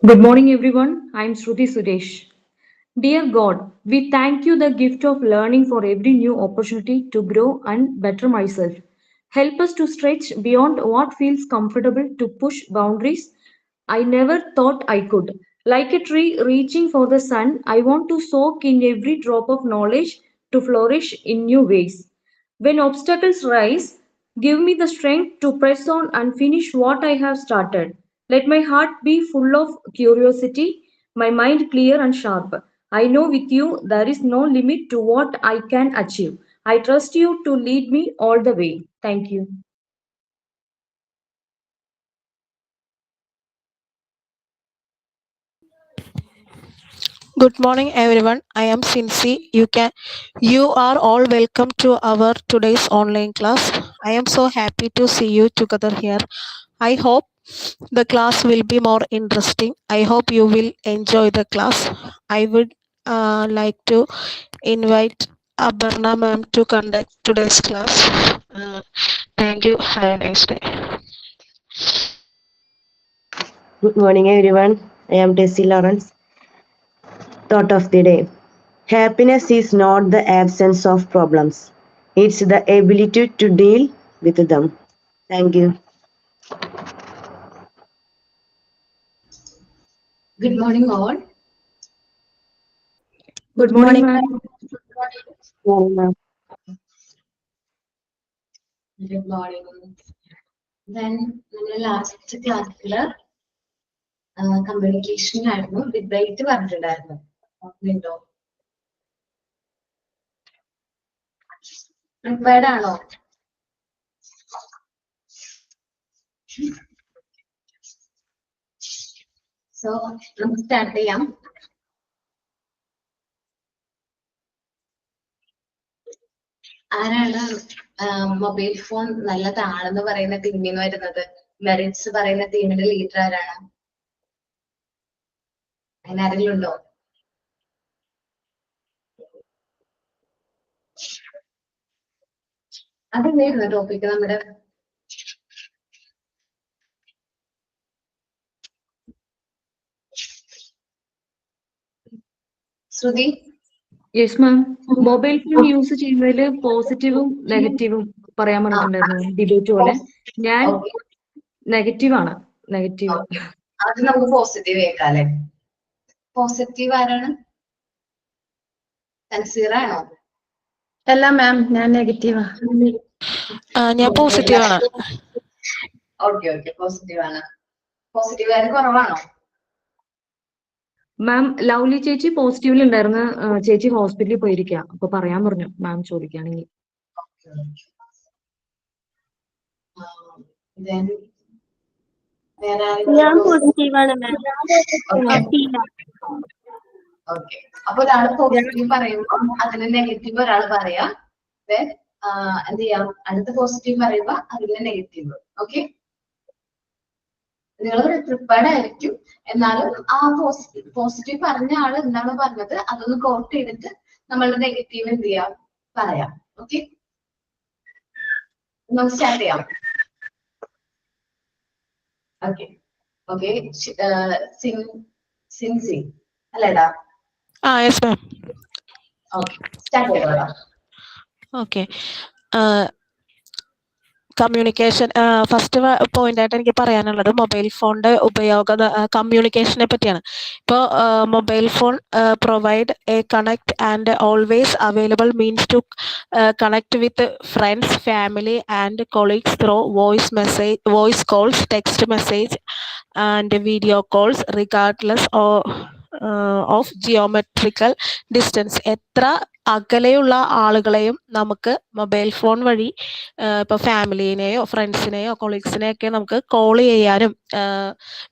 Good morning, everyone. I'm Shruti Suresh. Dear God, we thank you the gift of learning for every new opportunity to grow and better myself. Help us to stretch beyond what feels comfortable to push boundaries I never thought I could. Like a tree reaching for the sun, I want to soak in every drop of knowledge to flourish in new ways. When obstacles rise, give me the strength to press on and finish what I have started. Let my heart be full of curiosity, my mind clear and sharp. I know with you there is no limit to what I can achieve. I trust you to lead me all the way. Thank you. Good morning, everyone. I am Cincy. You are all welcome to our today's online class. I am so happy to see you together here. I hope the class will be more interesting. I hope you will enjoy the class. I would like to invite Abarna ma'am to conduct today's class. Thank you. Have a nice day. Good morning, everyone. I am Tessie Lawrence. Thought of the day. Happiness is not the absence of problems, it's the ability to deal with them. Thank you. Good morning, all. Good Good morning, morning. ma'am. Good morning. Then നമ്മുടെ last ക്ലാസ്സിൽ കമ്മ്യൂണിക്കേഷനിലായിരുന്നു debate പറഞ്ഞിട്ടുണ്ടായിരുന്നു. ഓർമ്മയുണ്ടോ? Prepared ആണോ? So നമുക്ക് start ചെയ്യാം. ആരാണ് mobile phone നല്ലതാണെന്ന് പറയുന്ന ടീമിൽ നിന്ന് വരുന്നത്? മെറിറ്റ്സ് പറയുന്ന ടീമിന്റെ ലീഡർ ആരാണ്? അങ്ങനെ ആരെങ്കിലും ഉണ്ടോ? അതെന്തായിരുന്നു ടോപ്പിക് നമ്മുടെ? Shruti? Yes ma'am. Mobile phone use ചെയ്യുന്നതിൽ പോസിറ്റീവും നെഗറ്റീവും പറയാൻ പറഞ്ഞിട്ടുണ്ടായിരുന്നു ഡിബേറ്റ് പോലെ. ഞാൻ നെഗറ്റീവ് ആണ്. നെഗറ്റീവ്. അത് നമുക്ക് പോസിറ്റീവ് കേൾക്കാം അല്ലെ? പോസിറ്റീവ് ആരാണ്? തൻസീറ ആണോ? അല്ല മാം, ഞാൻ നെഗറ്റീവാ. ഞാൻ പോസിറ്റീവാണ്. ഓക്കെ ഓക്കെ, പോസിറ്റീവ് ആണ്. പോസിറ്റീവ് കുറവാണോ? മാം, ലവ്ലി ചേച്ചി പോസിറ്റീവിൽ ഉണ്ടായിരുന്ന ചേച്ചി ഹോസ്പിറ്റലിൽ പോയിരിക്കുക. അപ്പൊ പറയാൻ പറഞ്ഞു മാം ചോദിക്കുകയാണെങ്കിൽ. ഞാൻ പോസിറ്റീവാണ് മാം. ഓക്കെ, അപ്പൊ ഒരാൾ പോസിറ്റീവ് പറയുമ്പോ അതിന് നെഗറ്റീവ് ഒരാൾ പറയാ. എന്ത് ചെയ്യാം? അടുത്ത പോസിറ്റീവ് പറയുമ്പോ അതിന് നെഗറ്റീവ്. ഓക്കെ, നിങ്ങൾ പ്രിപ്പയർഡ് ആയിരിക്കും. എന്നാലും ആ പോസിറ്റീവ് പറഞ്ഞ ആൾ എന്താണ് പറഞ്ഞത് അതൊന്ന് കോട്ട് ചെയ്തിട്ട് നമ്മളുടെ നെഗറ്റീവ് എന്ത് ചെയ്യാം പറയാം. ഓക്കെ, നമുക്ക് സ്റ്റാർട്ട് ചെയ്യാം. ഓക്കെ ഓക്കെ, സിൻസി അല്ലേടാ? Yes ma'am. ഓക്കെ, സ്റ്റാർട്ട് ചെയ്തോടാ. ഓക്കെ, കമ്മ്യൂണിക്കേഷൻ ഫസ്റ്റ് പോയിന്റ് ആയിട്ട് എനിക്ക് പറയാനുള്ളത് മൊബൈൽ ഫോണിന്റെ ഉപയോഗം കമ്മ്യൂണിക്കേഷനെ പറ്റിയാണ്. ഇപ്പോൾ mobile phone provide a connect and always available means to connect with friends, family and colleagues through voice calls, text message and video calls regardless of geometrical distance. എത്ര അകലെയുള്ള ആളുകളെയും നമുക്ക് മൊബൈൽ ഫോൺ വഴി ഇപ്പോൾ ഫാമിലീനെയോ ഫ്രണ്ട്സിനെയോ കൊളീഗ്സിനെയോ ഒക്കെ നമുക്ക് കോൾ ചെയ്യാനും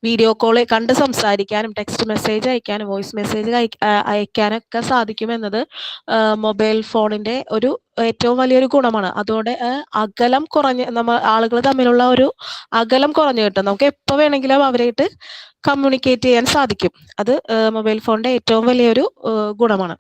video call കണ്ട് സംസാരിക്കാനും ടെക്സ്റ്റ് മെസ്സേജ് അയക്കാനും വോയിസ് മെസ്സേജ് അയക്കാനൊക്കെ സാധിക്കുമെന്നത് മൊബൈൽ ഫോണിൻ്റെ ഒരു ഏറ്റവും വലിയൊരു ഗുണമാണ്. അതോടെ അകലം കുറഞ്ഞ് ആളുകൾ തമ്മിലുള്ള ഒരു അകലം കുറഞ്ഞു കിട്ടും. നമുക്ക് എപ്പോൾ വേണമെങ്കിലും അവരായിട്ട് കമ്മ്യൂണിക്കേറ്റ് ചെയ്യാൻ സാധിക്കും. അത് മൊബൈൽ ഫോണിൻ്റെ ഏറ്റവും വലിയൊരു ഗുണമാണ്.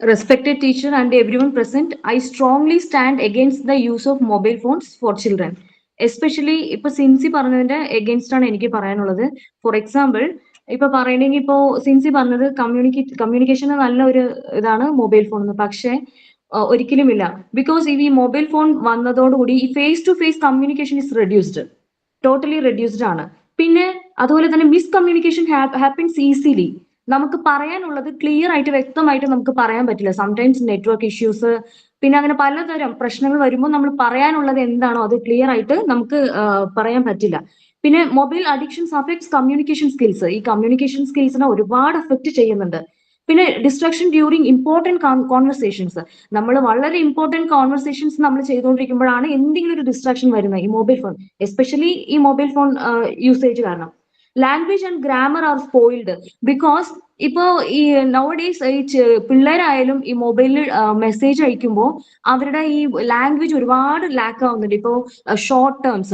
Respected teacher and everyone present, I strongly stand against the use of mobile phones for children. Especially ഇപ്പൊ സിൻസി പറഞ്ഞതിന്റെ എഗെയിൻസ്റ്റ് ആണ് എനിക്ക് പറയാനുള്ളത്. ഫോർ എക്സാമ്പിൾ ഇപ്പൊ പറയണെങ്കിൽ ഇപ്പോ സിൻസി പറഞ്ഞത് കമ്മ്യൂണിക്കേഷന് നല്ല ഒരു ഇതാണ് മൊബൈൽ ഫോൺ എന്ന്. പക്ഷേ ഒരിക്കലുമില്ല. ബിക്കോസ് ഈ മൊബൈൽ ഫോൺ വന്നതോടുകൂടി ഈ face to face communication is reduced, totally reduced ആണ്. പിന്നെ അതുപോലെ തന്നെ മിസ്കമ്മ്യൂണിക്കേഷൻ ഹാപ്പൻസ് ഈസിലി. നമുക്ക് പറയാനുള്ളത് ക്ലിയർ ആയിട്ട് വ്യക്തമായിട്ട് നമുക്ക് പറയാൻ പറ്റില്ല. സംടൈംസ് നെറ്റ്വർക്ക് ഇഷ്യൂസ്, പിന്നെ അങ്ങനെ പലതരം പ്രശ്നങ്ങൾ വരുമ്പോൾ നമ്മൾ പറയാനുള്ളത് എന്താണോ അത് ക്ലിയർ ആയിട്ട് നമുക്ക് പറയാൻ പറ്റില്ല. പിന്നെ mobile addictions affects communication skills. ഈ കമ്മ്യൂണിക്കേഷൻ സ്കിൽസിനെ ഒരുപാട് അഫക്ട് ചെയ്യുന്നുണ്ട്. പിന്നെ ഡിസ്ട്രാക്ഷൻ ഡ്യൂറിങ് ഇമ്പോർട്ടൻറ്റ് കോൺവെർസേഷൻസ്. നമ്മൾ വളരെ ഇമ്പോർട്ടൻറ്റ് കോൺവെർസേഷൻസ് നമ്മൾ ചെയ്തുകൊണ്ടിരിക്കുമ്പോഴാണ് എന്തെങ്കിലും ഒരു ഡിസ്ട്രാക്ഷൻ വരുന്നത് ഈ മൊബൈൽ ഫോൺ, എസ്പെഷ്യലി ഈ മൊബൈൽ ഫോൺ യൂസേജ് കാരണം. Language and grammar are spoiled because ഇപ്പോ ഈ നൗഡേയ്സ് ഈ പിള്ളേരായാലും ഈ മൊബൈലിൽ മെസ്സേജ് അയക്കുമ്പോൾ അവരുടെ ഈ ലാംഗ്വേജ് ഒരുപാട് ലാക്ക് ആവുന്നുണ്ട്. ഇപ്പോൾ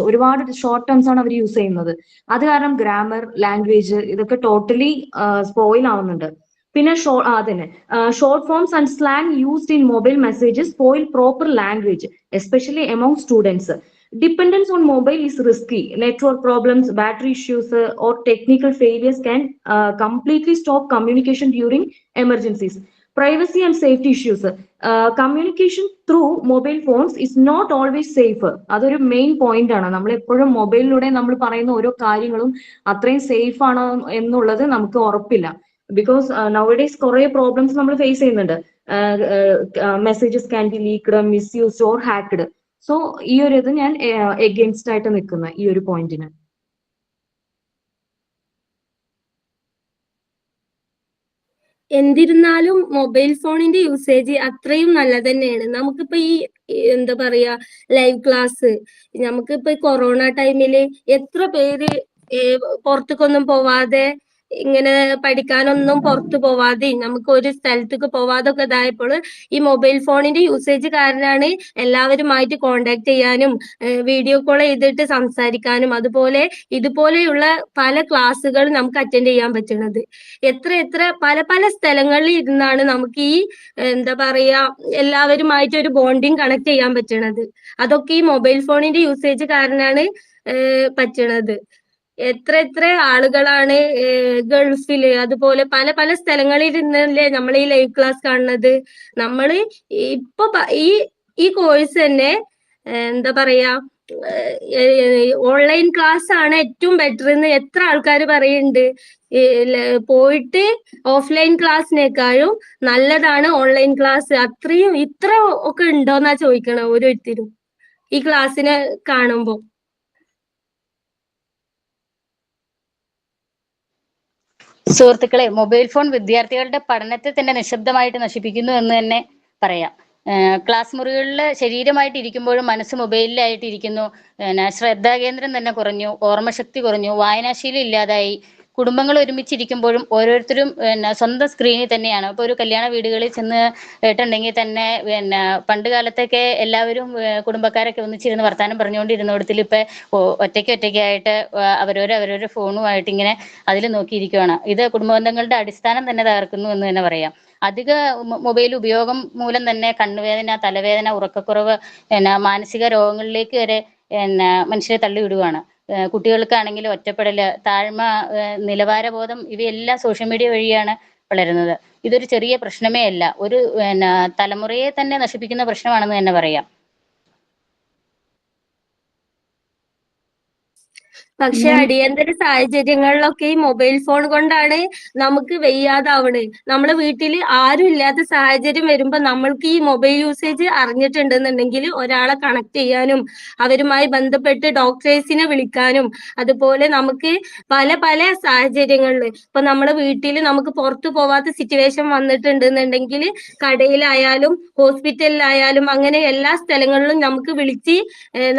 ഒരുപാട് ഷോർട്ട് ടേംസ് ആണ് അവർ യൂസ് ചെയ്യുന്നത്. അത് കാരണം ഗ്രാമർ, ലാംഗ്വേജ് ഇതൊക്കെ ടോട്ടലി സ്പോയിൽ ആവുന്നുണ്ട്. പിന്നെ അതന്നെ short forms and slang used in mobile messages spoil proper language, especially among students. Dependence on mobile is risky. Network problems, battery issues, or technical failures can completely stop communication during emergencies. Privacy and safety issues. Communication through mobile phones is not always safe. അതൊരു main point ആണ്. നമ്മൾ എപ്പോഴും മൊബൈലിലൂടെ നമ്മൾ പറയുന്ന ഓരോ കാര്യങ്ങളും അത്രയും സേഫ് ആണോ എന്നുള്ളത് നമുക്ക് ഉറപ്പില്ല. ബിക്കോസ് നൗഡേയ്സ് കുറെ പ്രോബ്ലംസ് നമ്മൾ ഫേസ് ചെയ്യുന്നുണ്ട്. Messages can be leaked, misused or hacked. So ഈ ഒരു ഇത് ഞാൻ എഗെയിൻസ്റ്റ് ആയിട്ട് നിൽക്കുന്ന ഈ ഒരു പോയിന്റിന്. എന്നിരുന്നാലും മൊബൈൽ ഫോണിന്റെ യൂസേജ് അത്രയും നല്ലത് തന്നെയാണ്. നമുക്കിപ്പോ ഈ എന്താ പറയാ ലൈവ് ക്ലാസ്, നമുക്കിപ്പോ കൊറോണ ടൈമില് എത്ര പേര് പുറത്തേക്കൊന്നും പോവാതെ ഇങ്ങനെ പഠിക്കാനൊന്നും പുറത്തു പോവാതെ നമുക്ക് ഒരു സ്ഥലത്തേക്ക് പോവാതെ ഒക്കെ ഇതായപ്പോൾ ഈ മൊബൈൽ ഫോണിന്റെ യൂസേജ് കാരണമാണ് എല്ലാവരുമായിട്ട് കോണ്ടാക്ട് ചെയ്യാനും വീഡിയോ കോൾ ചെയ്തിട്ട് സംസാരിക്കാനും അതുപോലെ ഇതുപോലെയുള്ള പല ക്ലാസ്സുകൾ നമുക്ക് അറ്റൻഡ് ചെയ്യാൻ പറ്റുന്നത്. എത്ര പല പല സ്ഥലങ്ങളിൽ ഇരുന്നാണ് നമുക്ക് ഈ എന്താ പറയാ എല്ലാവരുമായിട്ട് ഒരു ബോണ്ടിങ് കണക്ട് ചെയ്യാൻ പറ്റണത്. അതൊക്കെ ഈ മൊബൈൽ ഫോണിന്റെ യൂസേജ് കാരണമാണ് പറ്റണത്. എത്ര ആളുകളാണ് ഗൾഫില് അതുപോലെ പല പല സ്ഥലങ്ങളിൽ ഇരുന്നല്ലേ നമ്മൾ ഈ ലൈവ് ക്ലാസ് കാണുന്നത്. നമ്മള് ഇപ്പൊ ഈ കോഴ്സ് തന്നെ എന്താ പറയാ ഓൺലൈൻ ക്ലാസ് ആണ് ഏറ്റവും ബെറ്റർ എന്ന് എത്ര ആൾക്കാർ പറയുന്നുണ്ട്. പോയിട്ട് ഓഫ്ലൈൻ ക്ലാസ്സിനേക്കാളും നല്ലതാണ് ഓൺലൈൻ ക്ലാസ്. അത്രയും ഇത്ര ഒക്കെ ഉണ്ടോന്നാ ചോദിക്കണം ഓരോരുത്തരും ഈ ക്ലാസ്സിനെ കാണുമ്പോ. സുഹൃത്തുക്കളെ, മൊബൈൽ ഫോൺ വിദ്യാർത്ഥികളുടെ പഠനത്തെ തന്നെ നിശബ്ദമായിട്ട് നശിപ്പിക്കുന്നു എന്ന് തന്നെ പറയാം. ക്ലാസ് മുറികളിൽ ശരീരമായിട്ട് ഇരിക്കുമ്പോഴും മനസ്സ് മൊബൈലിലായിട്ട് ഇരിക്കുന്നു. ശ്രദ്ധാകേന്ദ്രം തന്നെ കുറഞ്ഞു, ഓർമ്മശക്തി കുറഞ്ഞു, വായനാശീലം ഇല്ലാതായി. കുടുംബങ്ങൾ ഒരുമിച്ചിരിക്കുമ്പോഴും ഓരോരുത്തരും സ്വന്തം സ്ക്രീനിൽ തന്നെയാണ്. ഇപ്പോൾ ഒരു കല്യാണ വീടുകളിൽ ചെന്ന് കേട്ടുണ്ടെങ്കിൽ തന്നെ പണ്ട് കാലത്തൊക്കെ എല്ലാവരും കുടുംബക്കാരൊക്കെ ഒന്നിച്ചിരുന്ന് വർത്താനം പറഞ്ഞുകൊണ്ടിരുന്നിടത്തിൽ ഇപ്പം ഒറ്റയ്ക്കായിട്ട് അവരവരുടെ ഫോണുമായിട്ട് ഇങ്ങനെ അതിൽ നോക്കിയിരിക്കുകയാണ്. ഇത് കുടുംബബന്ധങ്ങളുടെ അടിസ്ഥാനം തന്നെ തകർക്കുന്നു എന്ന് തന്നെ പറയാം. അധിക മൊബൈൽ ഉപയോഗം മൂലം തന്നെ കണ്ണുവേദന, തലവേദന, ഉറക്കക്കുറവ്, മാനസിക രോഗങ്ങളിലേക്ക് വരെ മനുഷ്യരെ തള്ളിവിടുകയാണ്. കുട്ടികൾക്കാണെങ്കിലും ഒറ്റപ്പെടൽ, താഴ്മ, നിലവാരബോധം ഇവയെല്ലാം സോഷ്യൽ മീഡിയ വഴിയാണ് വളരുന്നത്. ഇതൊരു ചെറിയ പ്രശ്നമേ അല്ല, ഒരു തലമുറയെ തന്നെ നശിപ്പിക്കുന്ന പ്രശ്നമാണെന്ന് തന്നെ പറയാം. പക്ഷെ അടിയന്തര സാഹചര്യങ്ങളിലൊക്കെ ഈ മൊബൈൽ ഫോൺ കൊണ്ടാണ് നമുക്ക് വയ്യാതാവണ്. നമ്മളെ വീട്ടിൽ ആരും ഇല്ലാത്ത സാഹചര്യം വരുമ്പോ നമ്മൾക്ക് ഈ മൊബൈൽ യൂസേജ് അറിഞ്ഞിട്ടുണ്ടെന്നുണ്ടെങ്കിൽ ഒരാളെ കണക്ട് ചെയ്യാനും അവരുമായി ബന്ധപ്പെട്ട് ഡോക്ടേഴ്സിനെ വിളിക്കാനും അതുപോലെ നമുക്ക് പല പല സാഹചര്യങ്ങളിൽ ഇപ്പൊ നമ്മളെ വീട്ടിൽ നമുക്ക് പുറത്തു പോവാത്ത സിറ്റുവേഷൻ വന്നിട്ടുണ്ടെന്നുണ്ടെങ്കിൽ കടയിലായാലും ഹോസ്പിറ്റലിലായാലും അങ്ങനെ എല്ലാ സ്ഥലങ്ങളിലും നമുക്ക് വിളിച്ച്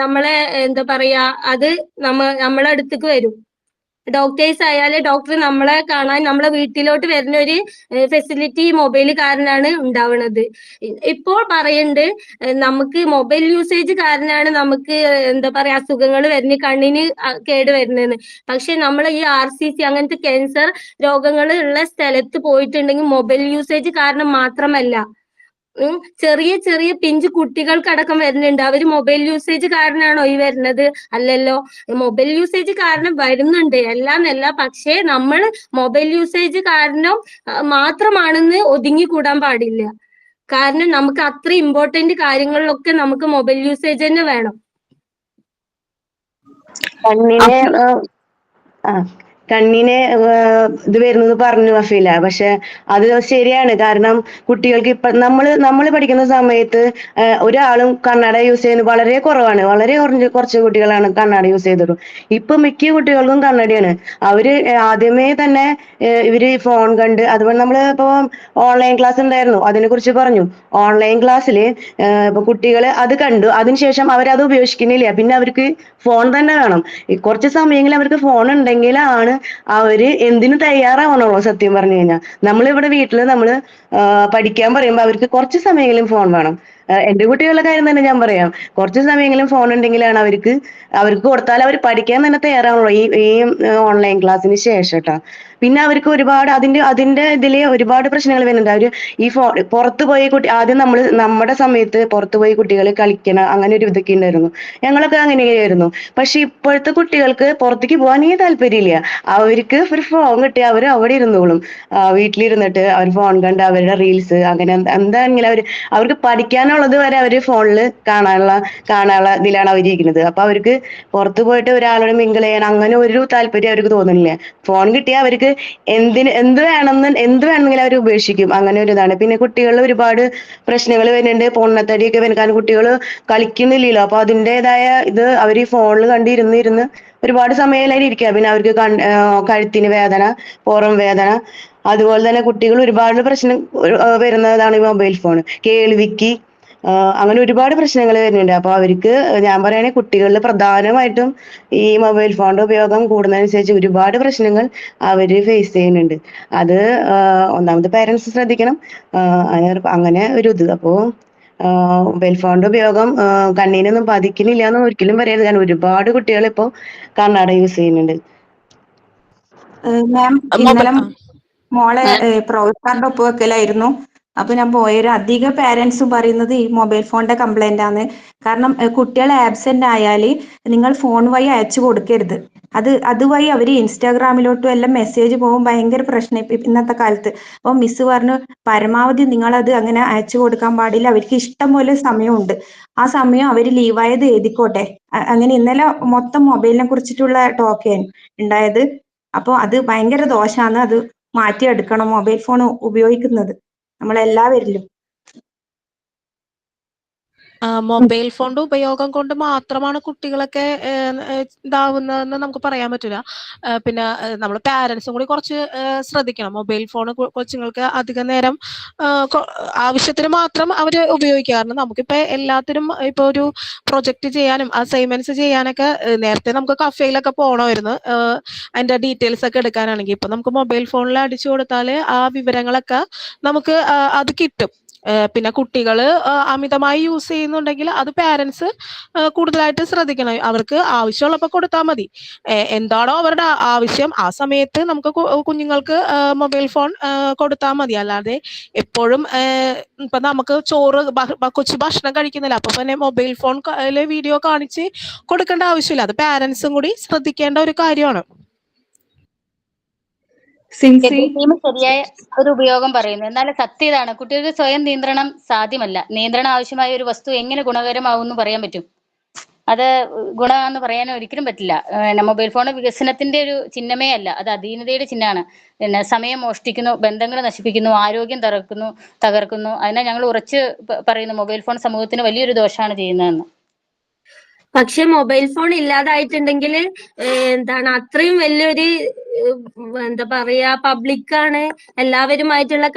നമ്മളെ എന്താ പറയാ അത് നമ്മളെ അടുത്തേക്ക് വരും. ഡോക്ടേഴ്സ് ആയാലും ഡോക്ടർ നമ്മളെ കാണാൻ നമ്മളെ വീട്ടിലോട്ട് വരുന്ന ഒരു ഫെസിലിറ്റി മൊബൈൽ കാരണമാണ് ഉണ്ടാവുന്നത്. ഇപ്പോൾ പറയുന്നുണ്ട് നമുക്ക് മൊബൈൽ യൂസേജ് കാരണമാണ് നമുക്ക് എന്താ പറയാ അസുഖങ്ങൾ വരുന്നത്, കണ്ണിന് കേട് വരുന്നതെന്ന്. പക്ഷെ നമ്മൾ ഈ RCC അങ്ങനത്തെ ക്യാൻസർ രോഗങ്ങൾ ഉള്ള സ്ഥലത്ത് പോയിട്ടുണ്ടെങ്കിൽ മൊബൈൽ യൂസേജ് കാരണം മാത്രമല്ല, ചെറിയ ചെറിയ പിഞ്ചു കുട്ടികൾക്കടക്കം വരുന്നുണ്ട്. അവര് മൊബൈൽ യൂസേജ് കാരണമാണോ ഈ വരുന്നത്? അല്ലല്ലോ. മൊബൈൽ യൂസേജ് കാരണം വരുന്നുണ്ട് എല്ലാന്നല്ല, പക്ഷേ നമ്മൾ മൊബൈൽ യൂസേജ് കാരണം മാത്രമാണെന്ന് ഒതുങ്ങിക്കൂടാൻ പാടില്ല. കാരണം നമുക്ക് അത്ര ഇമ്പോർട്ടന്റ് കാര്യങ്ങളിലൊക്കെ നമുക്ക് മൊബൈൽ യൂസേജ് തന്നെ വേണം. കണ്ണിനെ കണ്ണിന് ഇത് വരുന്നത് പറഞ്ഞു അഫീല. പക്ഷെ അത് ശരിയാണ്. കാരണം കുട്ടികൾക്ക് ഇപ്പൊ നമ്മൾ പഠിക്കുന്ന സമയത്ത് ഒരാളും കണ്ണട യൂസ് ചെയ്യുന്നത് വളരെ കുറവാണ്. വളരെ കുറച്ച് കുട്ടികളാണ് കണ്ണട യൂസ് ചെയ്തത്. ഇപ്പൊ മിക്ക കുട്ടികൾക്കും കണ്ണടയാണ്. അവര് ആദ്യമേ തന്നെ ഇവര് ഫോൺ കണ്ട്, അതുപോലെ നമ്മൾ ഇപ്പൊ ഓൺലൈൻ ക്ലാസ് ഉണ്ടായിരുന്നു, അതിനെ കുറിച്ച് പറഞ്ഞു. ഓൺലൈൻ ക്ലാസ്സിൽ ഇപ്പൊ കുട്ടികള് അത് കണ്ടു, അതിനുശേഷം അവരത് ഉപയോഗിക്കുന്നില്ല. പിന്നെ അവർക്ക് ഫോൺ തന്നെ വേണം. കുറച്ച് സമയങ്ങളിൽ അവർക്ക് ഫോൺ ഉണ്ടെങ്കിലാണ് അവര് എന്തിനു തയ്യാറാവണുള്ളൂ. സത്യം പറഞ്ഞു കഴിഞ്ഞാൽ നമ്മളിവിടെ വീട്ടില് പഠിക്കാൻ പറയുമ്പോൾ അവർക്ക് കുറച്ച് സമയമെങ്കിലും ഫോൺ വേണം. എന്റെ കുട്ടികളുടെ കാര്യം തന്നെ ഞാൻ പറയാം. കുറച്ച് സമയമെങ്കിലും ഫോൺ ഉണ്ടെങ്കിലാണ് അവർക്ക് കൊടുത്താൽ അവർ പഠിക്കാൻ തന്നെ തയ്യാറാവുള്ളൂ. ഈ ഓൺലൈൻ ക്ലാസ്സിന് ശേഷം ട്ടാ. പിന്നെ അവർക്ക് ഒരുപാട് അതിന്റെ ഇതില് ഒരുപാട് പ്രശ്നങ്ങൾ വരുന്നുണ്ട്. അവര് ഈ പുറത്തു പോയി ആദ്യം നമ്മുടെ സമയത്ത് പുറത്തു പോയി കുട്ടികൾ കളിക്കണം, അങ്ങനെ ഒരു ഇതൊക്കെ ഉണ്ടായിരുന്നു. ഞങ്ങളൊക്കെ അങ്ങനെയായിരുന്നു. പക്ഷെ ഇപ്പോഴത്തെ കുട്ടികൾക്ക് പുറത്തേക്ക് പോകാനേ താല്പര്യമില്ല. അവർക്ക് ഒരു ഫോൺ കിട്ടി അവർ അവിടെ ഇരുന്നോളും. വീട്ടിലിരുന്നിട്ട് അവർ ഫോൺ കണ്ട് അവരുടെ റീൽസ് അങ്ങനെ എന്താണെങ്കിലും അവർക്ക് പഠിക്കാനുള്ളത് വരെ അവര് ഫോണിൽ കാണാനുള്ള ഇതിലാണ് അവരിയ്ക്കുന്നത്. അപ്പൊ അവർക്ക് പുറത്തു പോയിട്ട് ഒരാളോട് മിങ്കിൾ ചെയ്യണം അങ്ങനെ ഒരു താല്പര്യം അവർക്ക് തോന്നുന്നില്ല. ഫോൺ കിട്ടിയാൽ അവർക്ക് എന്ത് വേണമെന്നെങ്കിലും അവർ ഉപേക്ഷിക്കും. അങ്ങനെ ഒരു ഇതാണ്. പിന്നെ കുട്ടികളിൽ ഒരുപാട് പ്രശ്നങ്ങൾ വരുന്നുണ്ട്. പൊണ്ണത്തടിയൊക്കെ വരുന്നത് കാരണം കുട്ടികൾ കളിക്കുന്നില്ലല്ലോ. അപ്പൊ അതിൻ്റെതായ ഇത് അവർ ഈ ഫോണിൽ കണ്ടിരുന്ന് ഒരുപാട് സമയം അതിൽ ഇരിക്കുക. പിന്നെ അവർക്ക് കഴുത്തിന് വേദന, പുറം വേദന, അതുപോലെ തന്നെ കുട്ടികൾ ഒരുപാട് പ്രശ്നം വരുന്നതാണ് ഈ മൊബൈൽ ഫോൺ. കേൾവിക്ക് അങ്ങനെ ഒരുപാട് പ്രശ്നങ്ങൾ വരുന്നുണ്ട്. അപ്പൊ അവർക്ക് ഞാൻ പറയുകയാണെങ്കിൽ കുട്ടികളിൽ പ്രധാനമായിട്ടും ഈ മൊബൈൽ ഫോണിന്റെ ഉപയോഗം കൂടുന്നതനുസരിച്ച് ഒരുപാട് പ്രശ്നങ്ങൾ അവര് ഫേസ് ചെയ്യുന്നുണ്ട്. അത് ഒന്നാമത് പേരൻസ് ശ്രദ്ധിക്കണം. അങ്ങനെ ഒരു ഇത്. അപ്പോ മൊബൈൽ ഫോണിന്റെ ഉപയോഗം കണ്ണിനൊന്നും ബാധിക്കുന്നില്ല എന്ന് ഒരിക്കലും പറയരുത്. കാരണം ഒരുപാട് കുട്ടികൾ ഇപ്പോ കണ്ണട യൂസ് ചെയ്യുന്നുണ്ട്. മാം ഇന്നലെ മോളെ പ്രൊഫസറുടെ ഒപ്പ് വെക്കലായിരുന്നു. അപ്പൊ ഞാൻ പോയൊരു അധിക പാരന്റ്സും പറയുന്നത് ഈ മൊബൈൽ ഫോണിന്റെ കംപ്ലൈന്റ് ആണ്. കാരണം കുട്ടികൾ ആബ്സെന്റ് ആയാല് നിങ്ങൾ ഫോൺ വഴി അയച്ചു കൊടുക്കരുത്. അതുവഴി അവര് ഇൻസ്റ്റാഗ്രാമിലോട്ടും എല്ലാം മെസ്സേജ് പോകും. ഭയങ്കര പ്രശ്നം ഇന്നത്തെ കാലത്ത്. അപ്പൊ മിസ് പറഞ്ഞു പരമാവധി നിങ്ങളത് അങ്ങനെ അയച്ചു കൊടുക്കാൻ പാടില്ല. അവർക്ക് ഇഷ്ടം പോലെ സമയമുണ്ട്. ആ സമയം അവര് ലീവായത് എഴുതിക്കോട്ടെ. അങ്ങനെ ഇന്നലെ മൊത്തം മൊബൈലിനെ കുറിച്ചിട്ടുള്ള ടോക്ക് ഉണ്ടായത്. അപ്പോൾ അത് ഭയങ്കര ദോഷാണ്. അത് മാറ്റിയെടുക്കണം മൊബൈൽ ഫോൺ ഉപയോഗിക്കുന്നത് നമ്മളെല്ലാവരിലും. മൊബൈൽ ഫോണിന്റെ ഉപയോഗം കൊണ്ട് മാത്രമാണ് കുട്ടികളൊക്കെ ഇതാവുന്നതെന്ന് നമുക്ക് പറയാൻ പറ്റില്ല. പിന്നെ നമ്മൾ പാരന്റ്സും കൂടി കുറച്ച് ശ്രദ്ധിക്കണം. മൊബൈൽ ഫോൺ കൊച്ചുങ്ങൾക്ക് അധികം നേരം ആവശ്യത്തിന് മാത്രം അവര് ഉപയോഗിക്കുക. കാരണം നമുക്കിപ്പോ എല്ലാത്തിനും ഇപ്പൊ ഒരു പ്രൊജക്ട് ചെയ്യാനും അസൈൻമെന്റ്സ് ചെയ്യാനൊക്കെ നേരത്തെ നമുക്ക് കഫേയിലൊക്കെ പോകണമായിരുന്നു അതിന്റെ ഡീറ്റെയിൽസ് ഒക്കെ എടുക്കാനാണെങ്കിൽ. ഇപ്പൊ നമുക്ക് മൊബൈൽ ഫോണിൽ അടിച്ചു കൊടുത്താൽ ആ വിവരങ്ങളൊക്കെ നമുക്ക് അത് കിട്ടും. പിന്നെ കുട്ടികൾ അമിതമായി യൂസ് ചെയ്യുന്നുണ്ടെങ്കിൽ അത് പാരന്റ്സ് കൂടുതലായിട്ട് ശ്രദ്ധിക്കണം. അവർക്ക് ആവശ്യമുള്ളപ്പോൾ കൊടുത്താൽ മതി. എന്താണോ അവരുടെ ആവശ്യം ആ സമയത്ത് നമുക്ക് കുഞ്ഞുങ്ങൾക്ക് മൊബൈൽ ഫോൺ കൊടുത്താൽ മതി. അല്ലാതെ എപ്പോഴും ഇപ്പൊ നമുക്ക് കൊച്ചു ഭക്ഷണം കഴിക്കുന്നില്ല, അപ്പൊ തന്നെ മൊബൈൽ ഫോൺ വീഡിയോ കാണിച്ച് കൊടുക്കേണ്ട ആവശ്യമില്ല. അത് പാരന്റ്സും കൂടി ശ്രദ്ധിക്കേണ്ട ഒരു കാര്യമാണ്. ശരിയായ ഒരു ഉപയോഗം പറയുന്നു. എന്നാൽ സത്യം ഇതാണ്, കുട്ടികൾക്ക് സ്വയം നിയന്ത്രണം സാധ്യമല്ല. നിയന്ത്രണം ആവശ്യമായ ഒരു വസ്തു എങ്ങനെ ഗുണകരമാവും എന്ന് പറയാൻ പറ്റും? അത് ഗുണമെന്ന് പറയാൻ ഒരിക്കലും പറ്റില്ല. മൊബൈൽ ഫോൺ വികസനത്തിന്റെ ഒരു ചിഹ്നമേ അല്ല, അത് അധീനതയുടെ ചിഹ്നമാണ്. പിന്നെ സമയം മോഷ്ടിക്കുന്നു, ബന്ധങ്ങൾ നശിപ്പിക്കുന്നു, ആരോഗ്യം തകർക്കുന്നു. അതിനെ ഞങ്ങൾ ഉറച്ച് പറയുന്നു, മൊബൈൽ ഫോൺ സമൂഹത്തിന് വലിയൊരു ദോഷമാണ് ചെയ്യുന്നതെന്ന്. പക്ഷെ മൊബൈൽ ഫോൺ ഇല്ലാതായിട്ടുണ്ടെങ്കിൽ എന്താണ് അത്രയും വലിയൊരു എന്താ പറയാ പബ്ലിക്കാണ്, എല്ലാവരുമായിട്ടുള്ള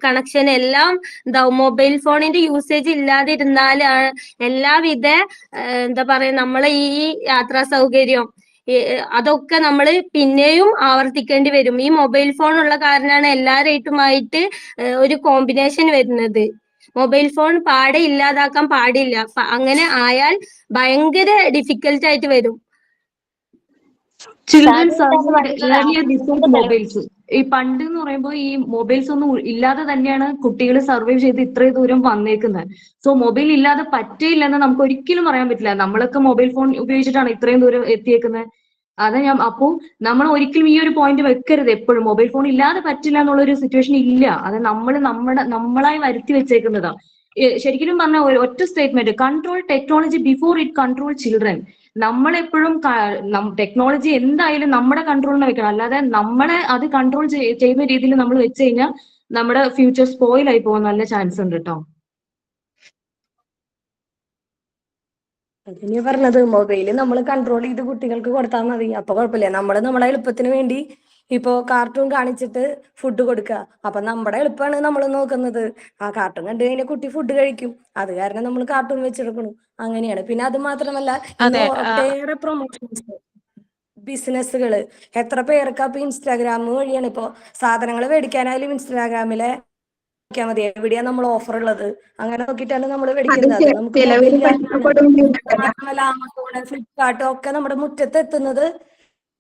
കണക്ഷൻ എല്ലാം എന്താവും. മൊബൈൽ ഫോണിന്റെ യൂസേജ് ഇല്ലാതിരുന്നാൽ എല്ലാവിധ എന്താ പറയാ നമ്മളെ ഈ യാത്രാ സൗകര്യം അതൊക്കെ നമ്മൾ പിന്നെയും ആവർത്തിക്കേണ്ടി വരും. ഈ മൊബൈൽ ഫോൺ ഉള്ള കാരണമാണ് എല്ലാവരായിട്ടുമായിട്ട് ഒരു കോമ്പിനേഷൻ വരുന്നത്. മൊബൈൽ ഫോൺ പാടെ ഇല്ലാതാക്കാൻ പാടില്ല. അങ്ങനെ ആയാൽ ഭയങ്കര ഡിഫിക്കൽട്ട് ആയിട്ട് വരും. ചിൽഡ്രൻ സാധ്യതയില്ലാന്ന് സർവൈവ്ഡ് പറയുന്നത് ഏർലിയർ ബിഫോർ ആത്മഹത്യയുടെ തെളിവ്. മൊബൈൽസ്. ഈ പണ്ട് എന്ന് പറയുമ്പോൾ ഈ മൊബൈൽസ് ഒന്നും ഇല്ലാതെ തന്നെയാണ് കുട്ടികൾ സർവൈവ് ചെയ്ത് ഇത്രയും ദൂരം വന്നേക്കുന്നത്. സോ മൊബൈൽ ഇല്ലാതെ പറ്റയില്ലെന്ന് നമുക്ക് ഒരിക്കലും പറയാൻ പറ്റില്ല. നമ്മളൊക്കെ മൊബൈൽ ഫോൺ ഉപയോഗിച്ചിട്ടാണ് ഇത്രയും ദൂരം എത്തിയേക്കുന്നത്. അപ്പോ നമ്മൾ ഒരിക്കലും ഈ ഒരു പോയിന്റ് വെക്കരുത്. എപ്പോഴും മൊബൈൽ ഫോൺ ഇല്ലാതെ പറ്റില്ല എന്നുള്ള ഒരു സിറ്റുവേഷൻ ഇല്ല. അത് നമ്മളായി വരുത്തി വെച്ചേക്കുന്നതാ. ശരിക്കും പറഞ്ഞ ഒറ്റ statement, control technology before it control children. നമ്മളെപ്പോഴും ടെക്നോളജി എന്തായാലും നമ്മുടെ കൺട്രോളിന് വെക്കണം. അല്ലാതെ നമ്മളെ അത് കൺട്രോൾ ചെയ്യുന്ന രീതിയിൽ നമ്മൾ വെച്ച് കഴിഞ്ഞാൽ നമ്മുടെ ഫ്യൂച്ചർ സ്പോയിൽ ആയി പോകാൻ നല്ല ചാൻസ് ഉണ്ട് കേട്ടോ. അതിന് പറഞ്ഞത് മൊബൈല് നമ്മൾ കൺട്രോൾ ചെയ്ത് കുട്ടികൾക്ക് കൊടുത്താൽ മതി, അപ്പൊ കുഴപ്പമില്ല. നമ്മളെ എളുപ്പത്തിന് വേണ്ടി ഇപ്പോ കാർട്ടൂൺ കാണിച്ചിട്ട് ഫുഡ് കൊടുക്കുക. അപ്പൊ നമ്മുടെ എളുപ്പമാണ് നമ്മൾ നോക്കുന്നത്. ആ കാർട്ടൂൺ കണ്ടു കഴിഞ്ഞാൽ കുട്ടി ഫുഡ് കഴിക്കും. അത് കാരണം നമ്മൾ കാർട്ടൂൺ വെച്ചെടുക്കണം. അങ്ങനെയാണ്. പിന്നെ അത് മാത്രമല്ല, ഇന്ന് അതെ ഒട്ടേറെ പ്രൊമോഷൻസ് ബിസിനസ്സുകള് എത്ര പേർക്ക് അപ്പൊ ഇൻസ്റ്റാഗ്രാം വഴിയാണ് ഇപ്പോ സാധനങ്ങൾ മേടിക്കാനായാലും ഇൻസ്റ്റാഗ്രാമിലെ മതി എവിടെയാ നമ്മൾ ഓഫർ ഉള്ളത്, അങ്ങനെ നോക്കിയിട്ടാണ് നമ്മൾ മേടിക്കുന്നത്. അത് നമുക്ക് മൊബൈൽ ആമസോൺ ഫ്ലിപ്കാർട്ട് ഒക്കെ നമ്മുടെ മുറ്റത്ത് എത്തുന്നത്.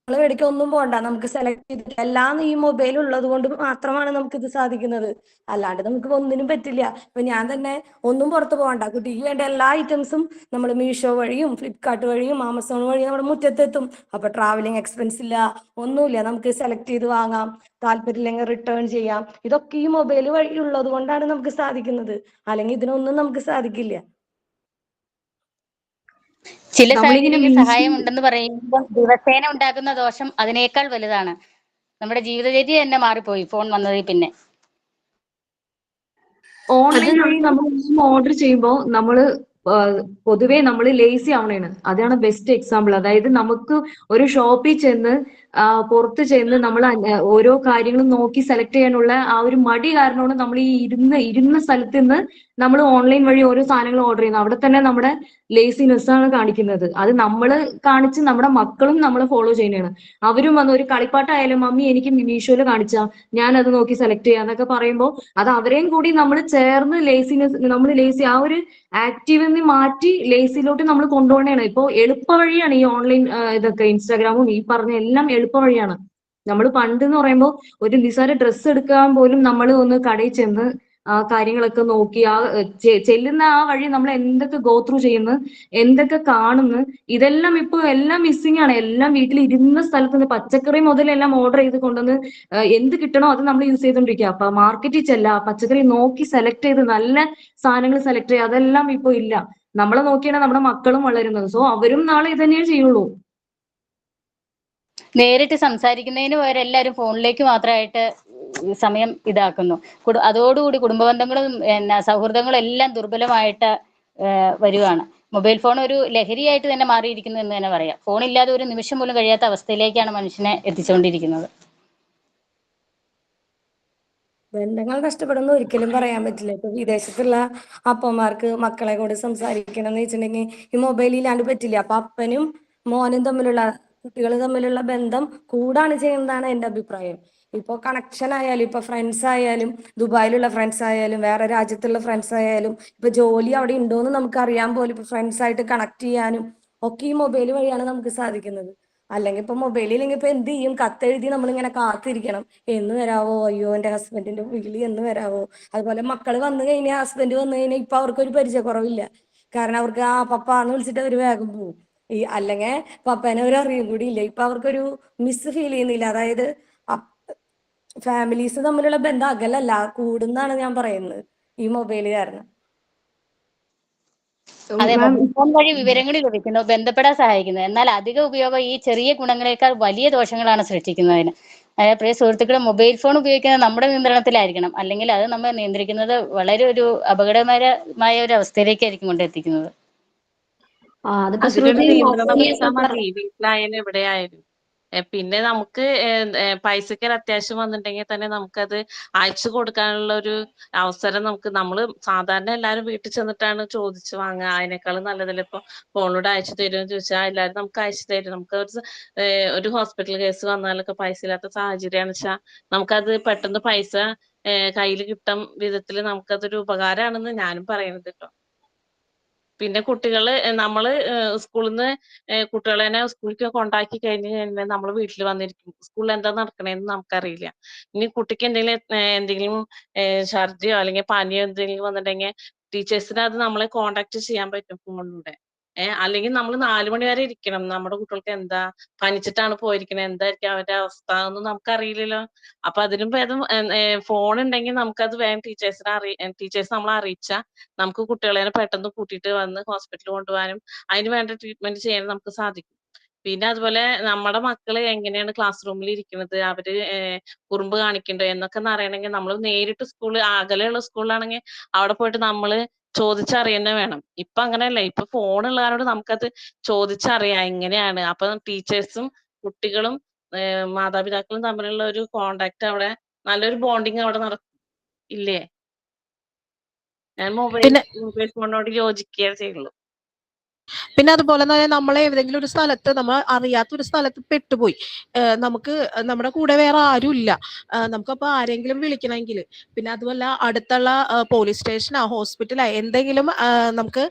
നമ്മൾ മേടിക്കാൻ ഒന്നും പോകണ്ട, നമുക്ക് സെലക്ട് ചെയ്തിട്ട് എല്ലാം ഈ മൊബൈൽ ഉള്ളത് കൊണ്ട് മാത്രമാണ് നമുക്ക് ഇത് സാധിക്കുന്നത്. അല്ലാണ്ട് നമുക്ക് ഒന്നിനും പറ്റില്ല. ഇപ്പൊ ഞാൻ തന്നെ ഒന്നും പുറത്ത് പോകണ്ട, കുട്ടിക്ക് വേണ്ട എല്ലാ ഐറ്റംസും നമ്മൾ മീഷോ വഴിയും ഫ്ലിപ്കാർട്ട് വഴിയും ആമസോൺ വഴിയും നമ്മുടെ മുറ്റത്തെത്തും. അപ്പൊ ട്രാവലിംഗ് എക്സ്പെൻസ് ഇല്ല, ഒന്നുമില്ല. നമുക്ക് സെലക്ട് ചെയ്ത് വാങ്ങാം, താല്പര്യമില്ലെങ്കിൽ റിട്ടേൺ ചെയ്യാം. ഇതൊക്കെ ഈ മൊബൈൽ വഴി ഉള്ളത് കൊണ്ടാണ് നമുക്ക് സാധിക്കുന്നത്. അല്ലെങ്കിൽ ഇതിനൊന്നും നമുക്ക് സാധിക്കില്ല. ചില നമ്മളിങ്ങനെ സാങ്കേതിക മീൻസ് സഹായം ഉണ്ടെന്ന് പറയുമ്പോൾ ദിവസേന ഉണ്ടാക്കുന്ന ദോഷം അതിനേക്കാൾ വലുതാണ്. നമ്മുടെ ജീവിതചര്യ തന്നെ മാറിപ്പോയി ഫോൺ വന്നതിൽ പിന്നെ. ഓൺലൈൻ വഴി നമ്മൾ ഓർഡർ ചെയ്യുമ്പോൾ പൊതുവേ നമ്മൾ ലേസി ആവണേണ്. അതാണ് ബെസ്റ്റ് എക്സാമ്പിൾ. അതായത് നമുക്ക് ഒരു ഷോപ്പിൽ ചെന്ന് പുറത്ത് ചെന്ന് നമ്മൾ ഓരോ കാര്യങ്ങളും നോക്കി സെലക്ട് ചെയ്യാനുള്ള ആ ഒരു മടി കാരണമാണ് നമ്മൾ ഈ ഇരുന്ന സ്ഥലത്ത് നിന്ന് നമ്മൾ ഓൺലൈൻ വഴി ഓരോ സാധനങ്ങൾ ഓർഡർ ചെയ്യുന്നത്. അവിടെ തന്നെ നമ്മുടെ ലേസിനെസ് ആണ് കാണിക്കുന്നത്. അത് നമ്മൾ കാണിച്ച് നമ്മുടെ മക്കളും നമ്മളെ ഫോളോ ചെയ്യുന്നതാണ്. അവരും വന്ന് ഒരു കളിപ്പാട്ടായാലും മമ്മി എനിക്ക് മീഷോയിൽ കാണിച്ചാ ഞാൻ അത് നോക്കി സെലക്ട് ചെയ്യാം എന്നൊക്കെ പറയുമ്പോൾ അത് അവരെയും കൂടി നമ്മൾ ചേർന്ന് ലേസി ആ ഒരു ആക്റ്റീവ് നിന്ന് മാറ്റി ലേസിലോട്ട് നമ്മൾ കൊണ്ടുപോകണേണ്. ഇപ്പൊ എളുപ്പ വഴിയാണ് ഈ ഓൺലൈൻ ഇതൊക്കെ. ഇൻസ്റ്റാഗ്രാമും ഈ പറഞ്ഞ എല്ലാം എളുപ്പ വഴിയാണ്. നമ്മൾ പണ്ട് എന്ന് പറയുമ്പോൾ ഒരു നിസ്സാര ഡ്രസ്സ് എടുക്കാൻ പോലും നമ്മൾ ഒന്ന് കടയിൽ ചെന്ന് ആ കാര്യങ്ങളൊക്കെ നോക്കി ചെല്ലുന്ന ആ വഴി നമ്മൾ എന്തൊക്കെ ഗോ ത്രൂ ചെയ്യുന്നു, എന്തൊക്കെ കാണുന്നു, ഇതെല്ലാം ഇപ്പൊ എല്ലാം മിസ്സിംഗ് ആണ്. എല്ലാം വീട്ടിൽ ഇരുന്ന സ്ഥലത്ത് നിന്ന് പച്ചക്കറി മുതൽ എല്ലാം ഓർഡർ ചെയ്ത് കൊണ്ടുവന്ന് എന്ത് കിട്ടണോ അത് നമ്മൾ യൂസ് ചെയ്തോണ്ടിരിക്കുക. അപ്പൊ മാർക്കറ്റിൽ ചെല്ല, പച്ചക്കറി നോക്കി സെലക്ട് ചെയ്ത് നല്ല സാധനങ്ങൾ സെലക്ട് ചെയ്യുക, അതെല്ലാം ഇപ്പൊ ഇല്ല. നമ്മളെ നോക്കിയാണ് നമ്മുടെ മക്കളും വളരുന്നത്. സോ അവരും നാളെ ഇത് തന്നെയേ ചെയ്യുള്ളൂ. നേരിട്ട് സംസാരിക്കുന്നതിന് പകരം എല്ലാവരും ഫോണിലേക്ക് മാത്രമായിട്ട് സമയം ഇതാക്കുന്നു. അതോടുകൂടി കുടുംബ ബന്ധങ്ങളും സൗഹൃദങ്ങളും എല്ലാം ദുർബലമായിട്ട് വരുവാണ്. മൊബൈൽ ഫോൺ ഒരു ലഹരിയായിട്ട് തന്നെ മാറിയിരിക്കുന്നു എന്ന് തന്നെ പറയാം. ഫോണില്ലാതെ ഒരു നിമിഷം പോലും കഴിയാത്ത അവസ്ഥയിലേക്കാണ് മനുഷ്യനെ എത്തിച്ചുകൊണ്ടിരിക്കുന്നത്. ബന്ധങ്ങൾ നഷ്ടപ്പെടുന്ന ഒരിക്കലും പറയാൻ പറ്റില്ല. ഇപ്പൊ വിദേശത്തുള്ള അപ്പന്മാർക്ക് മക്കളെ കൂടെ സംസാരിക്കണം എന്ന് വെച്ചിട്ടുണ്ടെങ്കിൽ ഈ മൊബൈൽ ഇല്ലാണ്ട് പറ്റില്ല. അപ്പൊ അപ്പനും മോനും തമ്മിലുള്ള കുട്ടികൾ തമ്മിലുള്ള ബന്ധം കൂടാണ് ചെയ്യുന്നതാണ് എന്റെ അഭിപ്രായം. ഇപ്പൊ കണക്ഷൻ ആയാലും ഇപ്പൊ ഫ്രണ്ട്സ് ആയാലും ദുബായിലുള്ള ഫ്രണ്ട്സ് ആയാലും വേറെ രാജ്യത്തുള്ള ഫ്രണ്ട്സ് ആയാലും ഇപ്പൊ ജോലി അവിടെ ഉണ്ടോന്ന് നമുക്ക് അറിയാൻ പോലും ഇപ്പൊ ഫ്രണ്ട്സ് ആയിട്ട് കണക്ട് ചെയ്യാനും ഒക്കെ ഈ മൊബൈൽ വഴിയാണ് നമുക്ക് സാധിക്കുന്നത്. അല്ലെങ്കിൽ ഇപ്പൊ മൊബൈൽ ഇല്ലെങ്കിൽ ഇപ്പൊ എന്ത് ചെയ്യും? കത്തെഴുതി നമ്മളിങ്ങനെ കാത്തിരിക്കണം, എന്ന് വരാവോ, അയ്യോ എന്റെ ഹസ്ബൻഡിന്റെ വിളി എന്ന് വരാവോ. അതുപോലെ മക്കൾ വന്നു കഴിഞ്ഞാൽ ഹസ്ബൻഡ് വന്നു കഴിഞ്ഞാൽ ഇപ്പൊ അവർക്കൊരു പരിചയക്കുറവില്ല. കാരണം അവർക്ക് ആ പപ്പ എന്ന് വിളിച്ചിട്ട് അവർ വേഗം പോകും. അല്ലെങ്കിൽ പപ്പേനെ ഒരു അറിയും കൂടി ഇല്ല. ഇപ്പൊ അവർക്കൊരു മിസ് ഫീൽ ചെയ്യുന്നില്ല. അതായത് ഫാമിലീസ് തമ്മിലുള്ള ബന്ധം അകലല്ല, കൂടുന്നാണ് ഞാൻ പറയുന്നത് ഈ മൊബൈൽ കാരണം. അതെ, മൊബൈൽ ഫോൺ വഴി വിവരങ്ങൾ ലഭിക്കുന്നു, ബന്ധപ്പെടാൻ സഹായിക്കുന്നു. എന്നാൽ അധിക ഉപയോഗം ഈ ചെറിയ ഗുണങ്ങളെക്കാൾ വലിയ ദോഷങ്ങളാണ് സൃഷ്ടിക്കുന്നതിന്. പ്രിയ സുഹൃത്തുക്കളെ, മൊബൈൽ ഫോൺ ഉപയോഗിക്കുന്നത് നമ്മുടെ നിയന്ത്രണത്തിലായിരിക്കണം. അല്ലെങ്കിൽ അത് നമ്മെ നിയന്ത്രിക്കുന്നത് വളരെ ഒരു അപകടകരമായ ഒരു അവസ്ഥയിലേക്കായിരിക്കും കൊണ്ടെത്തിക്കുന്നത്. അതിലൊരു നിയന്ത്രണം വെച്ചാൽ മതി വീട്ടിലായാലും എവിടെയായാലും. പിന്നെ നമുക്ക് പൈസയ്ക്ക് ഒരു അത്യാവശ്യം വന്നിട്ടുണ്ടെങ്കിൽ തന്നെ നമുക്കത് അയച്ചു കൊടുക്കാനുള്ള ഒരു അവസരം നമ്മള് സാധാരണ എല്ലാവരും വീട്ടിൽ ചെന്നിട്ടാണ് ചോദിച്ചു വാങ്ങുക. അതിനേക്കാളും നല്ലതല്ലേ ഇപ്പൊ ഫോണിലൂടെ അയച്ചു തരുമെന്ന് ചോദിച്ചാൽ എല്ലാവരും നമുക്ക് അയച്ചു തരും. നമുക്ക് ഒരു ഹോസ്പിറ്റൽ കേസ് വന്നാലൊക്കെ പൈസ ഇല്ലാത്ത സാഹചര്യമാണെന്ന് വെച്ചാൽ നമുക്കത് പെട്ടെന്ന് പൈസ കയ്യിൽ കിട്ടും വിധത്തിൽ നമുക്കതൊരു ഉപകാരമാണെന്ന് ഞാനും പറയുന്നത് കേട്ടോ. പിന്നെ കുട്ടികള് നമ്മള് സ്കൂളിൽ നിന്ന് കുട്ടികളെ സ്കൂളിലേക്ക് കൊണ്ടാക്കി കഴിഞ്ഞ് കഴിഞ്ഞാൽ നമ്മൾ വീട്ടിൽ വന്നിരിക്കും. സ്കൂളിൽ എന്താ നടക്കണേന്ന് നമുക്കറിയില്ല. ഇനി കുട്ടിക്ക് എന്തെങ്കിലും ഛർദിയോ അല്ലെങ്കിൽ പനിയോ എന്തെങ്കിലും വന്നിട്ടുണ്ടെങ്കിൽ ടീച്ചേഴ്സിന് അത് നമ്മളെ കോണ്ടാക്ട് ചെയ്യാൻ പറ്റും ഫോണിലൂടെ. അല്ലെങ്കിൽ നമ്മൾ 4 മണി വരെ ഇരിക്കണം. നമ്മുടെ കുട്ടികൾക്ക് എന്താ പനിച്ചിട്ടാണ് പോയിരിക്കണത്, എന്തായിരിക്കും അവരുടെ അവസ്ഥ ഒന്നും നമുക്കറിയില്ലല്ലോ. അപ്പൊ അതിനും ഭേദം ഫോൺ ഉണ്ടെങ്കിൽ നമുക്കത് വേഗം ടീച്ചേഴ്സ് നമ്മളെ അറിയിച്ചാൽ നമുക്ക് കുട്ടികളെ പെട്ടെന്ന് കൂട്ടിയിട്ട് വന്ന് ഹോസ്പിറ്റലിൽ കൊണ്ടുപോകാനും അതിന് വേണ്ട ട്രീറ്റ്മെന്റ് ചെയ്യാനും നമുക്ക് സാധിക്കും. പിന്നെ അതുപോലെ നമ്മുടെ മക്കള് എങ്ങനെയാണ് ക്ലാസ് റൂമിൽ ഇരിക്കുന്നത്, അവര് കുറുമ്പ് കാണിക്കണ്ടോ എന്നൊക്കെ അറിയണമെങ്കിൽ നമ്മൾ നേരിട്ട് അകലെയുള്ള സ്കൂളിലാണെങ്കിൽ അവിടെ പോയിട്ട് നമ്മള് ചോദിച്ചറിയുന്നെ വേണം. ഇപ്പൊ അങ്ങനെയല്ല, ഇപ്പൊ ഫോണുള്ള കാരണം നമുക്കത് ചോദിച്ചറിയാം എങ്ങനെയാണ്. അപ്പൊ ടീച്ചേഴ്സും കുട്ടികളും മാതാപിതാക്കളും തമ്മിലുള്ള ഒരു കോണ്ടാക്ട് അവിടെ നല്ലൊരു ബോണ്ടിങ് അവിടെ നടക്കും ഇല്ലേ? ഞാൻ മൊബൈൽ ഫോണിനോട് യോജിക്കുകയേ ചെയ്യുള്ളൂ. പിന്നെ അതുപോലെ തന്നെ നമ്മൾ ഏതെങ്കിലും ഒരു സ്ഥലത്ത് നമ്മൾ അറിയാത്തൊരു സ്ഥലത്ത് പെട്ടുപോയി, നമുക്ക് നമ്മുടെ കൂടെ വേറെ ആരും ഇല്ല, നമുക്കപ്പോൾ ആരെങ്കിലും വിളിക്കണമെങ്കിൽ, പിന്നെ അതുമല്ല അടുത്തുള്ള പോലീസ് സ്റ്റേഷനോ ഹോസ്പിറ്റലോ എന്തെങ്കിലും നമുക്ക്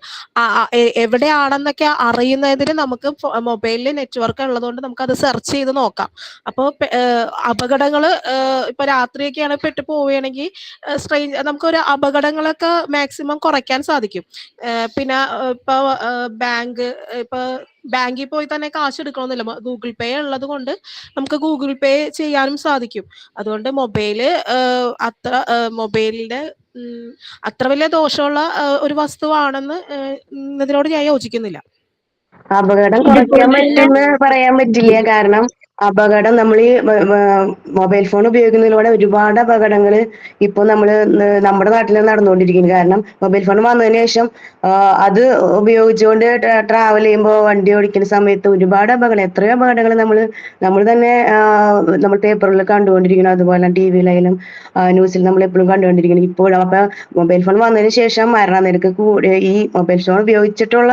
എവിടെയാണെന്നൊക്കെ അറിയുന്നതിന് നമുക്ക് മൊബൈലിൽ നെറ്റ്വർക്ക് ഉള്ളതുകൊണ്ട് നമുക്ക് അത് സെർച്ച് ചെയ്ത് നോക്കാം. അപ്പോൾ അപകടങ്ങൾ ഇപ്പൊ രാത്രിയൊക്കെയാണ് പെട്ടു പോവുകയാണെങ്കിൽ നമുക്കൊരു അപകടങ്ങളൊക്കെ മാക്സിമം കുറയ്ക്കാൻ സാധിക്കും. പിന്നെ ഇപ്പൊ ബാങ്കിൽ പോയി തന്നെ കാശ് എടുക്കണമെന്നില്ല, ഗൂഗിൾ പേ ഉള്ളത് കൊണ്ട് നമുക്ക് ഗൂഗിൾ പേ ചെയ്യാനും സാധിക്കും. അതുകൊണ്ട് മൊബൈലിന്റെ അത്ര വലിയ ദോഷമുള്ള ഒരു വസ്തുവാണെന്ന് ഇതിനോട് ഞാൻ യോജിക്കുന്നില്ല. അപകടം കുറയ്ക്കാൻ പറ്റുമെന്ന് പറയാൻ പറ്റില്ല. കാരണം അപകടം നമ്മൾ ഈ മൊബൈൽ ഫോൺ ഉപയോഗിക്കുന്നതിലൂടെ ഒരുപാട് അപകടങ്ങൾ ഇപ്പൊ നമ്മുടെ നാട്ടിൽ നടന്നുകൊണ്ടിരിക്കുന്നു. കാരണം മൊബൈൽ ഫോൺ വന്നതിന് ശേഷം അത് ഉപയോഗിച്ചുകൊണ്ട് ട്രാവൽ ചെയ്യുമ്പോൾ വണ്ടി ഓടിക്കുന്ന സമയത്ത് ഒരുപാട് അപകടം, എത്രയോ അപകടങ്ങൾ നമ്മൾ തന്നെ നമ്മൾ പേപ്പറിൽ കണ്ടുകൊണ്ടിരിക്കണം. അതുപോലെ ടിവിയിലായാലും ന്യൂസിൽ നമ്മൾ എപ്പോഴും കണ്ടുകൊണ്ടിരിക്കണം. ഇപ്പോഴും അപ്പൊ മൊബൈൽ ഫോൺ വന്നതിന് ശേഷം മരണനിരക്ക് ഈ മൊബൈൽ ഫോൺ ഉപയോഗിച്ചിട്ടുള്ള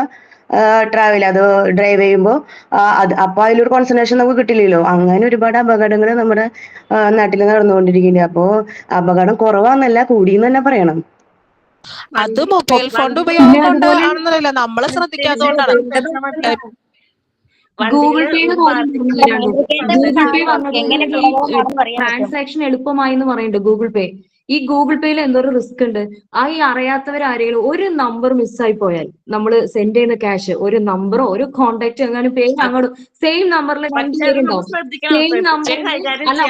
ട്രാവൽ, അത് ഡ്രൈവ് ചെയ്യുമ്പോൾ അപ്പൊ അതിലൊരു കോൺസെൻട്രേഷൻ നമുക്ക് കിട്ടില്ലല്ലോ. അങ്ങനെ ഒരുപാട് അപകടങ്ങൾ നമ്മുടെ നാട്ടിൽ നടന്നുകൊണ്ടിരിക്കുന്നുണ്ട്. അപ്പോ അപകടം കുറവാന്നല്ല, കൂടിയെന്ന് തന്നെ പറയണം. അത് മൊബൈൽ ഫോണിന്റെ ഉപയോഗം കൊണ്ട് ആണെന്നല്ല, നമ്മള് ശ്രദ്ധിക്കാത്തതുകൊണ്ടാണ്. ഗൂഗിൾ പേയുടെ ഗൂഗിൾ പേ വന്നതോടുകൂടി ട്രാൻസാക്ഷൻ എളുപ്പമായി എന്ന് പറയുന്നുണ്ട് ഗൂഗിൾ പേ. ഈ ഗൂഗിൾ പേയിൽ എന്തൊരു റിസ്ക് ഉണ്ട്. ഈ അറിയാത്തവരാരെങ്കിലും ഒരു നമ്പർ മിസ്സായി പോയാൽ നമ്മൾ സെൻഡ് ചെയ്യുന്ന ക്യാഷ്, ഒരു നമ്പറോ ഒരു കോണ്ടാക്ട് എങ്ങാനും പേര് അങ്ങോട്ട് സെയിം നമ്പറിൽ 2 പേരുണ്ടാവും. സെയിം നമ്പറിൽ അല്ല,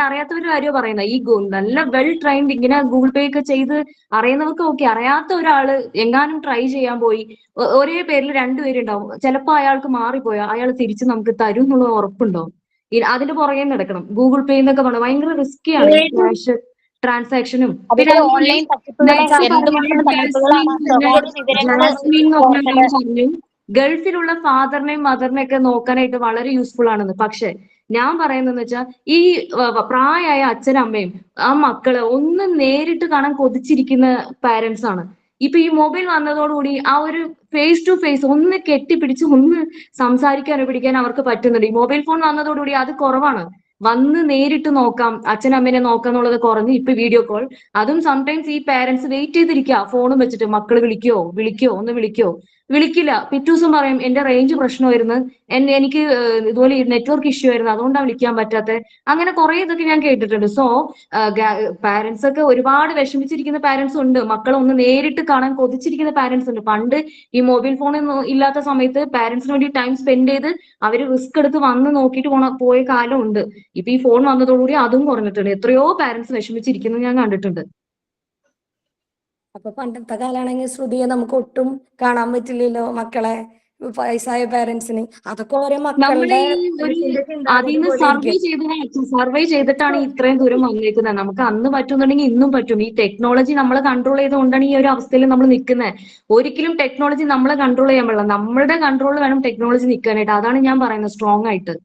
അറിയാത്തവര് കാര്യമോ പറയുന്നത്. ഈ നല്ല വെൽ ട്രെയിൻഡ് ഇങ്ങനെ ഗൂഗിൾ പേ ഒക്കെ ചെയ്ത് അറിയുന്നവർക്ക് ഓക്കെ. അറിയാത്ത ഒരാള് എങ്ങാനും ട്രൈ ചെയ്യാൻ പോയി ഒരേ പേരിൽ 2 പേരുണ്ടാവും. ചിലപ്പോ അയാൾക്ക് മാറിപ്പോയാൽ അയാൾ തിരിച്ച് നമുക്ക് തരും എന്നുള്ള ഉറപ്പുണ്ടോ? അതിന്റെ പുറകെ നടക്കണം. ഗൂഗിൾ പേ എന്നൊക്കെ പറഞ്ഞാൽ ഭയങ്കര റിസ്കിയാണ് ഈ ക്യാഷ് ട്രാൻസാക്ഷനും. പിന്നെ ഓൺലൈൻ പറഞ്ഞു ഗൾഫിലുള്ള ഫാദറിനെയും മദറിനെയും ഒക്കെ നോക്കാനായിട്ട് വളരെ യൂസ്ഫുൾ ആണെന്ന്. പക്ഷെ ഞാൻ പറയുന്നതെന്ന് വെച്ചാൽ ഈ പ്രായമായ അച്ഛനും അമ്മയും ആ മക്കള് ഒന്ന് നേരിട്ട് കാണാൻ കൊതിച്ചിരിക്കുന്ന പാരന്റ്സ് ആണ്. ഇപ്പൊ ഈ മൊബൈൽ വന്നതോടുകൂടി ആ ഒരു ഫേസ് ടു ഫേസ് ഒന്ന് കെട്ടിപ്പിടിച്ച് ഒന്ന് സംസാരിക്കാനോ പിടിക്കാനോ അവർക്ക് പറ്റുന്നുണ്ട്. ഈ മൊബൈൽ ഫോൺ വന്നതോടുകൂടി അത് കുറവാണ്. വന്ന് നേരിട്ട് നോക്കാം, അച്ഛനമ്മേനെ നോക്കാം എന്നുള്ളത് കുറഞ്ഞ് ഇപ്പൊ വീഡിയോ കോൾ. അതും സംടൈംസ് ഈ പാരന്റ്സ് വെയിറ്റ് ചെയ്തിരിക്കുക ഫോണും വെച്ചിട്ട്. മക്കള് വിളിക്കില്ല. പിറ്റേ ദിവസം പറയും എന്റെ റേഞ്ച് പ്രശ്നമായിരുന്നു, എനിക്ക് ഇതുപോലെ നെറ്റ്വർക്ക് ഇഷ്യൂ ആയിരുന്നു, അതുകൊണ്ടാണ് വിളിക്കാൻ പറ്റാത്തത്. അങ്ങനെ കുറെ ഇതൊക്കെ ഞാൻ കേട്ടിട്ടുണ്ട്. സോ പാരന്റ്സ് ഒക്കെ ഒരുപാട് വിഷമിച്ചിരിക്കുന്ന പാരന്റ്സ് ഉണ്ട്, മക്കളെ ഒന്ന് നേരിട്ട് കാണാൻ കൊതിച്ചിരിക്കുന്ന പാരന്റ്സ് ഉണ്ട്. പണ്ട് ഈ മൊബൈൽ ഫോൺ ഇല്ലാത്ത സമയത്ത് പാരന്റ്സിന് വേണ്ടി ടൈം സ്പെൻഡ് ചെയ്ത് അവര് റിസ്ക് എടുത്ത് വന്ന് നോക്കിയിട്ട് പോയ കാലം ഉണ്ട്. ഇപ്പൊ ഈ ഫോൺ വന്നതോടുകൂടി അതും കുറഞ്ഞിട്ടുണ്ട്. എത്രയോ പാരന്റ്സ് വിഷമിച്ചിരിക്കുന്നത് ഞാൻ കണ്ടിട്ടുണ്ട്. അപ്പൊ പണ്ടത്തെ കാലാണെങ്കിൽ ശ്രുതിയെ നമുക്ക് ഒട്ടും കാണാൻ പറ്റില്ലല്ലോ മക്കളെ, വയസ്സായ പാരന്റ്സിന്. അതൊക്കെ ഓരോ മക്കളുടെ അതിന്ന് സർവേ ചെയ്തിട്ടാണ് ഇത്രയും ദൂരം വന്നേക്കുന്നത്. നമുക്ക് അന്ന് പറ്റുന്നുണ്ടെങ്കിൽ ഇന്നും പറ്റും. ഈ ടെക്നോളജി നമ്മളെ കൺട്രോൾ ചെയ്തുകൊണ്ടാണ് ഈ ഒരു അവസ്ഥയിൽ നമ്മൾ നിൽക്കുന്നത്. ഒരിക്കലും ടെക്നോളജി നമ്മളെ കൺട്രോൾ ചെയ്യാൻ പാടില്ല, നമ്മളുടെ കൺട്രോളിൽ വേണം ടെക്നോളജി നിൽക്കാനായിട്ട്. അതാണ് ഞാൻ പറയുന്നത്, സ്ട്രോങ് ആയിട്ട്.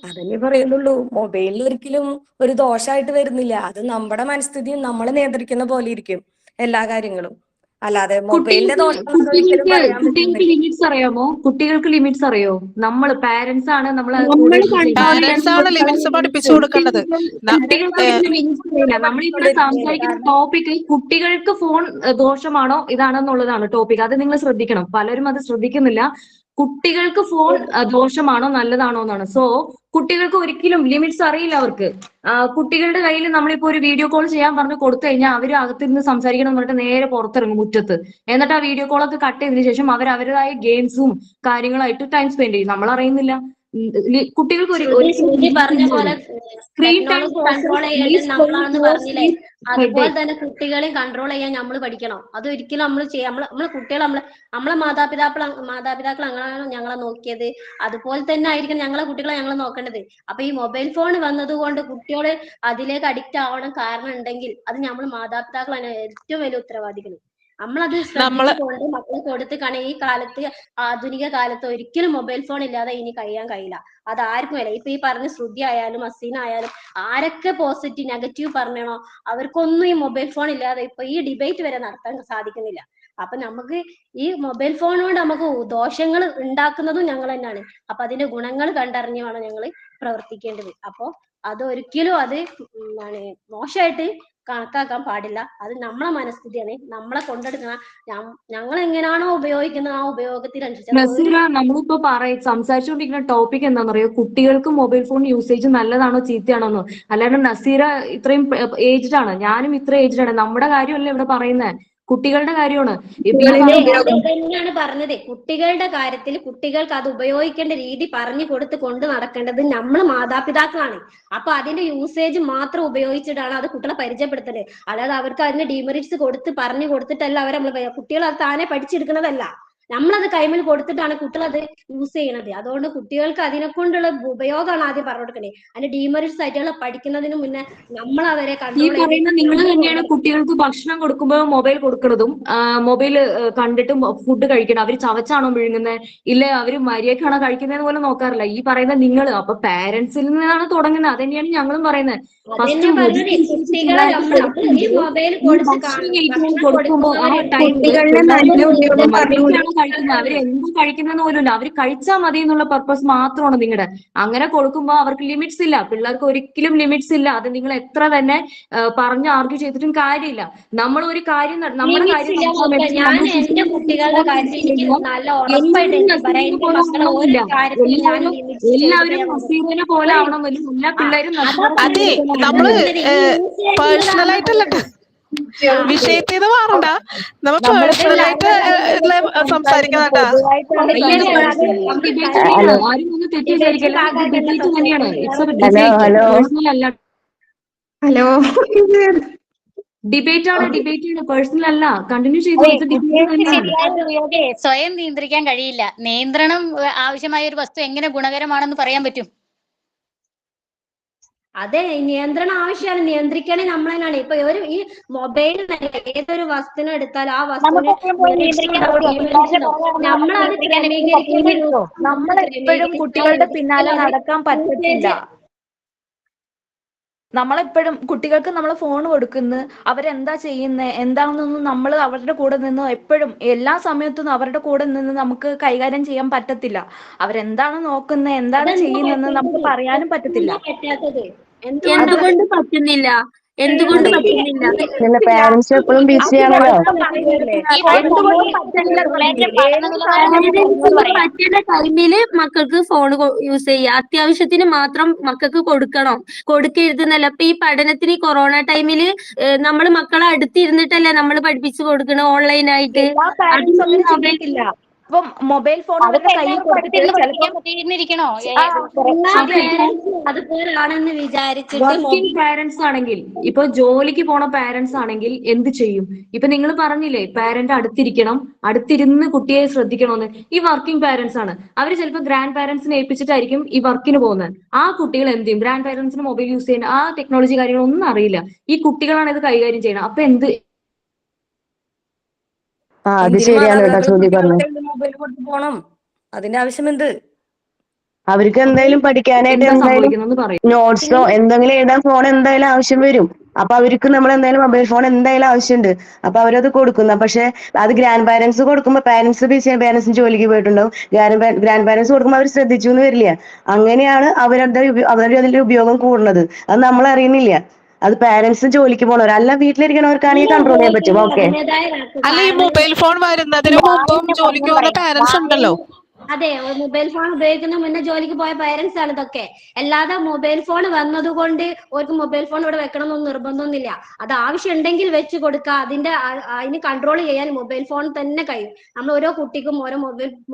അതന്നെ പറയുന്നുള്ളൂ. മൊബൈലിൽ ഒരിക്കലും ഒരു ദോഷമായിട്ട് വരുന്നില്ല. അത് നമ്മുടെ മനസ്ഥിതിയും നമ്മളെ നിയന്ത്രിക്കുന്ന പോലെ ഇരിക്കും എല്ലാ കാര്യങ്ങളും. അല്ലാതെ മൊബൈലിന്റെ ദോഷമാണെന്ന് ഒരിക്കലും പറയാൻ കുട്ടികൾക്ക് പറ്റുന്നില്ല. ലിമിറ്റ്സ് അറിയാമോ? കുട്ടികൾക്ക് ലിമിറ്റ്സ് അറിയോ? നമ്മൾ പാരന്റ്സ് ആണ് നമ്മളെ നമ്മൾ കൂടുതൽ യൂസ് കൺട്രോൾ ചെയ്യുന്നത്. പാരന്റ്സ് ആണ് ലിമിറ്റ്സ് പഠിപ്പിച്ചു കൊടുക്കേണ്ടത്. കുട്ടികൾക്ക് ഒരിക്കലും ലിമിറ്റ്സ് അറിയില്ല. നമ്മളിവിടെ സംസാരിക്കുന്ന ടോപ്പിക് കുട്ടികൾക്ക് ഫോൺ ദോഷമാണോ ഇതാണെന്നുള്ളതാണ് ടോപ്പിക്. അത് നിങ്ങൾ ശ്രദ്ധിക്കണം. പലരും അത് ശ്രദ്ധിക്കുന്നില്ല. കുട്ടികൾക്ക് ഫോൺ ദോഷമാണോ നല്ലതാണോ എന്നാണ്. സോ കുട്ടികൾക്ക് ഒരിക്കലും ലിമിറ്റ്സ് അറിയില്ല അവർക്ക്. കുട്ടികളുടെ കയ്യിൽ നമ്മളിപ്പോ ഒരു വീഡിയോ കോൾ ചെയ്യാൻ പറഞ്ഞ് കൊടുത്തു കഴിഞ്ഞാൽ അവർ അകത്തിരുന്ന് സംസാരിക്കണം എന്ന് പറഞ്ഞിട്ട് നേരെ പുറത്തിറങ്ങും മുറ്റത്ത്. എന്നിട്ട് ആ വീഡിയോ കോളൊക്കെ കട്ട് ചെയ്തതിനു ശേഷം അവർ അവരുടേതായ ഗെയിംസും കാര്യങ്ങളായിട്ട് ടൈം സ്പെൻഡ് ചെയ്യും. നമ്മൾ അറിയുന്നില്ല. കുട്ടികൾക്ക് ശ്രുതി പറഞ്ഞ പോലെ സ്ക്രീൻ ടൈം ടെക്നോളജി കൺട്രോൾ ചെയ്യേണ്ടത് നമ്മളാണെന്ന് പറഞ്ഞില്ലേ, അതുപോലെ തന്നെ കുട്ടികളെയും കൺട്രോൾ ചെയ്യാൻ നമ്മൾ പഠിക്കണം. അത് ഒരിക്കലും നമ്മൾ ചെയ്യാം. നമ്മളെ കുട്ടികളെ നമ്മളെ മാതാപിതാക്കൾ അങ്ങനെയാണോ ഞങ്ങളെ നോക്കിയത്, അതുപോലെ തന്നെ ആയിരിക്കും ഞങ്ങളെ കുട്ടികളെ ഞങ്ങൾ നോക്കേണ്ടത്. അപ്പൊ ഈ മൊബൈൽ ഫോൺ വന്നത് കൊണ്ട് കുട്ടികള് അതിലേക്ക് അഡിക്റ്റ് ആവണം കാരണം ഉണ്ടെങ്കിൽ അത് നമ്മൾ മാതാപിതാക്കളാണ് ഏറ്റവും വലിയ ഉത്തരവാദികൾ. നമ്മളത് ശ്രദ്ധിച്ചുകൊണ്ട് മക്കളെ കൊടുത്തിട്ടാണ് ഈ കാലത്ത്, ആധുനിക കാലത്ത് ഒരിക്കലും മൊബൈൽ ഫോൺ ഇല്ലാതെ ഇനി കഴിയാൻ കഴിയില്ല. അത് ആർക്കും അല്ല. ഇപ്പൊ ഈ പറഞ്ഞ ശ്രുതി ആയാലും അസീന ആയാലും ആരൊക്കെ പോസിറ്റീവ് നെഗറ്റീവ് പറഞ്ഞണോ അവർക്കൊന്നും ഈ മൊബൈൽ ഫോൺ ഇല്ലാതെ ഇപ്പൊ ഈ ഡിബേറ്റ് വരെ നടത്താൻ സാധിക്കുന്നില്ല. അപ്പൊ നമുക്ക് ഈ മൊബൈൽ ഫോൺ കൊണ്ട് നമുക്ക് ദോഷങ്ങൾ ഉണ്ടാക്കുന്നതും ഞങ്ങൾ തന്നെയാണ്. അപ്പൊ അതിന്റെ ഗുണങ്ങൾ കണ്ടറിഞ്ഞു വേണം ഞങ്ങൾ പ്രവർത്തിക്കേണ്ടത്. അപ്പൊ അത് ഒരിക്കലും അത് മോശമായിട്ട് കണക്കാക്കാൻ പാടില്ല. അത് നമ്മളെ മനസ്ഥിതിയാണ്, നമ്മളെ കൊണ്ടെടുക്കുന്ന ഞങ്ങൾ എങ്ങനെയാണോ ഉപയോഗിക്കുന്നത് ആ ഉപയോഗത്തിനനുസരിച്ച്. നസീറ, നമ്മളിപ്പോ സംസാരിച്ചുകൊണ്ടിരിക്കുന്ന ടോപ്പിക് എന്താണെന്നറിയോ? കുട്ടികൾക്ക് മൊബൈൽ ഫോൺ യൂസേജ് നല്ലതാണോ ചീത്തയാണോ എന്ന്. അല്ലാണ്ട് നസീറ ഇത്രയും ഏജ്ഡ് ആണ്, ഞാനും ഇത്ര ഏജ്ഡ് ആണ്. നമ്മുടെ കാര്യമല്ല ഇവിടെ പറയുന്നത്, കുട്ടികളുടെ കാര്യമാണ്. തന്നെയാണ് പറഞ്ഞത്. കുട്ടികളുടെ കാര്യത്തിൽ കുട്ടികൾക്ക് അത് ഉപയോഗിക്കേണ്ട രീതി പറഞ്ഞു കൊടുത്ത് കൊണ്ട് നടക്കേണ്ടത് നമ്മൾ മാതാപിതാക്കളാണ്. അപ്പൊ അതിന്റെ യൂസേജ് മാത്രം ഉപയോഗിച്ചിട്ടാണ് അത് കുട്ടികളെ പരിചയപ്പെടുത്തുന്നത്. അല്ലാതെ അവർക്ക് അതിന്റെ ഡിമെറിറ്റ്സ് കൊടുത്ത് പറഞ്ഞു കൊടുത്തിട്ടല്ല അവരെ കുട്ടികൾ അത് താനെ പഠിച്ചെടുക്കുന്നതല്ല. നമ്മളത് കൈമിൽ കൊടുത്തിട്ടാണ് കുട്ടികൾ അത് യൂസ് ചെയ്യണത്. അതുകൊണ്ട് കുട്ടികൾക്ക് അതിനെ കൊണ്ടുള്ള ഉപയോഗമാണ് ആദ്യം പറഞ്ഞു കൊടുക്കണേ. അതിന്റെ ഡിമെറിറ്റ്സ് ആയിട്ടുള്ള പഠിക്കുന്നതിന് മുന്നേ നമ്മൾ അവരെ ഈ കൺട്രോൾ പറയുന്ന നിങ്ങൾ തന്നെയാണ് കുട്ടികൾക്ക് ഭക്ഷണം കൊടുക്കുമ്പോൾ മൊബൈൽ കൊടുക്കുന്നതും മൊബൈൽ കണ്ടിട്ട് ഫുഡ് കഴിക്കണം. അവർ ചവച്ചാണോ വിഴുങ്ങുന്നത്, ഇല്ല അവർ മര്യാദക്കാണോ കഴിക്കുന്നതെന്ന് പോലും നോക്കാറില്ല. ഈ പറയുന്ന നിങ്ങൾ. അപ്പൊ പാരന്റ്സിൽ നിന്നാണ് തുടങ്ങുന്നത്. അത് തന്നെയാണ് ഞങ്ങളും പറയുന്നത്. ഫസ്റ്റ് ഭക്ഷണം കൊടുക്കുമ്പോ ആ ടൈമിൽ മര്യാദക്കാണോ കഴിക്കുന്നത്, അവർ എന്ത് കഴിക്കുന്നതെന്ന് പോലും ഇല്ല. അവർ കഴിച്ചാൽ മതി എന്നുള്ള പർപ്പസ് മാത്രമാണ് നിങ്ങളുടെ. അങ്ങനെ കൊടുക്കുമ്പോൾ അവർക്ക് ലിമിറ്റ്സ് ഇല്ല. പിള്ളേർക്ക് ഒരിക്കലും ലിമിറ്റ്സ് ഇല്ല. അത് നിങ്ങൾ എത്ര തന്നെ പറഞ്ഞ് ആർഗ്യൂ ചെയ്തിട്ടും കാര്യമില്ല. നമ്മൾ ഒരു കാര്യം നമ്മുടെ കാര്യം ഞാൻ എന്റെ കുട്ടികളുടെ കാര്യത്തിൽ എനിക്ക് നല്ല ഉറപ്പായിട്ട് എനിക്ക് പറയാം. എന്റെ മക്കളെ ഓരോ കാര്യത്തിൽ ഞാൻ എല്ലാവരും നസീറിനെ പോലെ ആവണമെന്നില്ല. എല്ലാ പിള്ളേരും അതെ, നമ്മള് പേഴ്സണൽ ആയിട്ടല്ല വിഷയത്തിൽ നിന്ന് മാറണ്ട. നമ്മൾ പേഴ്സണൽ ആയിട്ട് സംസാരിക്കണട്ടാ. ആരും ഒന്ന് തെറ്റിദ്ധരിക്കല്ല. ഡിബേറ്റ് തന്നെയാണ്. It's A hello hello personal അല്ല. ഹലോ ഡിബേറ്റ് ആണ് പേഴ്സണൽ അല്ല. കണ്ടിന്യൂ ചെയ്തു. ഇത് ഡിബേറ്റ് തന്നെയാണ്. സ്വയം നിയന്ത്രിക്കാൻ കഴിയില്ല. നിയന്ത്രണം ആവശ്യമായ ഒരു വസ്തു എങ്ങനെ ഗുണകരമാണെന്ന് പറയാൻ പറ്റും? അതെ, നിയന്ത്രണം ആവശ്യമാണ്. നിയന്ത്രിക്കണേ നമ്മൾ തന്നെയാണ്. ഇപ്പൊ ഈ മൊബൈൽ ഏതൊരു വസ്തുവിനെ എടുത്താൽ ആ വസ്തുവിന് നമ്മളത് ക്രമീകരിക്കേണ്ട നമ്മളെപ്പോഴും കുട്ടികളുടെ പിന്നാലെ നടക്കാൻ പറ്റത്തില്ല. നമ്മളെപ്പോഴും കുട്ടികൾക്ക് നമ്മൾ ഫോൺ കൊടുക്കുന്നു, അവരെന്താ ചെയ്യുന്നത് എന്താണെന്നൊന്നും നമ്മൾ അവരുടെ കൂടെ നിന്ന് എപ്പോഴും എല്ലാ സമയത്തും അവരുടെ കൂടെ നിന്ന് നമുക്ക് കൈകാര്യം ചെയ്യാൻ പറ്റത്തില്ല. അവരെന്താണ് നോക്കുന്നത്, എന്താണ് ചെയ്യുന്നതെന്ന് നമുക്ക് പറയാനും പറ്റത്തില്ല. എന്തുകൊണ്ട് പറ്റുന്നില്ല? എന്തുകൊണ്ട് പറ്റുന്നില്ല? പാരന്റ്സ് എപ്പോഴും ബിസി ആണല്ലോ. പറ്റുന്ന ടൈമില് മക്കൾക്ക് ഫോൺ യൂസ് ചെയ്യുക. അത്യാവശ്യത്തിന് മാത്രം മക്കൾക്ക് കൊടുക്കണം, കൊടുക്കരുതെന്നല്ല. ഇപ്പൊ ഈ പഠനത്തിന് കൊറോണ ടൈമില് നമ്മൾ മക്കളെ അടുത്തിരുന്നിട്ടല്ലേ നമ്മൾ പഠിപ്പിച്ചു കൊടുക്കണം ഓൺലൈനായിട്ട്. ഇപ്പം മൊബൈൽ ഫോൺ അവരുടെ കയ്യിൽ കൊടുത്തിട്ട് അതുപോലാണെന്ന് വിചാരിച്ചിട്ട് വർക്കിംഗ് പാരന്റ്സ് ആണെങ്കിൽ, ഇപ്പൊ ജോലിക്ക് പോണ പാരന്റ്സ് ആണെങ്കിൽ എന്ത് ചെയ്യും? ഇപ്പൊ നിങ്ങൾ പറഞ്ഞില്ലേ പാരന്റ് അടുത്തിരുന്ന് കുട്ടിയെ ശ്രദ്ധിക്കണമെന്ന്. ഈ വർക്കിംഗ് പാരന്റ്സ് ആണ്. അവർ ചിലപ്പോൾ ഗ്രാൻഡ് പാരന്റ്സിനെ ഏൽപ്പിച്ചിട്ടായിരിക്കും ഈ വർക്കിന് പോകുന്നത്. ആ കുട്ടികൾ എന്ത് ചെയ്യും? ഗ്രാൻഡ് പാരന്റ്സിന് മൊബൈൽ യൂസ് ചെയ്യുന്ന ആ ടെക്നോളജി കാര്യങ്ങളൊന്നും അറിയില്ല. ഈ കുട്ടികളാണ് ഇത് കൈകാര്യം ചെയ്യണം. അപ്പൊ അത് ശരിയാണ് കേട്ടോ ശ്രുതി പറഞ്ഞു. മൊബൈൽ കൊടുത്ത് പോണം. അതിന്റെ ആവശ്യം എന്ത്? അവർക്ക് എന്തായാലും പഠിക്കാനായിട്ട് എന്താ എന്തായാലും സംഭവിക്കുന്നതെന്ന് പറയും. നോട്ട്സോ എന്തെങ്കിലും എഴുതാൻ ഫോൺ എന്തായാലും ആവശ്യം വരും. അപ്പൊ അവർക്ക് നമ്മൾ എന്തായാലും മൊബൈൽ ഫോൺ എന്തായാലും ആവശ്യമുണ്ട്. അപ്പൊ അവരത് കൊടുക്കുന്ന, പക്ഷെ അത് ഗ്രാൻഡ് പാരന്റ്സ് കൊടുക്കുമ്പോൾ പാരന്റ്സ് ജോലിക്ക് പോയിട്ടുണ്ടാവും. ഗ്രാൻഡ് പാരന്റ്സ് കൊടുക്കുമ്പോൾ അവർ ശ്രദ്ധിച്ചു എന്ന് വരില്ല. അങ്ങനെയാണ് അവരുടെ അതിന്റെ ഉപയോഗം കൂടുന്നത്. അത് നമ്മൾ അറിയുന്നില്ല. അത് പാരന്റ്സ് ജോലിക്ക് പോണവർ, അല്ല വീട്ടിലിരിക്കണവർക്കാണെങ്കിൽ കൺട്രോൾ ചെയ്യാൻ പറ്റും. ഓക്കെ. അല്ല, ഈ മൊബൈൽ ഫോൺ വരുന്നതിന് മുമ്പും ജോലിക്ക് പോകുന്ന പാരന്റ്സ് ഉണ്ടല്ലോ. അതെ, മൊബൈൽ ഫോൺ ഉപയോഗിക്കുന്ന മുന്നേ ജോലിക്ക് പോയ പേരൻസ് ആണ് ഇതൊക്കെ. അല്ലാതെ മൊബൈൽ ഫോൺ വന്നതുകൊണ്ട് അവർക്ക് മൊബൈൽ ഫോൺ ഇവിടെ വെക്കണം എന്നൊന്നും നിർബന്ധമൊന്നുമില്ല. അത് ആവശ്യം ഉണ്ടെങ്കിൽ വെച്ച് കൊടുക്കുക. അതിന് കൺട്രോൾ ചെയ്യാൻ മൊബൈൽ ഫോൺ തന്നെ കഴിയും. നമ്മൾ ഓരോ കുട്ടിക്കും ഓരോ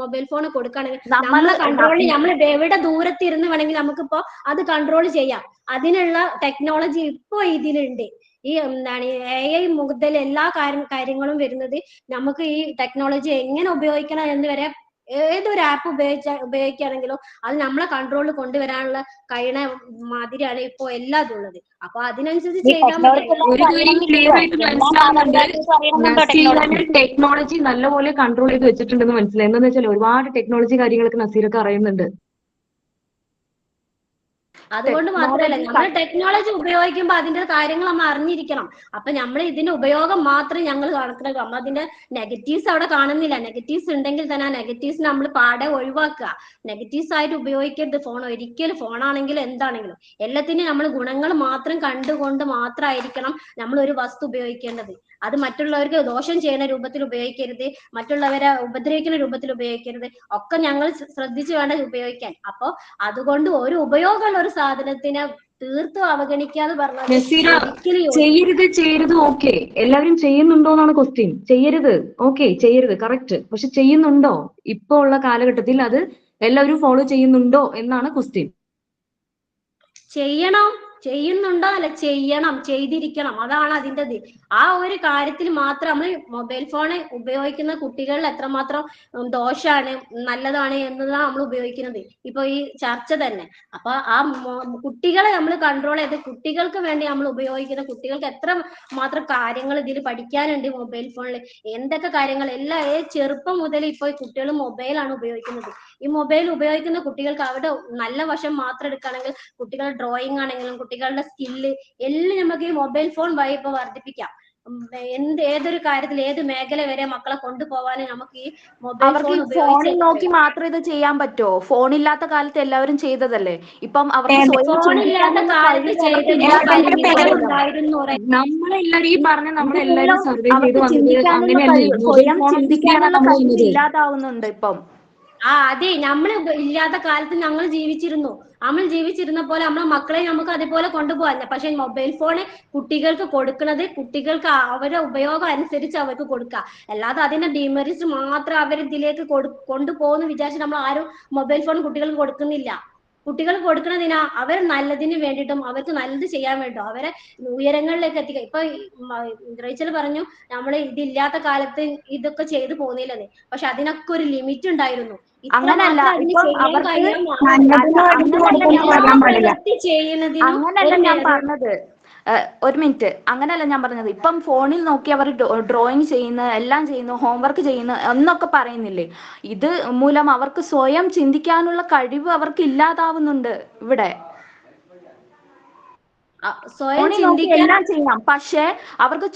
മൊബൈൽ ഫോൺ കൊടുക്കുകയാണെങ്കിൽ നമ്മളെ കൺട്രോളിൽ നമ്മൾ എവിടെ ദൂരത്തിരുന്ന് വേണമെങ്കിൽ നമുക്കിപ്പോ അത് കൺട്രോൾ ചെയ്യാം. അതിനുള്ള ടെക്നോളജി ഇപ്പോ ഇതിലുണ്ട്. ഈ എന്താണ് AI മുതൽ എല്ലാ കാര്യങ്ങളും വരുന്നത് നമുക്ക് ഈ ടെക്നോളജി എങ്ങനെ ഉപയോഗിക്കണം എന്ന് വരെ ഏതൊരു ആപ്പ് ഉപയോഗിക്കുകയാണെങ്കിലും അത് നമ്മളെ കൺട്രോളിൽ കൊണ്ടുവരാനുള്ള കഴിയണ മാതിരിയാണ് ഇപ്പോ എല്ലാതും ഉള്ളത്. അപ്പൊ അതിനനുസരിച്ച് ചെയ്താൽ മതി. ഒരു കാര്യം ക്ലിയർ ആയിട്ട് മനസ്സിലാവുന്നുണ്ട്, ടെക്നോളജി നല്ലപോലെ കൺട്രോൾ ചെയ്ത് വെച്ചിട്ടുണ്ടെന്ന് മനസ്സിലായി. എന്താന്ന് വെച്ചാൽ ഒരുപാട് ടെക്നോളജി കാര്യങ്ങളൊക്കെ നസീറൊക്കെ അറിയുന്നുണ്ട്. അതുകൊണ്ട് മാത്രമല്ല, നമ്മൾ ടെക്നോളജി ഉപയോഗിക്കുമ്പോൾ അതിന്റെ കാര്യങ്ങൾ നമ്മൾ അറിഞ്ഞിരിക്കണം. അപ്പൊ നമ്മൾ ഇതിന്റെ ഉപയോഗം മാത്രം ഞങ്ങൾ കണക്കിലാക്കുക. നമ്മൾ അതിന്റെ നെഗറ്റീവ്സ് അവിടെ കാണുന്നില്ല. നെഗറ്റീവ്സ് ഉണ്ടെങ്കിൽ തന്നെ ആ നെഗറ്റീവ്സ് നമ്മൾ പാടെ ഒഴിവാക്കുക. നെഗറ്റീവ്സ് ആയിട്ട് ഉപയോഗിക്കരുത് ഫോൺ ഒരിക്കലും. ഫോണാണെങ്കിലും എന്താണെങ്കിലും എല്ലാത്തിനും നമ്മൾ ഗുണങ്ങൾ മാത്രം കണ്ടുകൊണ്ട് മാത്രമായിരിക്കണം നമ്മൾ ഒരു വസ്തു ഉപയോഗിക്കേണ്ടത്. അത് മറ്റുള്ളവർക്ക് ദോഷം ചെയ്യുന്ന രൂപത്തിൽ ഉപയോഗിക്കരുത്, മറ്റുള്ളവരെ ഉപദ്രവിക്കുന്ന രൂപത്തിൽ ഉപയോഗിക്കരുത്. ഒക്കെ ഞങ്ങൾ ശ്രദ്ധിച്ചു വേണം ഉപയോഗിക്കാൻ. അപ്പൊ അതുകൊണ്ട് ഒരു ഉപയോഗമുള്ള ഒരു സാധനത്തിനെ തീർത്തും അവഗണിക്കാന്ന് പറഞ്ഞാൽ ചെയ്യരുത്. ഓക്കെ, എല്ലാവരും ചെയ്യുന്നുണ്ടോ എന്നാണ് ക്വസ്റ്റ്യൻ. ചെയ്യരുത്, ഓക്കെ, ചെയ്യരുത്, കറക്റ്റ്. പക്ഷെ ചെയ്യുന്നുണ്ടോ? ഇപ്പൊ ഉള്ള കാലഘട്ടത്തിൽ അത് എല്ലാവരും ഫോളോ ചെയ്യുന്നുണ്ടോ എന്നാണ് ക്വസ്റ്റ്യൻ. ചെയ്യുന്നുണ്ടോ അല്ല, ചെയ്തിരിക്കണം. അതാണ് അതിൻ്റെത്. ആ ഒരു കാര്യത്തിൽ മാത്രം നമ്മൾ മൊബൈൽ ഫോൺ ഉപയോഗിക്കുന്ന കുട്ടികളിൽ എത്രമാത്രം ദോഷാണ് നല്ലതാണ് എന്നതാണ് നമ്മൾ ഉപയോഗിക്കുന്നത്. ഇപ്പൊ ഈ ചർച്ച തന്നെ. അപ്പൊ ആ കുട്ടികളെ നമ്മൾ കൺട്രോൾ ചെയ്ത് കുട്ടികൾക്ക് വേണ്ടി നമ്മൾ ഉപയോഗിക്കുന്ന, കുട്ടികൾക്ക് എത്ര മാത്രം കാര്യങ്ങൾ ഇതിൽ പഠിക്കാനുണ്ട് മൊബൈൽ ഫോണിൽ. എന്തൊക്കെ കാര്യങ്ങൾ ചെറുപ്പം മുതൽ ഇപ്പൊ കുട്ടികൾ മൊബൈലാണ് ഉപയോഗിക്കുന്നത്. ഈ മൊബൈൽ ഉപയോഗിക്കുന്ന കുട്ടികൾക്ക് അവരുടെ നല്ല വശം മാത്രം എടുക്കുകയാണെങ്കിൽ കുട്ടികളുടെ ഡ്രോയിങ് ആണെങ്കിലും കുട്ടികളുടെ സ്കില്ല് എല്ലാം നമുക്ക് ഈ മൊബൈൽ ഫോൺ വഴി ഇപ്പൊ വർദ്ധിപ്പിക്കാം. ഏതൊരു കാര്യത്തിൽ ഏത് മേഖല വരെ മക്കളെ കൊണ്ടുപോകാനും നമുക്ക് ഈ മൊബൈൽ ഫോൺ ഫോണിൽ നോക്കി മാത്രം ഇത് ചെയ്യാൻ പറ്റുമോ? ഫോണില്ലാത്ത കാലത്ത് എല്ലാവരും ചെയ്തതല്ലേ. ഇപ്പം അവർക്ക് ഫോണില്ലാത്ത കാലത്ത് നമ്മളെല്ലാരും ഈ പറഞ്ഞ നമ്മളെല്ലാരും സർവേ ചെയ്ത് അവർക്ക് വന്നത് ചിന്തിക്കാനുള്ള അങ്ങനെയല്ലേ? സ്വയം ചിന്തിക്കാനുള്ള കഴിവ് ഇല്ലാതാവുന്നുണ്ട് ഇപ്പം. അതെ, നമ്മൾ ഇല്ലാത്ത കാലത്ത് ഞങ്ങൾ ജീവിച്ചിരുന്ന പോലെ നമ്മളെ മക്കളെ നമുക്ക് അതുപോലെ കൊണ്ടുപോകാൻ. പക്ഷെ മൊബൈൽ ഫോണ് കുട്ടികൾക്ക് കൊടുക്കുന്നത് കുട്ടികൾക്ക് അവരുടെ ഉപയോഗം അനുസരിച്ച് അവർക്ക് കൊടുക്കുക. അല്ലാതെ അതിന്റെ ഡിമെറിറ്റ്സ് മാത്രം അവരിതിലേക്ക് കൊണ്ടുപോകുന്നു വിചാരിച്ച് നമ്മൾ ആരും മൊബൈൽ ഫോൺ കുട്ടികൾക്ക് കൊടുക്കുന്നില്ല. കുട്ടികൾക്ക് കൊടുക്കുന്നതിനാ അവർ നല്ലതിന് വേണ്ടിയിട്ടും അവർക്ക് നല്ലത് ചെയ്യാൻ വേണ്ടിയിട്ടും അവരെ ഉയരങ്ങളിലേക്ക് എത്തിക്കുക. ഇപ്പൊ റേച്ചൽ പറഞ്ഞു നമ്മൾ ഇതില്ലാത്ത കാലത്ത് ഇതൊക്കെ ചെയ്തു പോകുന്നില്ലെന്ന്. പക്ഷെ അതിനൊക്കെ ഒരു ലിമിറ്റ് ഉണ്ടായിരുന്നു. അങ്ങനല്ല ഞാൻ പറഞ്ഞത്. ഒരു മിനിറ്റ്, അങ്ങനെയല്ല ഞാൻ പറഞ്ഞത്. ഇപ്പം ഫോണിൽ നോക്കി അവർ ഡ്രോയിങ് ചെയ്യുന്ന, എല്ലാം ചെയ്യുന്നു, ഹോംവർക്ക് ചെയ്യുന്നു എന്നൊക്കെ പറയുന്നില്ലേ. ഇത് മൂലം അവർക്ക് സ്വയം ചിന്തിക്കാനുള്ള കഴിവ് അവർക്ക് ഇല്ലാതാവുന്നുണ്ട് ഇവിടെ. എല്ലാം ചെയ്യാം, പക്ഷെ അവർക്ക്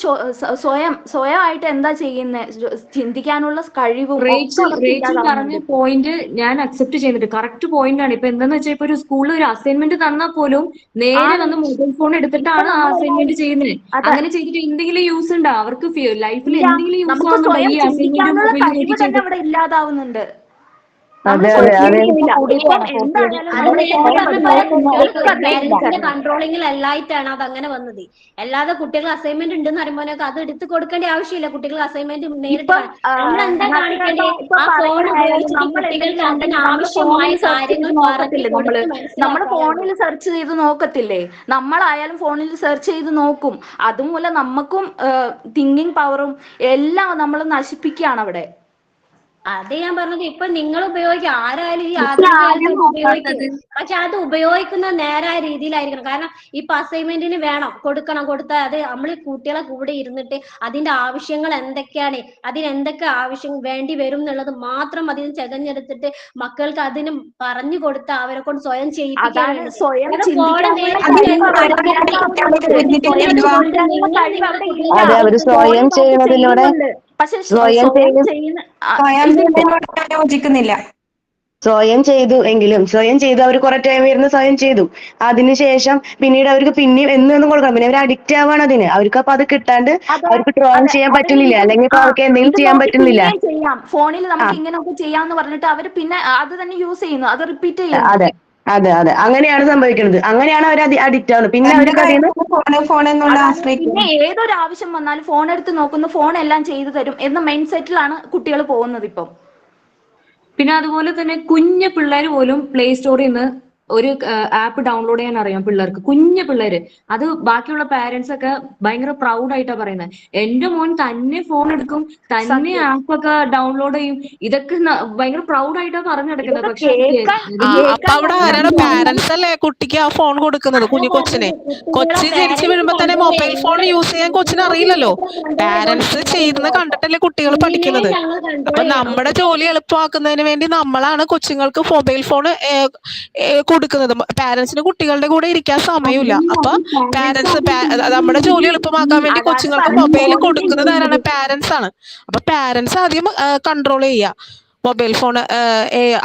സ്വയമായിട്ട് എന്താ ചെയ്യുന്നത് ചിന്തിക്കാനുള്ള കഴിവും. റേച്ചൽ പറഞ്ഞ പോയിന്റ് ഞാൻ അക്സെപ്റ്റ് ചെയ്യുന്നുണ്ട്. കറക്റ്റ് പോയിന്റ് ആണ്. ഇപ്പൊ എന്താന്ന് വെച്ചാൽ ഇപ്പൊ ഒരു സ്കൂളിൽ ഒരു അസൈൻമെന്റ് തന്നാൽ പോലും നേരെ വന്ന് മൊബൈൽ ഫോൺ എടുത്തിട്ടാണ് ആ അസൈൻമെന്റ് ചെയ്യുന്നത്. അങ്ങനെ ചെയ്തിട്ട് എന്തെങ്കിലും യൂസ് ഉണ്ടോ അവർക്ക്? ലൈഫിൽ എന്തെങ്കിലും യൂസ് ആവുന്നുണ്ടോ ഈ അസൈൻമെന്റും മൊബൈൽ നോക്കി ചെയ്തിട്ട്? ഇല്ലാതാവുന്നുണ്ട്. കൺട്രോളിംഗിൽ അല്ലായിട്ടാണ് അത് അങ്ങനെ വന്നത്. അല്ലാതെ കുട്ടികൾ അസൈൻമെന്റ് ഉണ്ടെന്ന് പറയുമ്പോഴൊക്കെ അത് എടുത്ത് കൊടുക്കേണ്ട ആവശ്യമില്ല. കുട്ടികൾ അസൈൻമെന്റ് നേരിട്ട് നമ്മളെന്താ കാണിക്കേണ്ടത്? ആ ഫോൺ ഉപയോഗിച്ചിട്ട് കുട്ടികൾക്ക് അതിനാവശ്യമായ കാര്യങ്ങൾ നമ്മൾ ഫോണിൽ സെർച്ച് ചെയ്ത് നോക്കത്തില്ലേ? നമ്മളായാലും ഫോണിൽ സെർച്ച് ചെയ്ത് നോക്കും. അതുമൂലം നമുക്കും തിങ്കിങ് പവറും എല്ലാം നമ്മൾ നശിപ്പിക്കുകയാണ് അവിടെ. അത് ഞാൻ പറഞ്ഞത് ഇപ്പൊ നിങ്ങൾ ഉപയോഗിക്കുക ആരായാലും ഈ ആധുനിക കാലത്ത് അത് ഉപയോഗിക്കും. പക്ഷെ അത് ഉപയോഗിക്കുന്ന നേരായ രീതിയിലായിരിക്കണം. കാരണം ഇപ്പൊ അസൈൻമെന്റിന് വേണം കൊടുത്താൽ അത് നമ്മൾ കുട്ടികളെ കൂടെ ഇരുന്നിട്ട് അതിന്റെ ആവശ്യങ്ങൾ എന്തൊക്കെയാണ്, അതിന് എന്തൊക്കെ ആവശ്യം വേണ്ടി വരും എന്നുള്ളത് മാത്രം അതിന് തികഞ്ഞെടുത്തിട്ട് മക്കൾക്ക് അതിന് പറഞ്ഞു കൊടുത്ത് അവരെ കൊണ്ട് സ്വയം ചെയ്യിപ്പിക്കാൻ അതാണ് വേണ്ടി. സ്വയം ഫോണ് ചിന്തിക്കാനുള്ള നേരിട്ട് അതെ, അവര് സ്വയം ചെയ്യുന്നതിലൂടെ പക്ഷെ സ്വയം സ്വയം ചെയ്ത് ചെയ്യുന്ന സ്വയം ചെയ്യുന്നതിനോട് ഞാൻ യോജിക്കുന്നില്ല. സ്വയം ചെയ്തു അവർ കുറെ ടൈം ഇരുന്ന് സ്വയം ചെയ്തു. അതിനുശേഷം പിന്നീട് അവർക്ക് പിന്നെയും എന്നും കൊടുക്കണം. പിന്നെ അവർ അഡിക്റ്റ് ആവാണ് അതിന്. അവർക്ക് അപ്പൊ അത് കിട്ടാണ്ട് അവർക്ക് ഡ്രോയിങ് ചെയ്യാൻ പറ്റുന്നില്ല, അല്ലെങ്കിൽ ഇപ്പൊ അവർക്ക് എന്തെങ്കിലും ചെയ്യാൻ പറ്റുന്നില്ല. ചെയ്യാം, ഫോണിൽ നമുക്ക് ഇങ്ങനെയൊക്കെ ചെയ്യാന്ന് പറഞ്ഞിട്ട് അവർ പിന്നെ അത് തന്നെ യൂസ് ചെയ്യുന്നു, അത് റിപ്പീറ്റ് ചെയ്യുന്നു. അതെ, അങ്ങനെയാണ് സംഭവിക്കുന്നത്. അങ്ങനെയാണ് അവർ അഡിക്റ്റ് ആവുന്നത്. പിന്നെ അവർക്ക് അതിന് പിന്നെ ഏതൊരു ആവശ്യം വന്നാലും ഫോൺ എടുത്ത് നോക്കുന്നു, ഫോൺ എല്ലാം ചെയ്തു തരും എന്ന മൈൻഡ് സെറ്റിലാണ് കുട്ടികൾ പോകുന്നത് ഇപ്പം. പിന്നെ അതുപോലെ തന്നെ കുഞ്ഞു പിള്ളേർ പോലും പ്ലേ സ്റ്റോറിൽ നിന്ന് ഒരു ആപ്പ് ഡൗൺലോഡ് ചെയ്യാൻ അറിയാം പിള്ളേർക്ക്. കുഞ്ഞു പിള്ളേര് അത് ബാക്കിയുള്ള പാരന്റ്സ് ഒക്കെ ഭയങ്കര പ്രൗഡ് ആയിട്ടാ പറയുന്നത്. എന്റെ മോൻ തന്നെ ഫോൺ എടുക്കും, തന്നെ ആപ്പ് ഒക്കെ ഡൗൺലോഡ് ചെയ്യും. ഇതൊക്കെ ഭയങ്കര പ്രൗഡ് ആയിട്ടാ പറഞ്ഞു നടക്കുന്നത്. പക്ഷെ അപ്പൊ അവിടെ ആരാണ്? പാരന്റ്സ് അല്ലേ കുട്ടിക്ക് ആ ഫോൺ കൊടുക്കുന്നത്, കുഞ്ഞു കൊച്ചിനെ. കൊച്ചി ജനിച്ചു വീഴുമ്പോ തന്നെ മൊബൈൽ ഫോൺ യൂസ് ചെയ്യാൻ കൊച്ചിന് അറിയില്ലല്ലോ. പാരന്റ്സ് ചെയ്യുന്നത് കണ്ടിട്ടല്ലേ കുട്ടികൾ പഠിക്കുന്നത്. അപ്പൊ നമ്മുടെ ജോലി എളുപ്പമാക്കുന്നതിന് വേണ്ടി നമ്മളാണ് കൊച്ചുങ്ങൾക്ക് മൊബൈൽ ഫോൺ കൊടുക്കുന്നത്. പാരന്റ്സിന് കുട്ടികളുടെ കൂടെ ഇരിക്കാൻ സമയമില്ല. അപ്പൊ പാരന്റ്സ് നമ്മുടെ ജോലി എളുപ്പമാക്കാൻ വേണ്ടി കൊച്ചുങ്ങൾക്ക് മൊബൈൽ കൊടുക്കുന്നത് ആരാണ്? പാരന്റ്സ് ആണ്. അപ്പൊ പാരന്റ്സ് ആദ്യം കൺട്രോൾ ചെയ്യുക. മൊബൈൽ ഫോൺ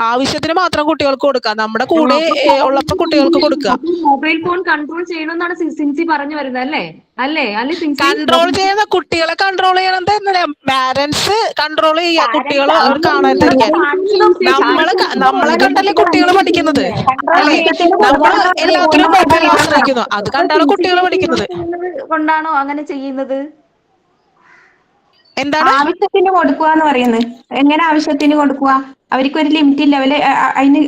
ആവശ്യത്തിന് മാത്രം കുട്ടികൾക്ക് കൊടുക്കുക, നമ്മുടെ കൂടെ ഉള്ളപ്പോ കുട്ടികൾക്ക് കൊടുക്കുക. മൊബൈൽ ഫോൺ കൺട്രോൾ ചെയ്യണമെന്നാണ് സിൻസി പറഞ്ഞു വരുന്നത് അല്ലേ? അല്ലേ സിൻസി? കൺട്രോൾ ചെയ്യുന്ന കുട്ടികളെ കൺട്രോൾ ചെയ്യണം തന്നെ പാരന്റ്സ് കൺട്രോൾ ചെയ്യുക. കുട്ടികൾ അവർ കാണാതിരിക്കാൻ. നമ്മളെ കണ്ടല്ലേ കുട്ടികൾ പഠിക്കുന്നത് അല്ലേ? നമ്മൾ എല്ലാത്തിനും മൊബൈൽ ആശ്രയിക്കുന്നു, അത് കണ്ടാണ് കുട്ടികൾ പഠിക്കുന്നത്. കൊണ്ടാണോ അങ്ങനെ ചെയ്യുന്നത്? എന്താണ് ആവശ്യത്തിന് കൊടുക്കുക എന്ന് പറയുന്നത്? എങ്ങനെ ആവശ്യത്തിന് കൊടുക്കുക? അവർക്ക് ഒരു ലിമിറ്റ് ലെവല് അതിന്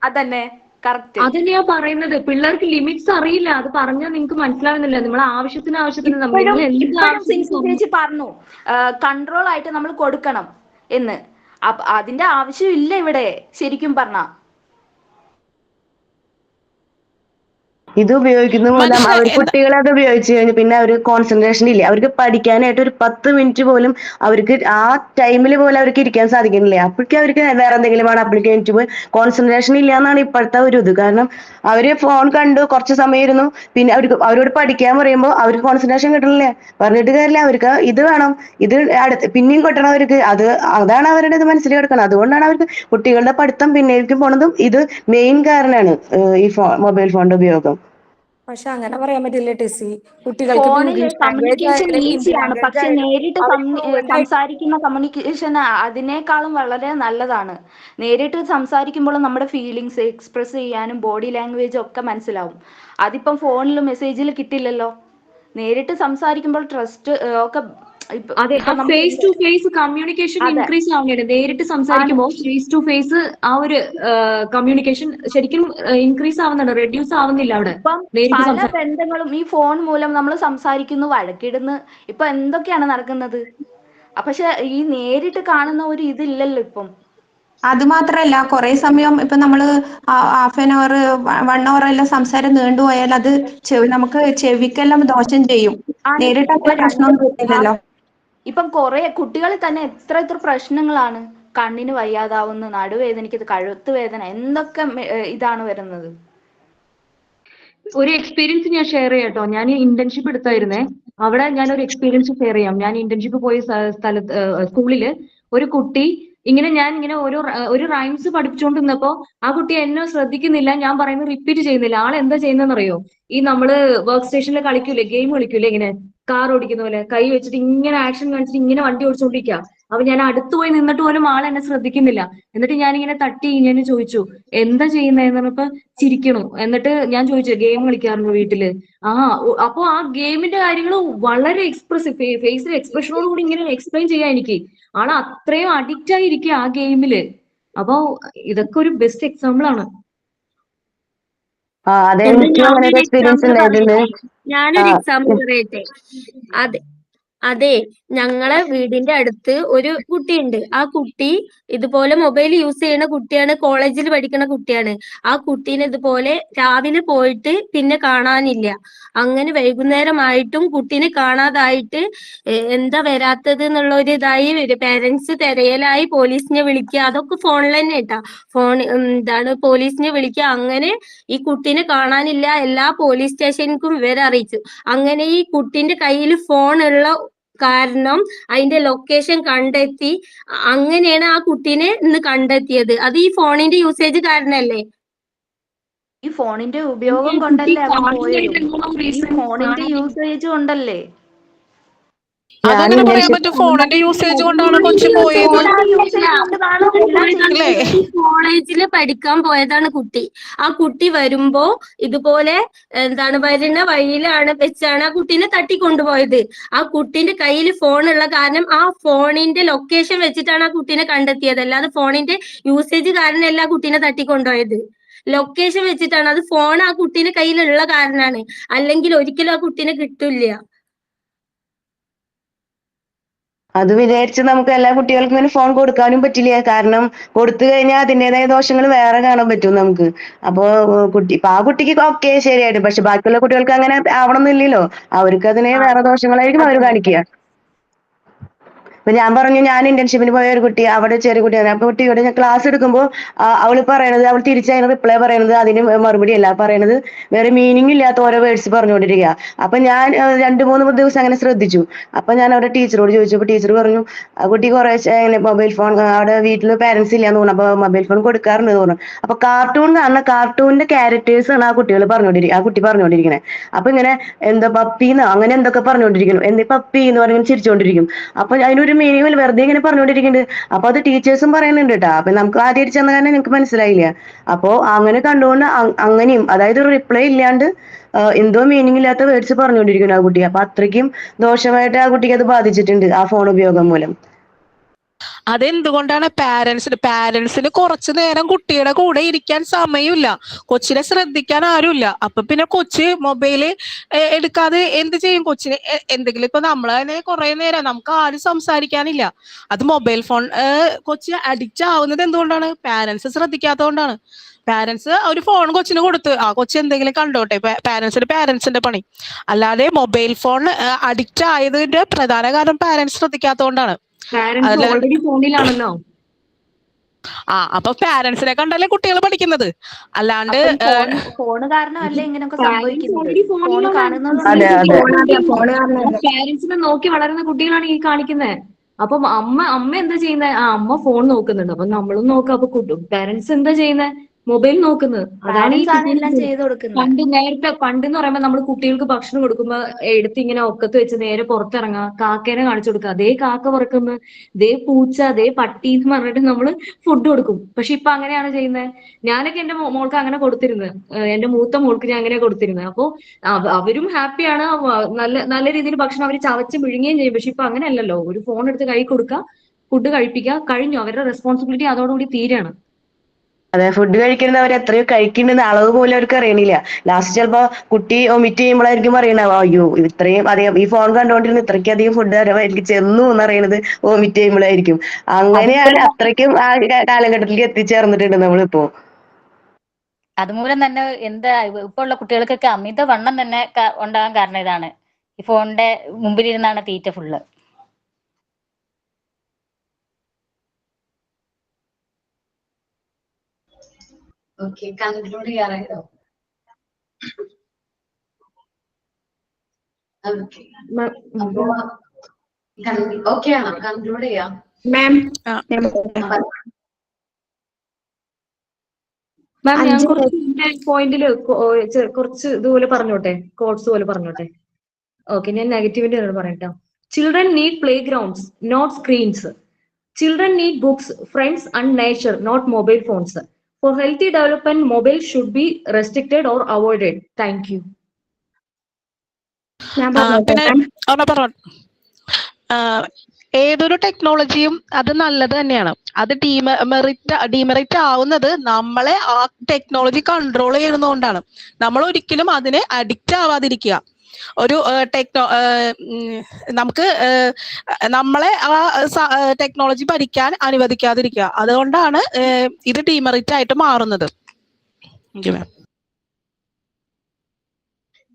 അതന്നെ കറക്റ്റ്. അത് ഞാൻ പറയുന്നത് പിള്ളേർക്ക് ലിമിറ്റ്സ് അറിയില്ല. അത് പറഞ്ഞാൽ നിങ്ങൾക്ക് മനസ്സിലാവുന്നില്ല. നമ്മൾ ആവശ്യത്തിന് ചേച്ചി പറഞ്ഞു കൺട്രോൾ ആയിട്ട് നമ്മൾ കൊടുക്കണം എന്ന്. അതിന്റെ ആവശ്യമില്ല ഇവിടെ ശരിക്കും പറഞ്ഞ. ഇത് ഉപയോഗിക്കുന്ന മൂലം അവർ കുട്ടികളെ അത് ഉപയോഗിച്ച് കഴിഞ്ഞ് പിന്നെ അവർക്ക് കോൺസെൻട്രേഷൻ ഇല്ല. അവർക്ക് പഠിക്കാനായിട്ട് ഒരു 10 മിനിറ്റ് പോലും അവർക്ക് ആ ടൈമിൽ പോലും അവർക്ക് ഇരിക്കാൻ സാധിക്കുന്നില്ല. അപ്പോഴേക്കും അവർക്ക് വേറെ എന്തെങ്കിലും ആണ് അപ്ലിക്കേഷൻ പോയി കോൺസെൻട്രേഷൻ ഇല്ല എന്നാണ് ഇപ്പോഴത്തെ ഒരു ഇത്. കാരണം അവര് ഫോൺ കണ്ടു കുറച്ച് സമയം ഇരുന്നു, പിന്നെ അവരോട് പഠിക്കാൻ പറയുമ്പോൾ അവർക്ക് കോൺസെൻട്രേഷൻ കിട്ടണില്ല. പറഞ്ഞിട്ട് കാര്യമില്ല, അവർക്ക് ഇത് വേണം, ഇത് പിന്നെയും കിട്ടണം അവർക്ക്. അതാണ് അവരുടെ ഇത് മനസ്സിൽ കിടക്കണം. അതുകൊണ്ടാണ് അവർക്ക് കുട്ടികളുടെ പഠിത്തം പിന്നേക്കും പോണതും ഇത് മെയിൻ കാരണമാണ് ഈ മൊബൈൽ ഫോണിന്റെ ഉപയോഗം. പക്ഷെ അങ്ങനെ പറയാൻ പറ്റില്ല ടെസ്സി. കുട്ടികൾക്ക് കമ്മ്യൂണിക്കേഷൻ ഈസിയാണ്, പക്ഷെ നേരിട്ട് സംസാരിക്കുന്ന കമ്മ്യൂണിക്കേഷൻ അതിനേക്കാളും വളരെ നല്ലതാണ്. നേരിട്ട് സംസാരിക്കുമ്പോൾ നമ്മുടെ ഫീലിങ്സ് എക്സ്പ്രസ് ചെയ്യാനും ബോഡി ലാംഗ്വേജ് ഒക്കെ മനസ്സിലാവും. അതിപ്പം ഫോണിൽ മെസ്സേജിൽ കിട്ടില്ലല്ലോ. നേരിട്ട് സംസാരിക്കുമ്പോൾ ട്രസ്റ്റ് ഒക്കെ അതെ, face to face communication increase ആവുകയാണ്. നേരിട്ട് സംസാരിക്കുമ്പോൾ ഫേസ് ടു ഫേസ് ആ ഒരു കമ്മ്യൂണിക്കേഷൻ ശരിക്കും ഇൻക്രീസ് ആവുന്നുണ്ട്, റെഡ്യൂസ് ആവുന്നില്ല അവിടെ. പല ബന്ധങ്ങളും ഈ ഫോൺ മൂലം നമ്മൾ സംസാരിക്കുന്നു, വഴക്കിടുന്നു, ഇപ്പൊ എന്തൊക്കെയാണ് നടക്കുന്നത്. പക്ഷെ ഈ നേരിട്ട് കാണുന്ന ഒരു ഇതില്ലല്ലോ ഇപ്പം. അത് മാത്രല്ല കുറെ സമയം ഇപ്പൊ നമ്മള് ഹാഫ് ആൻ അവർ 1 അവർ എല്ലാം സംസാരം നീണ്ടുപോയാൽ അത് നമുക്ക് ചെവിക്കെല്ലാം ദോഷം ചെയ്യും. നേരിട്ട് അത്ര പ്രശ്നമൊന്നും വരുന്നില്ലല്ലോ. ഇപ്പം കുറെ കുട്ടികളിൽ തന്നെ എത്ര പ്രശ്നങ്ങളാണ്. കണ്ണിന് വയ്യാതാവുന്നു, നടുവേദനിക്കുന്നത്, കഴുത്ത് വേദന, എന്തൊക്കെ ഇതാണ് വരുന്നത്. ഒരു എക്സ്പീരിയൻസ് ഞാൻ ഷെയർ ചെയ്യാം കേട്ടോ. ഞാൻ ഇന്റേൺഷിപ്പ് എടുത്തായിരുന്നേ. അവിടെ ഞാനൊരു എക്സ്പീരിയൻസ് ഷെയർ ചെയ്യാം. ഞാൻ ഇന്റേൺഷിപ്പ് പോയ സ്കൂളില് ഒരു കുട്ടി ഞാൻ ഒരു റൈംസ് പഠിപ്പിച്ചുകൊണ്ടിരുന്നപ്പോ ആ കുട്ടി എന്നെ ശ്രദ്ധിക്കുന്നില്ല, ഞാൻ പറയുന്നത് റിപ്പീറ്റ് ചെയ്യുന്നില്ല. ആൾ എന്താ ചെയ്യുന്നതെന്നറിയോ? ഈ നമ്മള് വർക്ക് സ്റ്റേഷനിൽ കളിക്കൂലേ, ഗെയിം കളിക്കൂലേ, ഇങ്ങനെ കാർ ഓടിക്കുന്ന പോലെ കൈ വെച്ചിട്ട് ഇങ്ങനെ ആക്ഷൻ കാണിച്ചിട്ട് ഇങ്ങനെ വണ്ടി ഓടിച്ചോണ്ടിരിക്കുക. അപ്പൊ ഞാൻ അടുത്ത് പോയി നിന്നിട്ട് പോലും ആൾ എന്നെ ശ്രദ്ധിക്കുന്നില്ല. എന്നിട്ട് ഞാനിങ്ങനെ തട്ടി ഞാൻ ചോദിച്ചു എന്താ ചെയ്യുന്നതെന്ന് പറഞ്ഞപ്പോ ചിരിക്കണു. എന്നിട്ട് ഞാൻ ചോദിച്ചു ഗെയിം കളിക്കാറുണ്ടോ വീട്ടില്? അപ്പൊ ആ ഗെയിമിന്റെ കാര്യങ്ങൾ വളരെ എക്സ്പ്രസീവ് ഫേസിൽ എക്സ്പ്രഷനോട് കൂടി ഇങ്ങനെ എക്സ്പ്ലെയിൻ ചെയ്യാൻ എനിക്ക്. ആള് അത്രയും അഡിക്റ്റ് ആയിരിക്കുക ആ ഗെയിമില്. അപ്പൊ ഇതൊക്കെ ഒരു ബെസ്റ്റ് എക്സാമ്പിൾ ആണ്. ഞാനൊരു എക്സാമ്പിൾ പറയട്ടെ. അതെ, അതെ, ഞങ്ങളെ വീടിന്റെ അടുത്ത് ഒരു കുട്ടിയുണ്ട്. ആ കുട്ടി ഇതുപോലെ മൊബൈൽ യൂസ് ചെയ്യുന്ന കുട്ടിയാണ്, കോളേജിൽ പഠിക്കുന്ന കുട്ടിയാണ്. ആ കുട്ടീനെ ഇതുപോലെ രാവിലെ പോയിട്ട് പിന്നെ കാണാനില്ല. അങ്ങനെ വൈകുന്നേരമായിട്ടും കുട്ടീനെ കാണാതായിട്ട് എന്താ വരാത്തത് എന്നുള്ള ഒരു ഇതായി പേരൻസ് തിരയലായി പോലീസിനെ വിളിക്കുക. അതൊക്കെ ഫോണിൽ തന്നെ കേട്ടാ. എന്താണ് പോലീസിനെ വിളിക്കുക. അങ്ങനെ ഈ കുട്ടീനെ കാണാനില്ല, എല്ലാ പോലീസ് സ്റ്റേഷനിലും വിവരം അറിയിച്ചു. അങ്ങനെ ഈ കുട്ടീന്റെ കയ്യിൽ ഫോണുള്ള കാരണം അതിന്റെ ലൊക്കേഷൻ കണ്ടെത്തി. അങ്ങനെയാണ് ആ കുട്ടീനെ ഇന്ന് കണ്ടെത്തിയത്. അത് ഈ ഫോണിന്റെ യൂസേജ് കാരണല്ലേ? ഈ ഫോണിന്റെ ഉപയോഗം കൊണ്ടല്ലേ അവൻ പോയതും. ഈ ഫോണിന്റെ യൂസേജ് കൊണ്ടല്ലേ. ഞാൻ അതെങ്ങനെ പറയാൻ ഇന്റേൺഷിപ്പ് പറ്റും? ഫോണിന്റെ യൂസേജ് കൊണ്ടാണ് കൊച്ചു പോയത് അല്ലേ? കോളേജിൽ പഠിക്കാൻ പോയതാണ് കുട്ടി. ആ കുട്ടി വരുമ്പോ ഇതുപോലെ എന്താണ് വരുന്ന വഴിയിലാണ് വെച്ചാണ് ആ കുട്ടീനെ തട്ടിക്കൊണ്ടുപോയത്. ആ കുട്ടീന്റെ കയ്യിൽ ഫോണുള്ള കാരണം ആ ഫോണിന്റെ ലൊക്കേഷൻ വെച്ചിട്ടാണ് ആ കുട്ടീനെ കണ്ടെത്തിയത്. അല്ലാതെ ഫോണിന്റെ യൂസേജ് കാരണമല്ല ആ കുട്ടീനെ തട്ടിക്കൊണ്ടുപോയത്. ലൊക്കേഷൻ വെച്ചിട്ടാണ്. അത് ഫോൺ ആ കുട്ടീന്റെ കയ്യിലുള്ള കാരണമാണ്. അല്ലെങ്കിൽ ഒരിക്കലും ആ കുട്ടീനെ കിട്ടില്ല. അത് വിചാരിച്ച് നമുക്ക് എല്ലാ കുട്ടികൾക്കും ഇങ്ങനെ ഫോൺ കൊടുക്കാനും പറ്റില്ല. കാരണം കൊടുത്തു കഴിഞ്ഞാൽ അതിൻ്റെതായ ദോഷങ്ങൾ വേറെ കാണാൻ പറ്റും നമുക്ക്. അപ്പോ ഇപ്പൊ ആ കുട്ടിക്ക് ഓക്കെ ശരിയായിട്ട്, പക്ഷെ ബാക്കിയുള്ള കുട്ടികൾക്ക് അങ്ങനെ ആവണമെന്നില്ലല്ലോ. അവർക്ക് അതിനെ വേറെ ദോഷങ്ങളായിരിക്കും അവർ കാണിക്കുക. ഇപ്പൊ ഞാൻ പറഞ്ഞു, ഞാൻ ഇന്റേൺഷിപ്പിന് പോയ ഒരു കുട്ടി, അവിടെ ചെറിയ കുട്ടിയാണ്. അപ്പൊ കുട്ടിയോട് ഞാൻ ക്ലാസ് എടുക്കുമ്പോൾ അവള് പറയണത്, അവൾ തിരിച്ചതിന് റിപ്ലൈ പറയണത് അതിന് മറുപടി അല്ല പറയണത്, വേറെ മീനിങ് ഇല്ലാത്ത ഓരോ വേർഡ്സ് പറഞ്ഞുകൊണ്ടിരിക്കുക. അപ്പൊ ഞാൻ 2-3 ദിവസം അങ്ങനെ ശ്രദ്ധിച്ചു. അപ്പൊ ഞാൻ അവിടെ ടീച്ചറോട് ചോദിച്ചു. അപ്പൊ ടീച്ചർ പറഞ്ഞു ആ കുട്ടി കുറെ മൊബൈൽ ഫോൺ, അവിടെ വീട്ടിൽ പാരന്റ്സ് ഇല്ലാന്ന് തോന്നുന്നു, അപ്പൊ മൊബൈൽ ഫോൺ കൊടുക്കാറുണ്ട് തോന്നുന്നു. അപ്പൊ കാർട്ടൂൺ കാണുന്ന കാർട്ടൂണിന്റെ ക്യാരക്ടേഴ്സ് ആണ് ആ കുട്ടി പറഞ്ഞുകൊണ്ടിരിക്കുന്നത്. അപ്പൊ ഇങ്ങനെ എന്താ പപ്പിന്ന് അങ്ങനെ എന്തൊക്കെ പറഞ്ഞുകൊണ്ടിരിക്കുന്നു, എന്ത് പപ്പി എന്ന് പറഞ്ഞ് ചിരിച്ചുകൊണ്ടിരിക്കും. അപ്പൊ അതിനൊരു മീനിങ് വെറുതെ ഇങ്ങനെ പറഞ്ഞുകൊണ്ടിരിക്കുന്നുണ്ട്. അപ്പൊ അത് ടീച്ചേഴ്സും പറയുന്നുണ്ട് കേട്ടോ. അപ്പൊ നമുക്ക് ആദ്യമായിട്ട് ചെന്ന കാരണം നിങ്ങൾക്ക് മനസ്സിലായില്ല. അപ്പോ അങ്ങനെ കണ്ടുകൊണ്ട് അങ്ങനെയും, അതായത് ഒരു റിപ്ലൈ ഇല്ലാണ്ട് എന്തോ മീനിങ് ഇല്ലാത്ത വേർഡ്സ് പറഞ്ഞുകൊണ്ടിരിക്കുന്നു ആ കുട്ടി. അപ്പൊ അത്രയ്ക്കും ദോഷമായിട്ട് ആ കുട്ടിക്ക് അത് ബാധിച്ചിട്ടുണ്ട് ആ ഫോൺ ഉപയോഗം മൂലം. അതെന്തുകൊണ്ടാണ്? പാരന്റ്സിന് കുറച്ചു നേരം കുട്ടിയുടെ കൂടെ ഇരിക്കാൻ സമയമില്ല, കൊച്ചിനെ ശ്രദ്ധിക്കാൻ ആരുമില്ല. അപ്പൊ പിന്നെ കൊച്ച് മൊബൈല് എടുക്കാതെ എന്ത് ചെയ്യും? കൊച്ചിന് എന്തെങ്കിലും, ഇപ്പൊ നമ്മൾ തന്നെ കുറെ നേരം നമുക്ക് ആരും സംസാരിക്കാനില്ല. അത് മൊബൈൽ ഫോൺ കൊച്ച് അഡിക്റ്റ് ആവുന്നത് എന്തുകൊണ്ടാണ്? പാരന്റ്സ് ശ്രദ്ധിക്കാത്തതുകൊണ്ടാണ്. പാരന്റ്സ് ഒരു ഫോൺ കൊച്ചിന് കൊടുത്ത് ആ കൊച്ചു എന്തെങ്കിലും കണ്ടോട്ടെ, പാരന്റ്സിന്റെ പണി. അല്ലാതെ മൊബൈൽ ഫോൺ അഡിക്റ്റ് ആയതിന്റെ പ്രധാന കാരണം പാരന്റ്സ് ശ്രദ്ധിക്കാത്തതുകൊണ്ടാണ്. പാരന്റ്സ് ഓൾറെഡി ഫോണിലാണല്ലോ. അപ്പൊ പാരന്റ്സിനെ കണ്ടല്ലേ കുട്ടികൾ പഠിക്കുന്നത്. അല്ലാണ്ട് ഫോണ് കാരണമല്ലേ ഇങ്ങനെയൊക്കെ പാരന്റ്സ് സംഭവിക്കുന്നത്. ഓൾറെഡി ഫോൺ ഫോണിലാണ്. കാണുന്നത് പാരന്റ്സിനെ നോക്കി വളരുന്ന കുട്ടികളാണ് ഈ കാണിക്കുന്നത്. അപ്പം അമ്മ എന്താ ചെയ്യുന്നത്? അമ്മ ഫോൺ നോക്കുന്നുണ്ട്, അപ്പൊ നമ്മളും നോക്കാം. അപ്പൊ പാരന്റ്സ് എന്താ ചെയ്യുന്നത്? മൊബൈൽ നോക്കുന്നത്. അതാണ് ഈ പാരന്റ്സ് ആണ് എല്ലാം ചെയ്തു കൊടുക്കുന്നത്. പണ്ടെന്ന് പറയുമ്പോൾ നമ്മൾ കുട്ടികൾക്ക് ഭക്ഷണം കൊടുക്കുമ്പോ എടുത്ത് ഇങ്ങനെ ഒക്കത്ത് വെച്ച് നേരെ പുറത്തിറങ്ങുക, കാക്കേനെ കാണിച്ചു കൊടുക്കുക. അതേ കാക്ക പറക്കുന്നു, ദേ പൂച്ച, ദേ പട്ടി എന്ന് പറഞ്ഞിട്ട് നമ്മള് ഫുഡ് കൊടുക്കും. പക്ഷെ ഇപ്പൊ അങ്ങനെയാണ് ചെയ്യുന്നത്. ഞാനൊക്കെ എന്റെ മോൾക്ക് അങ്ങനെ കൊടുത്തിരുന്നത്. എന്റെ മൂത്ത മോൾക്ക് ഞാൻ അങ്ങനെ കൊടുത്തിരുന്നത്. അപ്പൊ അവരും ഹാപ്പിയാണ്, നല്ല നല്ല രീതിയിൽ ഭക്ഷണം അവർ ചവച്ച് വിഴുങ്ങുകയും ചെയ്യും. പക്ഷെ ഇപ്പൊ അങ്ങനെയല്ലല്ലോ. ഒരു ഫോൺ എടുത്ത് കൈ കൊടുക്കുക, ഫുഡ് കഴിപ്പിക്കുക, കഴിഞ്ഞു. അവരുടെ റെസ്പോൺസിബിലിറ്റി അതോടുകൂടി തീരാണ്. അതെ, ഫുഡ് കഴിക്കുന്നത് അവർ എത്രയോ കഴിക്കുന്നുണ്ടെന്ന് അളവ് പോലും അവർക്ക് അറിയണില്ല. ലാസ്റ്റ് ചിലപ്പോ കുട്ടി ഒമിറ്റ് ചെയ്യുമ്പോഴായിരിക്കും പറയണത്, അയ്യോ ഇത്രയും അധികം ഈ ഫോൺ കണ്ടുകൊണ്ടിരുന്ന ഇത്രയ്ക്കധികം ഫുഡ് എനിക്ക് ചെന്നു എന്നറിയണത് വോമിറ്റ് ചെയ്യുമ്പോഴായിരിക്കും. അങ്ങനെയാണ്, അത്രയ്ക്കും ആ കാലഘട്ടത്തിലേക്ക് എത്തിച്ചേർന്നിട്ടുണ്ട് നമ്മളിപ്പോ. അതുമൂലം തന്നെ എന്താ ഇപ്പൊ ഉള്ള കുട്ടികൾക്കൊക്കെ അമിതവണ്ണം തന്നെ ഉണ്ടാകാൻ കാരണം ഇതാണ്. ഈ ഫോണിന്റെ മുമ്പിലിരുന്നാണ് തീറ്റ ഫുള്ള്. ഓക്കെ, കൺക്ലൂഡ് ചെയ്യാറായോ? അപ്പോ ഓക്കെ ആണോ? കൺക്ലൂഡ് ചെയ്യാം മാം ഞാൻ കുറച്ച് പോയിന്റില് കുറച്ച് ഇതുപോലെ പറഞ്ഞോട്ടെ, കോട്സ് പോലെ പറഞ്ഞോട്ടെ. ഓക്കെ, ഞാൻ നെഗറ്റീവിന്റെ പറയട്ടോ. Children need playgrounds, not screens. Children need books, friends and nature, not mobile phones. For healthy development, mobile should be restricted or avoided. Thank you. പിന്നെ ഏതൊരു ടെക്നോളജിയും അത് നല്ലത് തന്നെയാണ്. അത് ഡീമെറിറ്റ് ആവുന്നത് നമ്മളെ ആ ടെക്നോളജി കൺട്രോൾ ചെയ്യുന്നതുകൊണ്ടാണ്. നമ്മൾ ഒരിക്കലും അതിനെ അഡിക്റ്റ് ആവാതിരിക്കുക. ഒരു നമുക്ക് നമ്മളെ ആ ടെക്നോളജി പഠിക്കാൻ അനുവദിക്കാതിരിക്കുക. അതുകൊണ്ടാണ് ഇത് ഡീമെറിറ്റ് ആയിട്ട് മാറുന്നത്.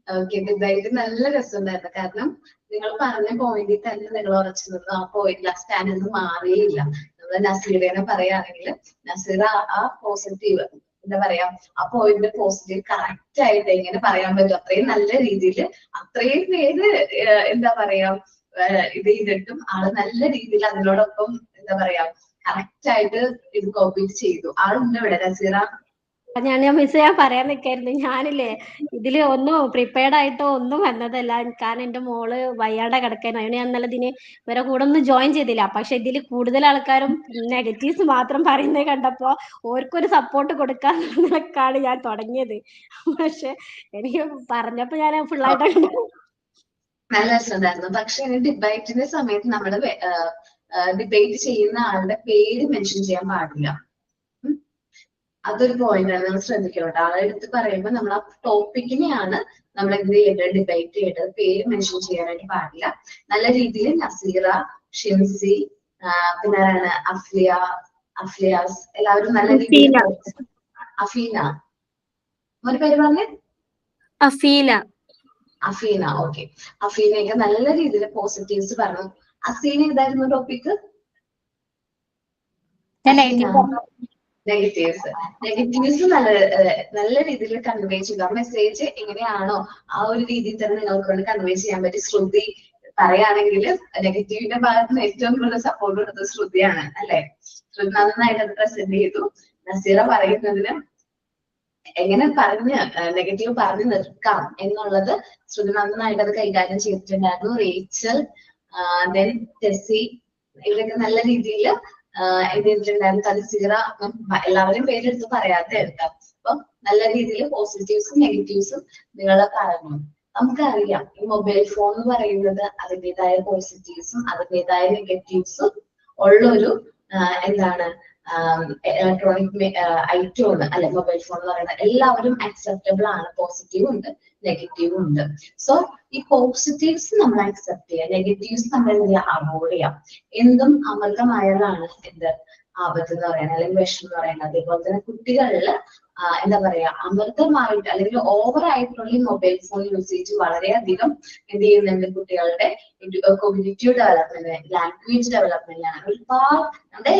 ഓക്കെ, ഡിബേറ്റ് നല്ല രസമുണ്ടായിരുന്നു. കാരണം നിങ്ങൾ പറഞ്ഞ പോയിന്റിൽ തന്നെ നിങ്ങൾ ഉറച്ചു നിന്നു. ആ പോയിന്റ് സ്റ്റാൻഡിൽ നിന്ന് മാറിയില്ല. നമ്മൾ നസീറിനെ പറയുകയാണെങ്കിൽ നസീർ ആ പോസിറ്റീവ് എന്താ പറയാ, ആ പോയിന്റ് പോസിറ്റീവ് കറക്റ്റ് ആയിട്ട് എങ്ങനെ പറയാൻ പറ്റും, അത്രയും നല്ല രീതിയിൽ അത്രയും പേര് എന്താ പറയാ ഇത് ചെയ്തിട്ടും ആള് നല്ല രീതിയിൽ അതിനോടൊപ്പം എന്താ പറയാ കറക്റ്റ് ആയിട്ട് ഇത് കോപ്പി ചെയ്തു. ആളുണ്ട് ഇവിടെ നസീറ. ഞാൻ മിസ് ചെയ്യാൻ പറയാൻ നിൽക്കായിരുന്നു. ഞാനില്ലേ ഇതില് ഒന്നും പ്രിപ്പയർഡ് ആയിട്ടോ ഒന്നും വന്നതല്ല. കാരണം എന്റെ മോള് വയ്യാതെ കിടക്കായിരുന്നു. അതിന് ഞാൻ ഇന്നലെ ഇതിന് ഇവരെ കൂടെ ഒന്നും ജോയിൻ ചെയ്തില്ല. പക്ഷെ ഇതിൽ കൂടുതൽ ആൾക്കാരും നെഗറ്റീവ്സ് മാത്രം പറയുന്നത് കണ്ടപ്പോ ഓർക്കൊരു സപ്പോർട്ട് കൊടുക്കാന്നൊക്കെയാണ് ഞാൻ തുടങ്ങിയത്. പക്ഷെ എനിക്ക് പറഞ്ഞപ്പോ ഞാൻ ഫുള്ളായിട്ട് നല്ല രസമുണ്ടായിരുന്നു. പക്ഷെ ഡിബേറ്റിന്റെ സമയത്ത് നമ്മള് ഡിബേറ്റ് ചെയ്യുന്ന ആളുടെ പേര് മെൻഷൻ ചെയ്യാൻ പാടില്ല. അതൊരു പോയിന്റ് ആണ്, നമ്മൾ ശ്രദ്ധിക്കണം. ആളെ എടുത്ത് പറയുമ്പോൾ നമ്മൾ ആ ടോപ്പിക്കിനെയാണ് നമ്മൾ എന്ത് ചെയ്യേണ്ടത്, ഡിബേറ്റ് ചെയ്യേണ്ടത്. പേര് മെൻഷൻ ചെയ്യാനായിട്ട് പാടില്ല. നല്ല രീതിയിൽ നസീറ, ഷിംസി, പിന്നെ അഫ്ലിയാസ് എല്ലാവരും നല്ല രീതിയിൽ. അഫീന, ഒരു പേര് പറഞ്ഞേ? അഫീന. ഓക്കെ, അഫീനയൊക്കെ നല്ല രീതിയിൽ പോസിറ്റീവ്സ് പറഞ്ഞു. അസീന ഏതായിരുന്നു ടോപ്പിക്? നെഗറ്റീവ്സ് നല്ല രീതിയിൽ കൺവേ ചെയ്യുക. മെസ്സേജ് എങ്ങനെയാണോ ആ ഒരു രീതിയിൽ തന്നെ നിങ്ങൾക്ക് കൺവേ ചെയ്യാൻ പറ്റി. ശ്രുതി പറയുകയാണെങ്കിൽ നെഗറ്റീവിന്റെ ഭാഗത്ത് നിന്ന് ഏറ്റവും കൂടുതൽ സപ്പോർട്ട് കൊടുത്തത് ശ്രുതിയാണ് അല്ലെ? ശ്രുതി നന്നായിട്ട് അത് പ്രസന്റ് ചെയ്തു. നസീറ പറയുന്നതിന് എങ്ങനെ നെഗറ്റീവ് പറഞ്ഞു നിർക്കാം എന്നുള്ളത് ശ്രുതി നന്നായിട്ട് അത് കൈകാര്യം ചെയ്തിട്ടുണ്ടായിരുന്നു. റേച്ചൽ, ദെൻ ടെസി, ഇവരൊക്കെ നല്ല രീതിയിൽ എന്ത് ചെയ്തിട്ടുണ്ടായിരുന്നു. തലസീറ, എല്ലാവരും പേരെടുത്ത് പറയാതെ എടുക്കാം. അപ്പൊ നല്ല രീതിയിൽ പോസിറ്റീവ്സും നെഗറ്റീവ്സും നിങ്ങൾ പറഞ്ഞു. നമുക്കറിയാം ഈ മൊബൈൽ ഫോൺ എന്ന് പറയുന്നത് അതിൻ്റെതായ പോസിറ്റീവ്സും അതിൻ്റെതായ നെഗറ്റീവ്സും ഉള്ളൊരു എന്താണ് ഇലക്ട്രോണിക് ഐറ്റമാണ് അല്ലെ മൊബൈൽ ഫോൺ എന്ന് പറയുന്നത്. എല്ലാവരും അക്സെപ്റ്റബിൾ ആണ്. പോസിറ്റീവ് ഉണ്ട്, നെഗറ്റീവ് ഉണ്ട്. സോ ഈ പോസിറ്റീവ്സ് നമ്മൾ അക്സെപ്റ്റ് ചെയ്യുക, നെഗറ്റീവ്സ് നമ്മൾ എന്ത് ചെയ്യുക, അവോയ്ഡ് ചെയ്യാം. എന്തും അമൃതമായതാണ് എന്ത് ആപത്ത് എന്ന് പറയുന്നത് അല്ലെങ്കിൽ വിഷം എന്ന് പറയുന്നത്. അതേപോലെ തന്നെ കുട്ടികളിൽ എന്താ പറയാ അമൃതമായിട്ട് അല്ലെങ്കിൽ ഓവർ ആയിട്ടുള്ള ഈ മൊബൈൽ ഫോൺ യൂസേജ് വളരെയധികം എന്ത് ചെയ്യുന്നുണ്ട്, കുട്ടികളുടെ കോഗ്നിറ്റീവ് ഡെവലപ്മെന്റ്, ലാംഗ്വേജ് ഡെവലപ്മെന്റിനാണ് ഒരുപാട് നമ്മുടെ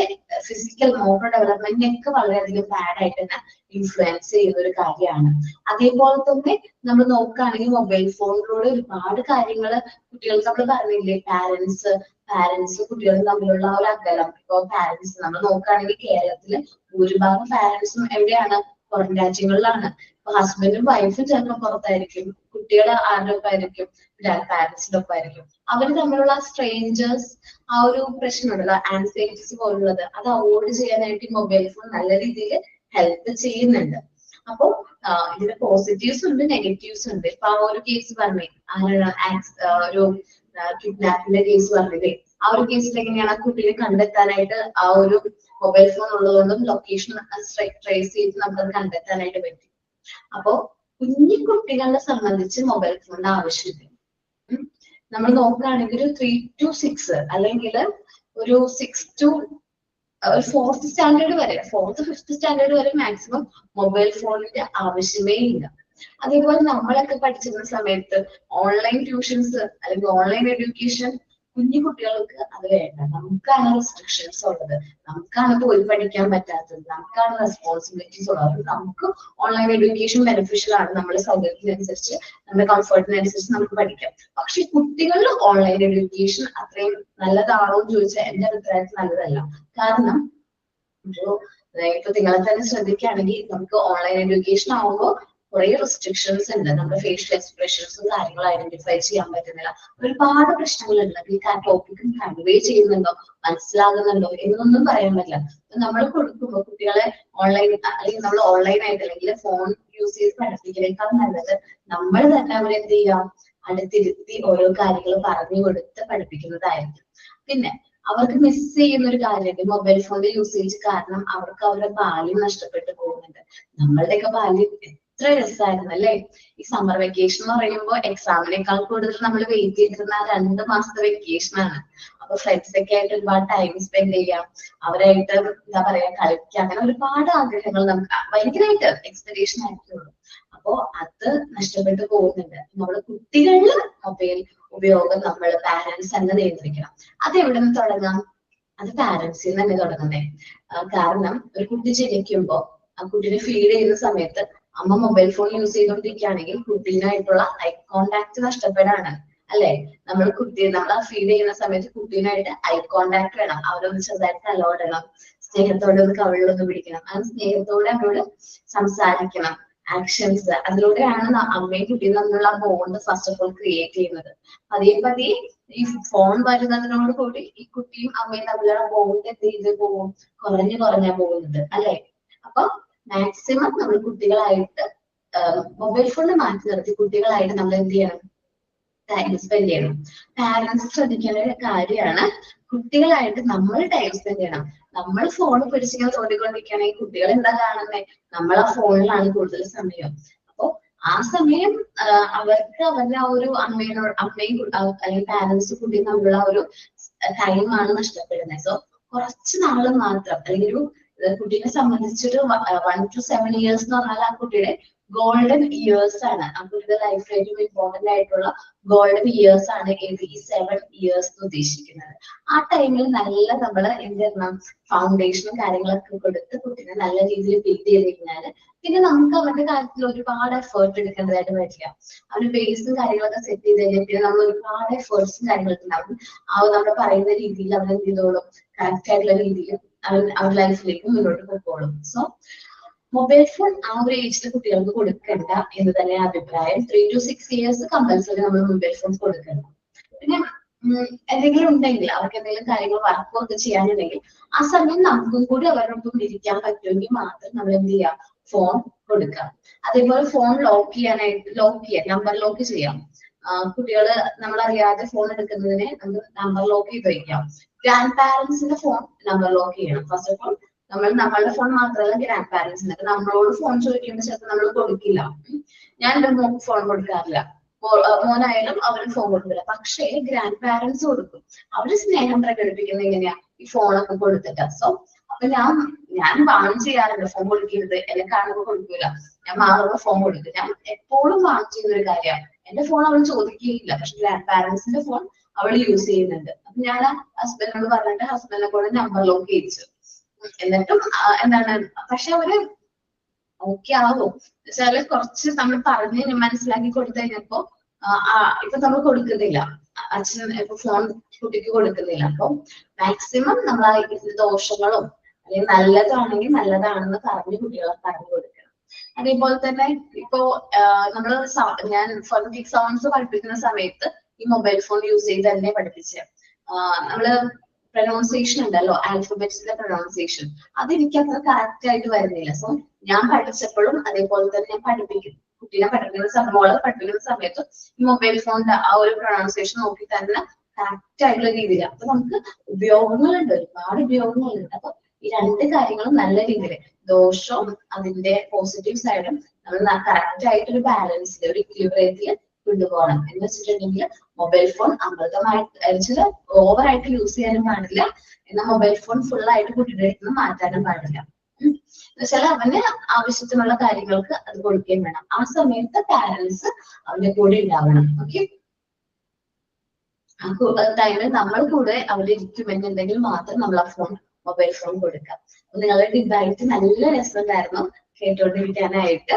ഫിസിക്കൽ മോട്ടോർ ഡെവലപ്മെന്റിനൊക്കെ വളരെയധികം ബാഡ് ആയിട്ട് തന്നെ ഇൻഫ്ലുവൻസ് ചെയ്യുന്ന ഒരു കാര്യമാണ്. അതേപോലെ തന്നെ നമ്മൾ നോക്കുകയാണെങ്കിൽ മൊബൈൽ ഫോണിലൂടെ ഒരുപാട് കാര്യങ്ങൾ കുട്ടികൾക്ക് നമ്മൾ പറഞ്ഞില്ലേ, പാരന്റ്സ് കുട്ടികളും തമ്മിലുള്ള ഒരു അകലം. ഇപ്പൊ പാരന്റ്സ് നമ്മൾ നോക്കുകയാണെങ്കിൽ കേരളത്തില് ഭൂരിഭാഗം പാരന്റ്സും എവിടെയാണ്, പുറം രാജ്യങ്ങളിലാണ്. ഇപ്പൊ ഹസ്ബൻഡും വൈഫും ചിലപ്പോൾ പുറത്തായിരിക്കും, കുട്ടികൾ ആരുടെ ഒപ്പമായിരിക്കും, പാരന്റ്സിന്റെ ഒപ്പമായിരിക്കും. അവര് തമ്മിലുള്ള സ്ട്രേഞ്ചേഴ്സ് ആ ഒരു പ്രശ്നമുണ്ടല്ലോ, ആൻസൈറ്റീസ് പോലുള്ളത്, അത് അവോയ്ഡ് ചെയ്യാനായിട്ട് ഈ മൊബൈൽ ഫോൺ നല്ല രീതിയിൽ ഹെൽപ്പ് ചെയ്യുന്നുണ്ട്. അപ്പോ ഇതിന് പോസിറ്റീവ്സ് ഉണ്ട്, നെഗറ്റീവ്സ് ഉണ്ട്. ഇപ്പൊ ആ ഒരു കേസ് പറഞ്ഞേ, ഒരു കിഡ്നാപ്പിന്റെ കേസ് പറഞ്ഞില്ലേ, ആ ഒരു കേസിൽ എങ്ങനെയാണ് കുട്ടിയെ കണ്ടെത്താനായിട്ട് ആ ഒരു മൊബൈൽ ഫോൺ ഉള്ളതുകൊണ്ടും ലൊക്കേഷൻ ട്രേസ് ചെയ്ത് നമുക്കത് കണ്ടെത്താനായിട്ട് പറ്റി. അപ്പോ കുഞ്ഞു കുട്ടികളെ സംബന്ധിച്ച് മൊബൈൽ ഫോണിന്റെ ആവശ്യമില്ല. നമ്മൾ നോക്കുകയാണെങ്കിൽ ഒരു 3 to 6 അല്ലെങ്കിൽ ഒരു 6 to 4th സ്റ്റാൻഡേർഡ് വരെ, 4th 5th സ്റ്റാൻഡേർഡ് വരെ മാക്സിമം മൊബൈൽ ഫോണിന്റെ ആവശ്യമേ ഇല്ല. അതേപോലെ നമ്മളൊക്കെ പഠിച്ചിരുന്ന സമയത്ത് ഓൺലൈൻ ട്യൂഷൻസ് അല്ലെങ്കിൽ ഓൺലൈൻ എഡ്യൂക്കേഷൻ കുഞ്ഞു കുട്ടികൾക്ക് അത് വേണ്ട. നമുക്കാണ് റെസ്ട്രിക്ഷൻസ് ഉള്ളത്, നമുക്കാണ് പോയി പഠിക്കാൻ പറ്റാത്തത്, നമുക്കാണ് റെസ്പോൺസിബിലിറ്റീസ് ഉള്ളത്. നമുക്ക് ഓൺലൈൻ എഡ്യൂക്കേഷൻ ബെനിഫിഷ്യൽ ആണ്. നമ്മുടെ സൗകര്യത്തിനനുസരിച്ച് നമ്മുടെ കംഫർട്ടിനനുസരിച്ച് നമുക്ക് പഠിക്കാം. പക്ഷെ കുട്ടികളിൽ ഓൺലൈൻ എഡ്യൂക്കേഷൻ അത്രയും നല്ലതാണോ എന്ന് ചോദിച്ചാൽ എന്റെ അഭിപ്രായത്തിൽ നല്ലതല്ല. കാരണം ഇപ്പൊ നിങ്ങളെ തന്നെ ശ്രദ്ധിക്കുകയാണെങ്കിൽ നമുക്ക് ഓൺലൈൻ എഡ്യൂക്കേഷൻ ആവുമ്പോൾ കുറെ റെസ്ട്രിക്ഷൻസ് ഉണ്ട്. നമ്മുടെ ഫേഷ്യൽ എക്സ്പ്രഷൻസും കാര്യങ്ങളും ഐഡന്റിഫൈ ചെയ്യാൻ പറ്റുന്നില്ല. ഒരുപാട് പ്രശ്നങ്ങളുണ്ട്. ഈ ടോപ്പിക് കൺവേ ചെയ്യുന്നുണ്ടോ, മനസ്സിലാകുന്നുണ്ടോ എന്നൊന്നും പറയാൻ പറ്റില്ല. നമ്മൾ കൊടുക്കുമ്പോൾ കുട്ടികളെ ഓൺലൈൻ അല്ലെങ്കിൽ നമ്മൾ ഓൺലൈൻ ആയിട്ട് അല്ലെങ്കിൽ ഫോൺ യൂസ് ചെയ്ത് പഠിപ്പിക്കുന്നതിനേക്കാൾ നല്ലത് നമ്മൾ തന്നെ അവരെന്ത് ചെയ്യാം, അടുത്തിരുത്തി ഓരോ കാര്യങ്ങൾ പറഞ്ഞു കൊടുത്ത് പഠിപ്പിക്കുന്നതായിരിക്കും. പിന്നെ അവർക്ക് മിസ് ചെയ്യുന്ന ഒരു കാര്യമുണ്ട്, മൊബൈൽ ഫോണിന്റെ യൂസേജ് കാരണം അവർക്ക് അവരുടെ ബാല്യം നഷ്ടപ്പെട്ടു പോകുന്നുണ്ട്. നമ്മളുടെയൊക്കെ ബാല്യം എത്ര രസമായിരുന്നു അല്ലേ? ഈ സമ്മർ വെക്കേഷൻ എന്ന് പറയുമ്പോൾ എക്സാമിനേക്കാൾ കൂടുതൽ നമ്മൾ വെയിറ്റ് ചെയ്തിരുന്ന 2 മാസത്തെ വെക്കേഷൻ ആണ്. അപ്പൊ ഫ്രണ്ട്സ് ഒക്കെ ആയിട്ട് ഒരുപാട് ടൈം സ്പെൻഡ് ചെയ്യാം, അവരായിട്ട് എന്താ പറയാ കളിക്കാം, അങ്ങനെ ഒരുപാട് ആഗ്രഹങ്ങൾ നമുക്ക് ഭയങ്കരമായിട്ട് എക്സ്പെക്ടേഷൻ ആയിട്ടുള്ളൂ. അപ്പോ അത് നഷ്ടപ്പെട്ടു പോകുന്നുണ്ട്. നമ്മുടെ കുട്ടികളിൽ മൊബൈൽ ഉപയോഗം നമ്മൾ പാരന്റ്സ് തന്നെ നിയന്ത്രിക്കണം. അത് എവിടെ നിന്ന് തുടങ്ങാം? അത് പാരന്റ്സിൽ തന്നെ തുടങ്ങണ്ടേ. കാരണം ഒരു കുട്ടി ജനിക്കുമ്പോ ആ കുട്ടീനെ ഫീഡ് ചെയ്യുന്ന സമയത്ത് അമ്മ മൊബൈൽ ഫോൺ യൂസ് ചെയ്തുകൊണ്ടിരിക്കുകയാണെങ്കിൽ കുട്ടീനായിട്ടുള്ള ഐ കോണ്ടാക്ട് നഷ്ടപ്പെടാണ് അല്ലെ? നമ്മൾ ആ ഫീഡ് ചെയ്യുന്ന സമയത്ത് കുട്ടീനായിട്ട് ഐ കോണ്ടാക്ട് വേണം. അവരൊന്ന് ചെറുതായിട്ട് തലോടണം, സ്നേഹത്തോടെ ഒന്ന് കവിളിലൊന്ന് പിടിക്കണം, ആ സ്നേഹത്തോടെ അവരോട് സംസാരിക്കണം. ആക്ഷൻസ് അതിലൂടെയാണ് അമ്മയും കുട്ടിയും തമ്മിലുള്ള bond first of all create ചെയ്യുന്നത്. പതിയെ ഈ ഫോൺ വരുന്നതിനോട് കൂടി ഈ കുട്ടിയും അമ്മയും തമ്മിലുള്ള ബോണ്ട് എന്ത് ചെയ്ത് പോകും? കുറഞ്ഞാ പോകുന്നത് അല്ലെ? അപ്പൊ മാക്സിമം നമ്മൾ കുട്ടികളായിട്ട് മൊബൈൽ ഫോണിൽ മാറ്റി നിർത്തി കുട്ടികളായിട്ട് നമ്മൾ എന്ത് ചെയ്യണം? ടൈം സ്പെൻഡ് ചെയ്യണം. പാരന്റ്സ് ശ്രദ്ധിക്കേണ്ട ഒരു കാര്യമാണ്, കുട്ടികളായിട്ട് നമ്മൾ ടൈം സ്പെൻഡ് ചെയ്യണം. നമ്മൾ ഫോൺ പിടിച്ചിങ്ങനെ തോണ്ടിക്കൊണ്ടിരിക്കുകയാണെങ്കിൽ കുട്ടികൾ എന്താ കാണുന്നത്? നമ്മൾ ആ ഫോണിലാണ് കൂടുതൽ സമയം. അപ്പൊ ആ സമയം അവർക്ക് അവരുടെ ആ ഒരു അമ്മയും അല്ലെങ്കിൽ പാരന്റ്സ് കുട്ടിയും തമ്മിലുള്ള ഒരു ടൈമാണ് നഷ്ടപ്പെടുന്നത്. സോ കുറച്ച് നാള് മാത്രം, അല്ലെങ്കിൽ ഒരു കുട്ടീനെ സംബന്ധിച്ചൊരു 1 to 7 years എന്ന് പറഞ്ഞാൽ ആ കുട്ടിയുടെ ഗോൾഡൻ ഇയേഴ്സ് ആണ്. ആ കുട്ടിയുടെ ലൈഫിൽ ഏറ്റവും ഇമ്പോർട്ടന്റ് ആയിട്ടുള്ള ഗോൾഡൻ ഇയേഴ്സ് ആണ് ഈ 7 years എന്ന് ഉദ്ദേശിക്കുന്നത്. ആ ടൈമിൽ നല്ല നമ്മൾ എന്ത് ചെയ്യണം? ഫൗണ്ടേഷനും കാര്യങ്ങളൊക്കെ കൊടുത്ത് കുട്ടീനെ നല്ല രീതിയിൽ ബിൽഡ് ചെയ്ത് കഴിഞ്ഞാൽ പിന്നെ നമുക്ക് അവരുടെ കാര്യത്തിൽ ഒരുപാട് എഫേർട്ട് എടുക്കേണ്ടതായിട്ട് വരില്ല. അവര് ബേസും കാര്യങ്ങളൊക്കെ സെറ്റ് ചെയ്ത് കഴിഞ്ഞാൽ പിന്നെ നമ്മൾ ഒരുപാട് എഫേർട്സും കാര്യങ്ങളൊക്കെ ഉണ്ടാവും. നമ്മൾ പറയുന്ന രീതിയിൽ അവർ എന്ത് ചെയ്തോളും? കറക്റ്റ് ആയിട്ടുള്ള രീതിയിൽ അവരുടെ ലൈഫിലേക്ക് മുന്നോട്ട് പോയിക്കോളും. സോ മൊബൈൽ ഫോൺ ആ ഒരു ഏജിലെ കുട്ടികൾക്ക് കൊടുക്കണ്ട എന്ന് തന്നെ അഭിപ്രായം. 3 to 6 years കമ്പൽസറി നമ്മൾ മൊബൈൽ ഫോൺ കൊടുക്കണം. പിന്നെ എന്തെങ്കിലും ഉണ്ടെങ്കിൽ അവർക്ക് എന്തെങ്കിലും കാര്യങ്ങൾ വർക്കൊക്കെ ചെയ്യാനുണ്ടെങ്കിൽ ആ സമയം നമുക്കും കൂടി അവരുടെ ഒപ്പം ഇരിക്കാൻ പറ്റുമെങ്കിൽ മാത്രം നമ്മൾ എന്ത് ചെയ്യാം? ഫോൺ കൊടുക്കാം. അതേപോലെ ഫോൺ ലോക്ക് ചെയ്യാം, നമ്പർ ലോക്ക് ചെയ്യാം. കുട്ടികള് നമ്മളറിയാതെ ഫോൺ എടുക്കുന്നതിനെ നമുക്ക് നമ്പർ ലോക്ക് ചെയ്ത് വയ്ക്കാം. ഗ്രാൻഡ് പാരന്റ്സിന്റെ ഫോൺ നമ്പർ ലോക്ക് ചെയ്യണം. ഫസ്റ്റ് ഓഫ് ഓൾ നമ്മളുടെ ഫോൺ മാത്രമല്ല ഗ്രാൻഡ് പാരന്റ്സിന്റെ. നമ്മളോട് ഫോൺ ചോദിക്കുമ്പോൾ ചിലപ്പോൾ നമ്മൾ കൊടുക്കില്ല. ഞാൻ എന്റെ മോക്ക് ഫോൺ കൊടുക്കാറില്ല, മോനായാലും അവര് ഫോൺ കൊടുക്കില്ല. പക്ഷേ ഗ്രാൻഡ് പാരന്റ്സ് കൊടുക്കും. അവര് സ്നേഹം പ്രകടിപ്പിക്കുന്നത് എങ്ങനെയാ? ഈ ഫോണൊക്കെ കൊടുത്തിട്ട്. സോ അപ്പൊ ഞാൻ വാൺ ചെയ്യാറുണ്ട്, ഫോൺ കൊടുക്കരുത്, എന്നെ കാണുമ്പോൾ കൊടുക്കൂല, ഞാൻ മാറുമ്പോൾ ഫോൺ കൊടുക്കും. ഞാൻ എപ്പോഴും വാൺ ചെയ്യുന്ന ഒരു കാര്യമാണ്. എന്റെ ഫോൺ അവൾ ചോദിക്കുകയില്ല, പക്ഷെ ഗ്രാൻഡ് പാരന്റ്സിന്റെ ഫോൺ അവൾ യൂസ് ചെയ്യുന്നുണ്ട്. അപ്പൊ ഞാൻ ഹസ്ബൻഡിനോട് പറഞ്ഞിട്ട് ഹസ്ബൻഡിനെ കൂടെ നമ്പർ ലോക്ക് ചെയ്യിച്ചു. എന്നിട്ടും എന്താണ്, പക്ഷെ അവര് ഓക്കെ ആവും. വെച്ചാല് കുറച്ച് നമ്മൾ പറഞ്ഞ് മനസ്സിലാക്കി കൊടുത്തു കഴിഞ്ഞപ്പോ ഇപ്പൊ നമ്മൾ കൊടുക്കുന്നില്ല, അച്ഛൻ ഇപ്പൊ ഫോൺ കുട്ടിക്ക് കൊടുക്കുന്നില്ല. അപ്പൊ മാക്സിമം നമ്മൾ ഇതിന്റെ ദോഷങ്ങളും അല്ലെങ്കിൽ നല്ലതാണെങ്കിൽ നല്ലതാണെന്ന് കുട്ടികളെ പറഞ്ഞു കൊടുക്കണം. അതേപോലെ തന്നെ ഇപ്പോ നമ്മള് ഞാൻ ഫോണറ്റിക് സൗണ്ട്സ് പഠിപ്പിക്കുന്ന സമയത്ത് ഈ മൊബൈൽ ഫോൺ യൂസ് ചെയ്ത് തന്നെ പഠിപ്പിച്ചത്. നമ്മള് പ്രൊനൗൺസിയേഷൻ ഉണ്ടല്ലോ, ആൽഫബറ്റ്സിന്റെ പ്രൊനൗൺസിയേഷൻ, അതെനിക്ക് അത്ര കറക്റ്റ് ആയിട്ട് വരുന്നില്ല. സോ ഞാൻ പഠിച്ചപ്പോഴും അതേപോലെ തന്നെ ഞാൻ കുട്ടീനെ പഠിപ്പിക്കുന്ന സമയത്ത് ഈ മൊബൈൽ ഫോണിന്റെ ആ ഒരു പ്രൊനൗൺസിയേഷൻ നോക്കി തന്നെ കറക്റ്റ് ആയിട്ടുള്ള രീതിയിൽ. അപ്പൊ നമുക്ക് ഉപയോഗങ്ങളുണ്ട്, ഒരുപാട് ഉപയോഗങ്ങളുണ്ട്. അപ്പൊ ഈ 2 കാര്യങ്ങളും നല്ല രീതിയിൽ, ദോഷവും അതിന്റെ പോസിറ്റീവ് സൈഡും നമ്മൾ കറക്റ്റ് ആയിട്ടൊരു ബാലൻസിൽ, ഒരു ഇക്വിലിബ്രിയത്തിൽ കൊണ്ടുപോകണം. എന്ന് വെച്ചിട്ടുണ്ടെങ്കിൽ മൊബൈൽ ഫോൺ അമൃതമായിട്ട് ഓവറായിട്ട് യൂസ് ചെയ്യാനും പാടില്ല, എന്നാൽ മൊബൈൽ ഫോൺ ഫുൾ ആയിട്ട് കുട്ടിയുടെ അടുത്ത് നിന്ന് മാറ്റാനും പാടില്ല. എന്നുവെച്ചാൽ അവന് ആവശ്യത്തിനുള്ള കാര്യങ്ങൾക്ക് അത് കൊടുക്കുകയും വേണം. ആ സമയത്ത് പാരന്റ്സ് അവന്റെ കൂടെ ഉണ്ടാവണം. ഓക്കെ, ആ ടൈമിൽ നമ്മൾ കൂടെ അവിടെ ഇരിക്കുമെന്നുണ്ടെങ്കിൽ മാത്രം നമ്മൾ ആ മൊബൈൽ ഫോൺ കൊടുക്കാം. നിങ്ങളുടെ ഡിബേറ്റ് നല്ല രസമുണ്ടായിരുന്നു കേട്ടോണ്ടിരിക്കാനായിട്ട്,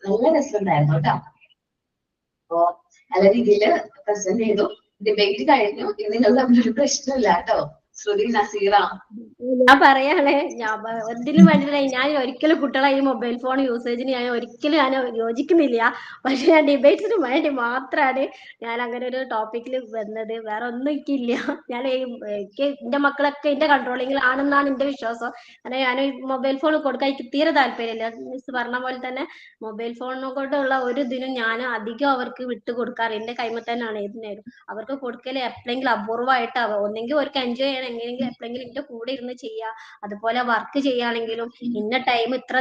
നല്ല രസമുണ്ടായിരുന്നു കേട്ടോ. അപ്പോ നല്ല രീതിയിൽ പ്രസന്റ് ചെയ്തു. ഡിബേറ്റ് കഴിഞ്ഞു. ഇനി നിങ്ങൾ തമ്മിലൊരു പ്രശ്നമില്ല കേട്ടോ. ശ്രുതി, നസീറ, ഞാൻ പറയാണേ, എന്തിനും വേണ്ടിയില്ല, ഞാൻ ഒരിക്കലും കുട്ടികളെ ഈ മൊബൈൽ ഫോൺ യൂസേജിന് ഞാൻ യോജിക്കുന്നില്ല. പക്ഷെ ഞാൻ ഡിബേറ്റ്സിന് വേണ്ടി മാത്രമാണ് ഞാൻ അങ്ങനെ ഒരു ടോപ്പിക്കിൽ വന്നത്. വേറെ ഒന്നും എനിക്കില്ല. എനിക്ക് എന്റെ മക്കളൊക്കെ എന്റെ കൺട്രോളിങ്ങിലാണെന്നാണ് എന്റെ വിശ്വാസം. അങ്ങനെ ഞാൻ മൊബൈൽ ഫോൺ കൊടുക്കാൻ എനിക്ക് തീരെ താല്പര്യമില്ല. മിസ് പറഞ്ഞ പോലെ തന്നെ മൊബൈൽ ഫോണിനെ കൊണ്ടുള്ള ഒരു ഇതിനും ഞാൻ അധികം അവർക്ക് വിട്ടു കൊടുക്കാറ് എന്റെ കൈമ തന്നെയാണ്. ഏതിനായാലും അവർക്ക് കൊടുക്കല് എപ്പോഴെങ്കിലും അപൂർവമായിട്ടാവും. ഒന്നെങ്കിൽ അവർക്ക് എൻജോയ് ചെയ്യണം, എങ്ങനെയെങ്കിലും എപ്പോഴെങ്കിലും എന്റെ കൂടെ ഇരുന്ന് ചെയ്യാ. അതുപോലെ വർക്ക് ചെയ്യാണെങ്കിലും ഇന്ന ടൈം ഇത്ര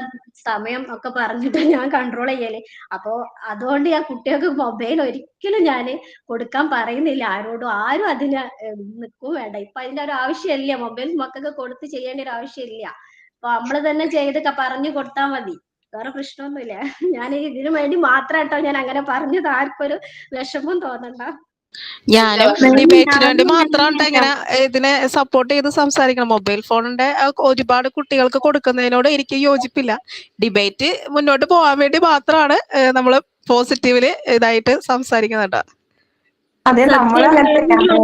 സമയം ഒക്കെ പറഞ്ഞിട്ട് ഞാൻ കൺട്രോൾ ചെയ്യല്. അപ്പോ അതുകൊണ്ട് ഞാൻ കുട്ടികൾക്ക് മൊബൈൽ ഒരിക്കലും ഞാൻ കൊടുക്കാൻ പറയുന്നില്ല ആരോടും. ആരും അതിന് നിൽക്കും വേണ്ട. ഇപ്പൊ അതിന്റെ ഒരു ആവശ്യമില്ല. മൊബൈൽ മക്കൾക്ക് കൊടുത്ത് ചെയ്യേണ്ട ഒരു ആവശ്യമില്ല. അപ്പൊ നമ്മള് തന്നെ ചെയ്ത് പറഞ്ഞു കൊടുത്താൽ മതി. വേറെ പ്രശ്നമൊന്നുമില്ല. ഞാൻ ഇതിനു വേണ്ടി മാത്രാട്ടോ ഞാൻ അങ്ങനെ പറഞ്ഞത്. ആർക്കും ഒരു വിഷമം തോന്നണ്ട. ഞാനും ഡിബേറ്റിന് വേണ്ടി മാത്രമാണ് ഇങ്ങനെ ഇതിനെ സപ്പോർട്ട് ചെയ്ത് സംസാരിക്കണം. മൊബൈൽ ഫോണിന്റെ ഒരുപാട് കുട്ടികൾക്ക് കൊടുക്കുന്നതിനോട് എനിക്ക് യോജിപ്പില്ല. ഡിബേറ്റ് മുന്നോട്ട് പോകാൻ വേണ്ടി മാത്രമാണ് നമ്മൾ പോസിറ്റീവില് ഇതായിട്ട് സംസാരിക്കുന്നുണ്ട്. അതെ, നമ്മൾ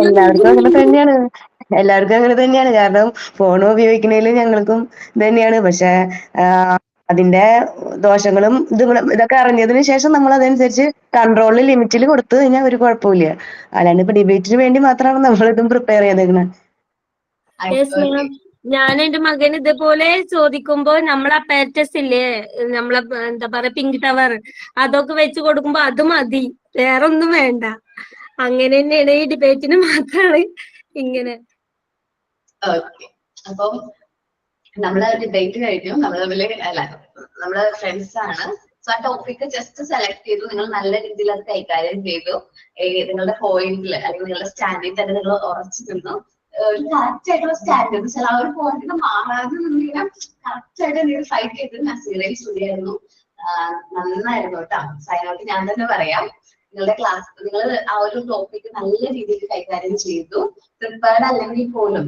എല്ലാവർക്കും അങ്ങനെ തന്നെയാണ്. കാരണം ഫോൺ ഉപയോഗിക്കുന്നതിൽ ഞങ്ങൾക്കും തന്നെയാണ്. പക്ഷെ അതിന്റെ ദോഷങ്ങളും ഇതൊക്കെ അറിഞ്ഞതിന് ശേഷം നമ്മൾ അതനുസരിച്ച് കൺട്രോളിൽ ലിമിറ്റിൽ കൊടുത്തു കഴിഞ്ഞാൽ ഒരു കുഴപ്പമില്ല. അല്ലാണ്ട് ഇപ്പൊ ഡിബേറ്റിന് വേണ്ടി മാത്രമാണ് നമ്മളിതും പ്രിപ്പയർ ചെയ്തേക്കുന്നത്. ഞാൻ എന്റെ മകന് ഇതേപോലെ ചോദിക്കുമ്പോ നമ്മളെ പാറ്റസ് ഇല്ലേ, നമ്മളെ എന്താ പറയാ പിങ്ക് ടവർ, അതൊക്കെ വെച്ച് കൊടുക്കുമ്പോ അത് മതി, വേറെ ഒന്നും വേണ്ട. അങ്ങനെ തന്നെയാണ്. ഈ ഡിബേറ്റിന് മാത്രമാണ് ഇങ്ങനെ. അപ്പം നമ്മള് ഡിബേറ്റ് കഴിഞ്ഞു. നമ്മൾ തമ്മില് അല്ല, നമ്മള് ഫ്രണ്ട്സ് ആണ്. സോ ആ ടോപ്പിക് ജസ്റ്റ് സെലക്ട് ചെയ്തു. നിങ്ങൾ നല്ല രീതിയിൽ അത് കൈകാര്യം ചെയ്തു. നിങ്ങളുടെ പോയിന്റിൽ അല്ലെങ്കിൽ നിങ്ങളുടെ സ്റ്റാൻഡിൽ തന്നെ നിങ്ങൾ ഉറച്ചു നിന്നു. ഒരു കറക്റ്റ് ആയിട്ടുള്ള സ്റ്റാൻഡ് എന്ന് വെച്ചാൽ ആ ഒരു പോയിന്റ് മാറാതെ നിന്നിങ്ങനെ കറക്റ്റ് ആയിട്ട് നിങ്ങൾ ഫൈറ്റ് ചെയ്ത് നസീറയും സ്റ്റുഡിയായിരുന്നു. നന്നായിരുന്നു കേട്ടോ. സൈനോട്ട് ഞാൻ തന്നെ പറയാം. നിങ്ങളുടെ ക്ലാസ് നിങ്ങൾ ആ ഒരു ടോപ്പിക് നല്ല രീതിയിൽ കൈകാര്യം ചെയ്തു. പ്രിപ്പയർഡ് അല്ലെങ്കിൽ പോലും,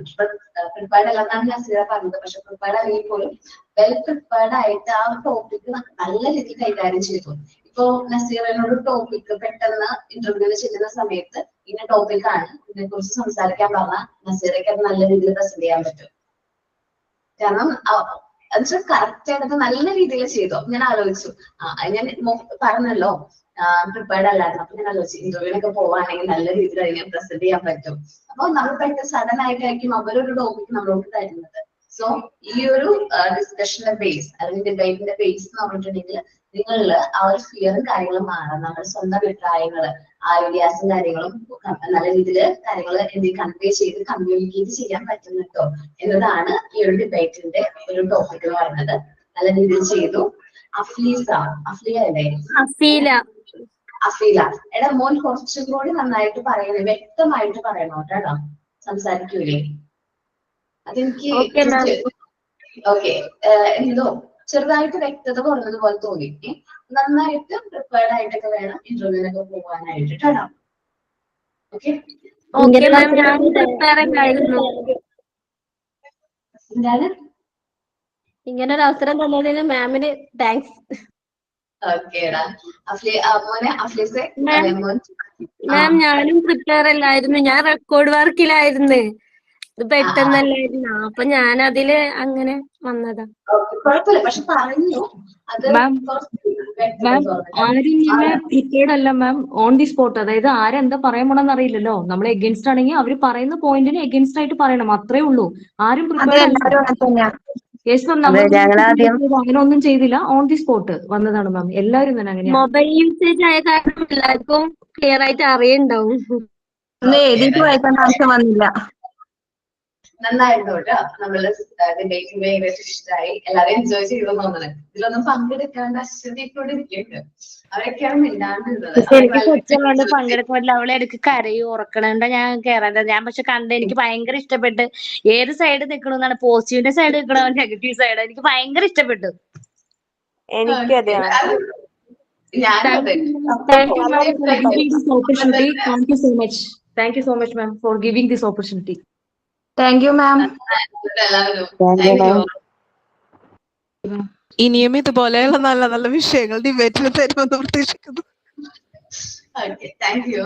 പ്രിപ്പയർഡ് അല്ലെന്നാണ് നസീറ പറഞ്ഞത്, പക്ഷെ പ്രിപ്പയർഡ് അല്ലെങ്കിൽ പോലും വെൽ പ്രിപ്പയർഡ് ആയിട്ട് ആ ടോപ്പിക് നല്ല രീതിയിൽ കൈകാര്യം ചെയ്തു. ഇപ്പോ നസീറിനോട് ടോപ്പിക് പെട്ടെന്ന് ഇന്റർവ്യൂവിന് ചെല്ലുന്ന സമയത്ത് ഇന്ന ടോപ്പിക്കാണ്, ഇതിനെ കുറിച്ച് സംസാരിക്കാൻ പറഞ്ഞാൽ നസീറയ്ക്ക് അത് നല്ല രീതിയിൽ പ്രസന്റ് ചെയ്യാൻ പറ്റും. കാരണം അത് കറക്റ്റ് ആയിട്ട് നല്ല രീതിയിൽ ചെയ്തു. ഞാൻ ആലോചിച്ചു, ഞാൻ പറഞ്ഞല്ലോ പ്രിപ്പയർഡ് അല്ലായിരുന്നു. അപ്പൊ ഞാൻ ആലോചിച്ചു ഇന്റർവ്യൂവിനൊക്കെ പോവാണെങ്കിൽ നല്ല രീതിയിൽ അതിനെ പ്രസന്റ് ചെയ്യാൻ പറ്റും. അപ്പൊ നമ്മൾ പെട്ടെന്ന് സഡൻ ആയിട്ടായിരിക്കും അവരൊരു ടോപ്പിക് നമ്മളോട് തരുന്നത്. സോ ഈ ഒരു ഡിസ്കഷന്റെ ബേസ് അല്ലെങ്കിൽ ഡിബേറ്റിന്റെ ബേസ് എന്ന് പറഞ്ഞിട്ടുണ്ടെങ്കിൽ നിങ്ങളിൽ ആ ഒരു ഫിയറും കാര്യങ്ങളും മാറാം. നമ്മുടെ സ്വന്തം അഭിപ്രായങ്ങള്, ഐഡിയാസും കാര്യങ്ങളും നല്ല രീതിയിൽ കാര്യങ്ങൾ കൺവേ ചെയ്ത് കമ്മ്യൂണിക്കേറ്റ് ചെയ്യാൻ പറ്റുന്നുണ്ടോ എന്നതാണ് ഈ ഒരു ഡിബേറ്റിന്റെ ഒരു ടോപ്പിക് എന്ന് പറയുന്നത്. നല്ല രീതിയിൽ ചെയ്തു. അഫീല എടാ മോൻ കുറച്ചും കൂടി നന്നായിട്ട് പറയണേ, വ്യക്തമായിട്ട് പറയണോ കേട്ടോ, സംസാരിക്കൂലേ? അതെനിക്ക് ഓക്കെ എന്തോ ചെറുതായിട്ട് വ്യക്തത കുറഞ്ഞതുപോലെ തോന്നി. നന്നായിട്ട് പ്രിപ്പയർഡ് ആയിട്ടൊക്കെ വേണം ഇന്റർവ്യൂവിനൊക്കെ പോകാനായിട്ട് കേട്ടോ. ഓക്കെ, എന്താണ് ഇങ്ങനെ ഒരു അവസരം തന്നതിന് മാമിന് താങ്ക്സ്. മാം ഞാനും പ്രിപ്പയർ അല്ലായിരുന്നു, ഞാൻ റെക്കോർഡ് വർക്കിലായിരുന്നു. ഇത് പെട്ടെന്നല്ലായിരുന്നു, അപ്പൊ ഞാൻ അതില് അങ്ങനെ വന്നതാ. മാം ആരും ഞങ്ങളെ പ്രിപ്പയർഡ് അല്ല മാം, ഓൺ ദി സ്പോട്ട്. അതായത് ആരെന്താ പറയാൻ പോണെന്ന് അറിയില്ലല്ലോ. നമ്മൾ എഗൻസ്റ്റ് ആണെങ്കിൽ അവർ പറയുന്ന പോയിന്റിന് എഗൻസ്റ്റ് ആയിട്ട് പറയണം, അത്രേ ഉള്ളൂ. ആരും പ്രിപ്പയർഡ് അല്ല. അങ്ങനെ ഒന്നും ചെയ്തില്ല, ഓൺ ദി സ്പോട്ട് വന്നതാണ് മാം. എല്ലാവരും തന്നെ അങ്ങനെയാണ്. മൊബൈൽ യൂസേജ് ആയ കാരണം എല്ലാവർക്കും ക്ലിയർ ആയിട്ട് അറിയണ്ടാവും. എഴുതിയിട്ട് വായിക്കേണ്ട ആവശ്യം വന്നില്ല. നന്നായിരുന്നു കേട്ടോ. നമ്മള് ഡിബേറ്റിംഗ് ഭയങ്കര ഇഷ്ടമായി. എല്ലാവരും എൻജോയ് ചെയ്തു തോന്നുന്നത്. ഇതിലൊന്നും പങ്കെടുക്കാണ്ട് അശ്വതിക്കൂടെ ഇരിക്കുന്നുണ്ട്. അവരൊക്കെയാണ് മിണ്ടാണ്ടിരുന്നത്. എനിക്ക് കൊച്ചുകൊണ്ട് പങ്കെടുക്കാൻ പറ്റില്ല. അവളെ ഇടയ്ക്ക് കരയും, ഉറക്കണണ്ട ഞാൻ കേറാണ്ടത്. ഞാൻ പക്ഷെ കണ്ട് എനിക്ക് ഭയങ്കര ഇഷ്ടപ്പെട്ട്. ഏത് സൈഡ് നിൽക്കണമെന്നാണ്, പോസിറ്റീവിന്റെ സൈഡ് നിൽക്കണോ നെഗറ്റീവ് സൈഡ്, എനിക്ക് ഭയങ്കര ഇഷ്ടപ്പെട്ടു. എനിക്ക് Thank you so much ma'am for giving this opportunity. Thank you ma'am. ഇനിയും ഇതുപോലെയുള്ള നല്ല നല്ല വിഷയങ്ങൾ ഡിബേറ്റിൽ തരുമെന്ന് പ്രതീക്ഷിക്കുന്നു. Okay, thank you.